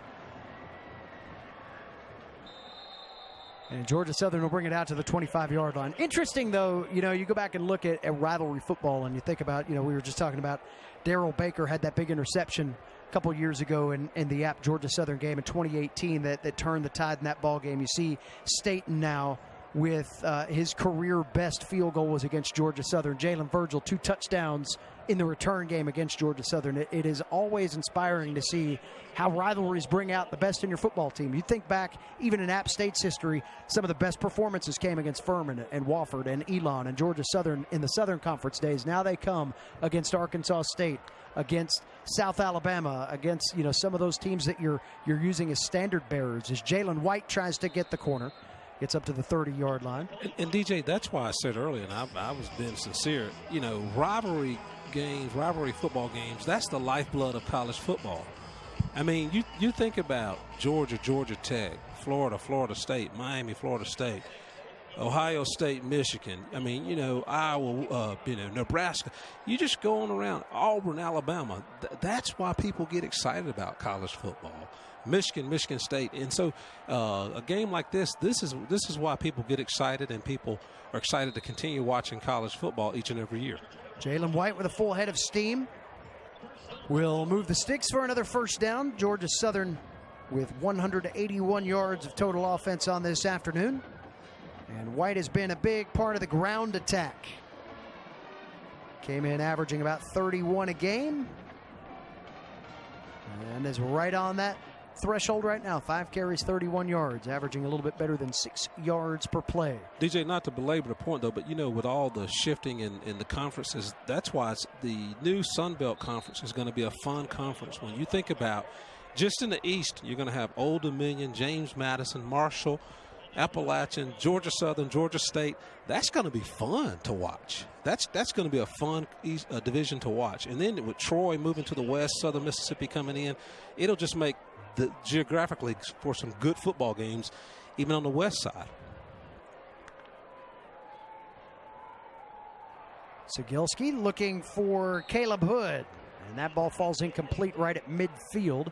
And Georgia Southern will bring it out to the 25-yard line. Interesting, though, you go back and look at rivalry football and you think about, we were just talking about Darrell Baker had that big interception couple years ago in the App Georgia Southern game in 2018 that turned the tide in that ball game. You see Staten now with his career best field goal was against Georgia Southern. Jalen Virgil, 2 touchdowns in the return game against Georgia Southern. It is always inspiring to see how rivalries bring out the best in your football team. You think back, even in App State's history, some of the best performances came against Furman and Wofford and Elon and Georgia Southern in the Southern Conference days. Now they come against Arkansas State, against South Alabama, against some of those teams that you're using as standard bearers. As Jalen White tries to get the corner, gets up to the 30-yard line. And DJ, that's why I said earlier, and I was being sincere, rivalry games, rivalry football games, that's the lifeblood of college football. I mean, you think about Georgia, Georgia Tech, Florida, Florida State, Miami, Florida State, Ohio State, Michigan. I mean, Iowa, Nebraska. You just go on around. Auburn, Alabama. That's why people get excited about college football. Michigan State. And so a game like this is why people get excited, and people are excited to continue watching college football each and every year. Jalen White with a full head of steam will move the sticks for another first down. Georgia Southern with 181 yards of total offense on this afternoon. And White has been a big part of the ground attack. Came in averaging about 31 a game. And is right on that threshold right now. 5 carries, 31 yards, averaging a little bit better than 6 yards per play. DJ, not to belabor the point, though, but, with all the shifting in the conferences, that's why the new Sun Belt Conference is going to be a fun conference. When you think about just in the East, you're going to have Old Dominion, James Madison, Marshall, Appalachian, Georgia Southern, Georgia State. That's going to be fun to watch. That's going to be a fun division to watch. And then with Troy moving to the west, Southern Mississippi coming in, it'll just make geographically for some good football games, even on the west side. Cegelski looking for Caleb Hood, and that ball falls incomplete right at midfield.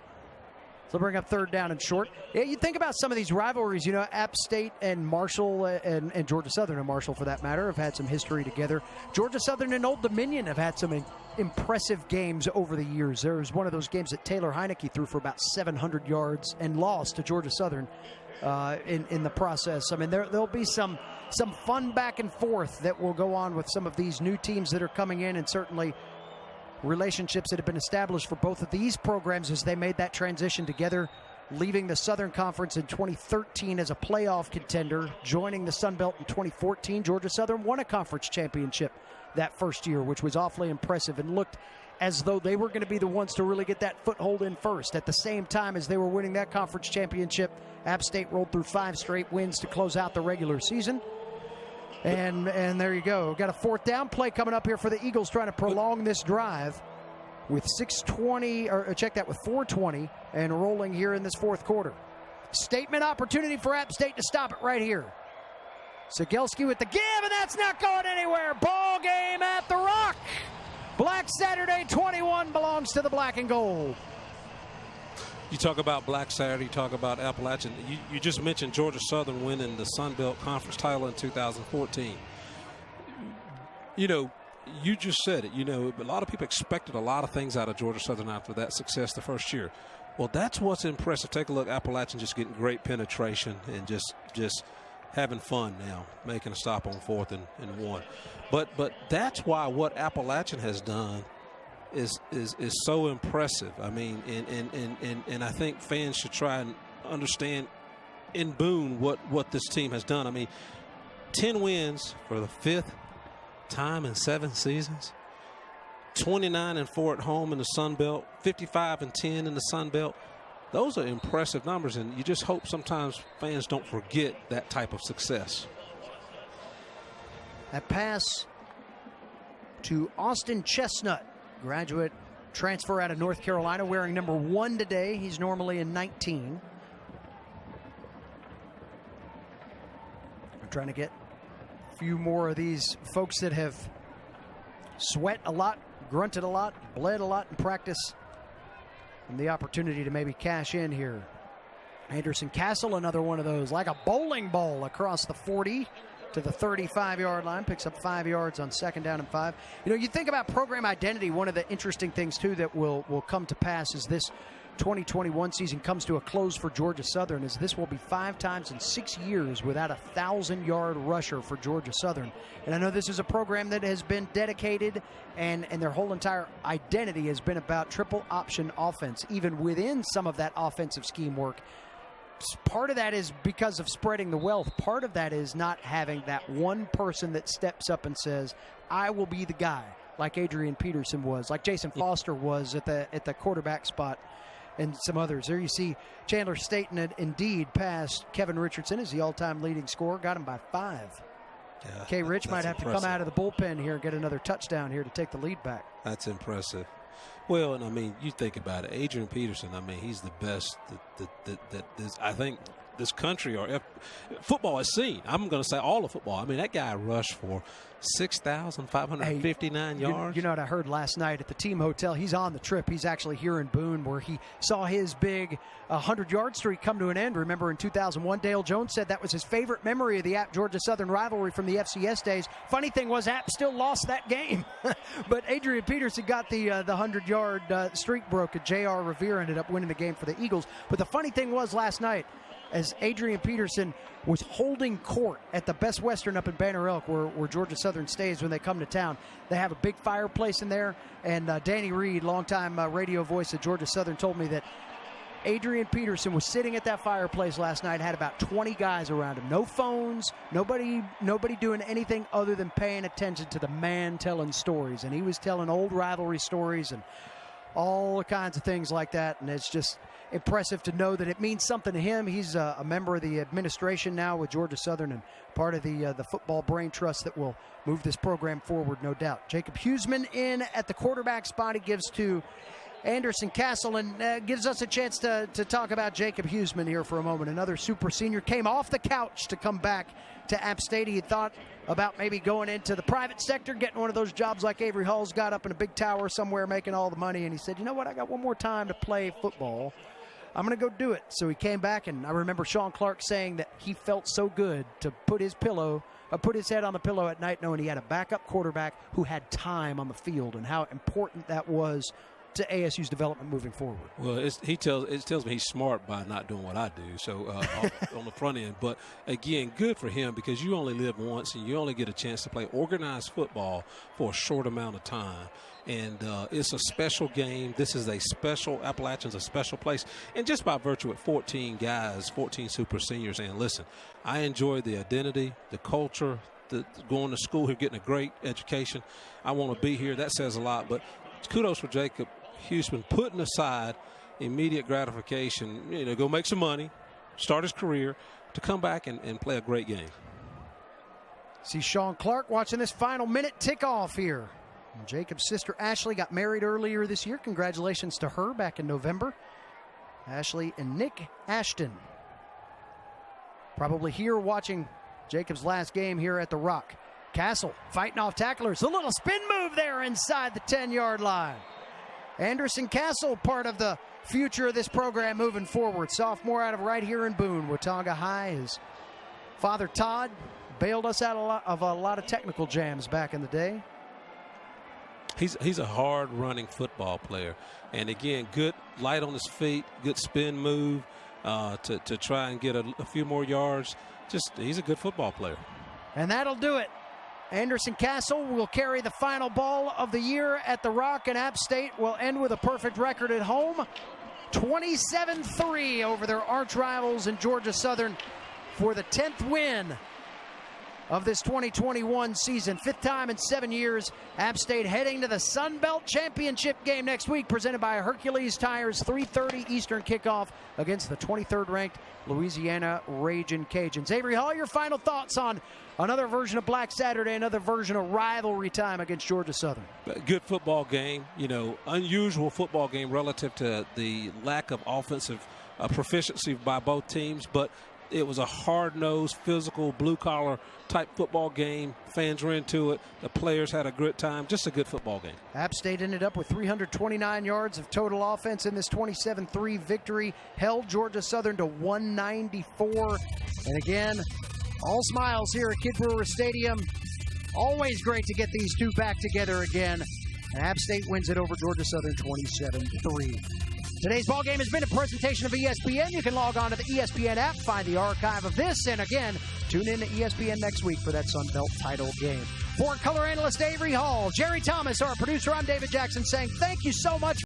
So bring up third down and short. Yeah, you think about some of these rivalries, App State and Marshall and Georgia Southern and Marshall, for that matter, have had some history together. Georgia Southern and Old Dominion have had some impressive games over the years. There was one of those games that Taylor Heineke threw for about 700 yards and lost to Georgia Southern in the process. I mean, there'll be some fun back and forth that will go on with some of these new teams that are coming in, and certainly relationships that have been established for both of these programs as they made that transition together, leaving the Southern Conference in 2013 as a playoff contender, joining the Sun Belt in 2014. Georgia Southern won a conference championship that first year, which was awfully impressive and looked as though they were going to be the ones to really get that foothold in first. At the same time as they were winning that conference championship, App State rolled through 5 straight wins to close out the regular season. And there you go. Got a fourth down play coming up here for the Eagles, trying to prolong this drive with 4:20 and rolling here in this fourth quarter. Statement opportunity for App State to stop it right here. Cegelski with the give, and that's not going anywhere. Ball game at the Rock. Black Saturday 21 belongs to the black and gold. You talk about Black Saturday, you talk about Appalachian. You just mentioned Georgia Southern winning the Sun Belt Conference title in 2014. You just said it. A lot of people expected a lot of things out of Georgia Southern after that success the first year. Well, that's what's impressive. Take a look. Appalachian just getting great penetration and just having fun now, making a stop on 4th and 1. But that's why what Appalachian has done is so impressive. I mean, and I think fans should try and understand in Boone what this team has done. I mean, 10 wins for the 5th time in 7 seasons, 29-4 at home in the Sun Belt, 55-10 in the Sun Belt. Those are impressive numbers, and you just hope sometimes fans don't forget that type of success. That pass to Austin Chestnut, graduate transfer out of North Carolina, wearing number 1 today. He's normally in 19. We're trying to get a few more of these folks that have sweat a lot, grunted a lot, bled a lot in practice, and the opportunity to maybe cash in here. Anderson Castle, another one of those, like a bowling ball across the 40, to the 35-yard line, picks up 5 yards on 2nd down and 5. You know, you think about program identity, one of the interesting things, too, that will come to pass as this 2021 season comes to a close for Georgia Southern, is this will be 5 times in 6 years without a 1,000-yard rusher for Georgia Southern. And I know this is a program that has been dedicated, and their whole entire identity has been about triple option offense, even within some of that offensive scheme work. Part of that is because of spreading the wealth. Part of that is not having that one person that steps up and says, I will be the guy, like Adrian Peterson was, like Jason Foster was at the quarterback spot, and some others. There you see Chandler Staten had indeed passed Kevin Richardson as the all-time leading scorer, got him by 5. Yeah, K. Rich might have to come out of the bullpen here and get another touchdown here to take the lead back. That's impressive. Well, and I mean, you think about it, Adrian Peterson, I mean, he's the best that I think this country or football has seen. I'm going to say all of football. I mean, that guy rushed for 6,559 yards. You know what I heard last night at the team hotel? He's on the trip. He's actually here in Boone, where he saw his big 100-yard streak come to an end. Remember, in 2001, Dale Jones said that was his favorite memory of the App Georgia Southern rivalry from the FCS days. Funny thing was, App still lost that game. But Adrian Peterson got the 100-yard streak broken. J.R. Revere ended up winning the game for the Eagles. But the funny thing was last night, as Adrian Peterson was holding court at the Best Western up in Banner Elk, where Georgia Southern stays when they come to town. They have a big fireplace in there, and Danny Reed, longtime radio voice of Georgia Southern, told me that Adrian Peterson was sitting at that fireplace last night, had about 20 guys around him. No phones, nobody doing anything other than paying attention to the man telling stories. And he was telling old rivalry stories and all kinds of things like that, and it's just impressive to know that it means something to him. He's a member of the administration now with Georgia Southern and part of the football brain trust that will move this program forward, no doubt. Jacob Huseman in at the quarterback spot. He gives to Anderson Castle, and gives us a chance to talk about Jacob Huseman here for a moment. Another super senior, came off the couch to come back to App State. He had thought about maybe going into the private sector, getting one of those jobs like Avery Hall's got up in a big tower somewhere making all the money, and he said, you know what, I got one more time to play football. I'm going to go do it. So he came back, and I remember Sean Clark saying that he felt so good to put his head on the pillow at night knowing he had a backup quarterback who had time on the field, and how important that was to ASU's development moving forward. Well, it tells me he's smart by not doing what I do, so on the front end. But, again, good for him, because you only live once, and you only get a chance to play organized football for a short amount of time. And it's a special game. This is a special – Appalachian's a special place. And just by virtue of 14 guys, 14 super seniors, and listen, I enjoy the identity, the culture, going to school here, getting a great education. I want to be here. That says a lot. But kudos for Jacob Huseman, putting aside immediate gratification, go make some money, start his career, to come back and play a great game. See Sean Clark watching this final minute tick off here. And Jacob's sister Ashley got married earlier this year. Congratulations to her back in November. Ashley and Nick Ashton. Probably here watching Jacob's last game here at the Rock. Castle fighting off tacklers. A little spin move there inside the 10-yard line. Anderson Castle, part of the future of this program moving forward. Sophomore out of right here in Boone, Watauga High. His father, Todd, bailed us out of a lot of technical jams back in the day. He's a hard-running football player. And, again, good light on his feet, good spin move to try and get a few more yards. He's a good football player. And that'll do it. Anderson Castle will carry the final ball of the year at the Rock, and App State will end with a perfect record at home. 27-3 over their arch rivals in Georgia Southern for the 10th win of this 2021 season. 5th time in 7 years. App State heading to the Sun Belt Championship game next week, presented by Hercules Tires. 3:30 Eastern kickoff against the 23rd ranked Louisiana Ragin' Cajuns. Avery Hall, your final thoughts on another version of Black Saturday, another version of rivalry time against Georgia Southern. Good football game, unusual football game relative to the lack of offensive proficiency by both teams, but it was a hard-nosed, physical, blue-collar type football game. Fans were into it. The players had a good time. Just a good football game. App State ended up with 329 yards of total offense in this 27-3 victory. Held Georgia Southern to 194. And again, All smiles here at Kid Brewer Stadium. Always great to get these two back together again. And App State wins it over Georgia Southern 27-3. Today's ball game has been a presentation of ESPN. You can log on to the ESPN app, find the archive of this, and again, tune in to ESPN next week for that Sun Belt title game. For color analyst Avery Hall, Jerry Thomas, our producer, I'm David Jackson saying thank you so much.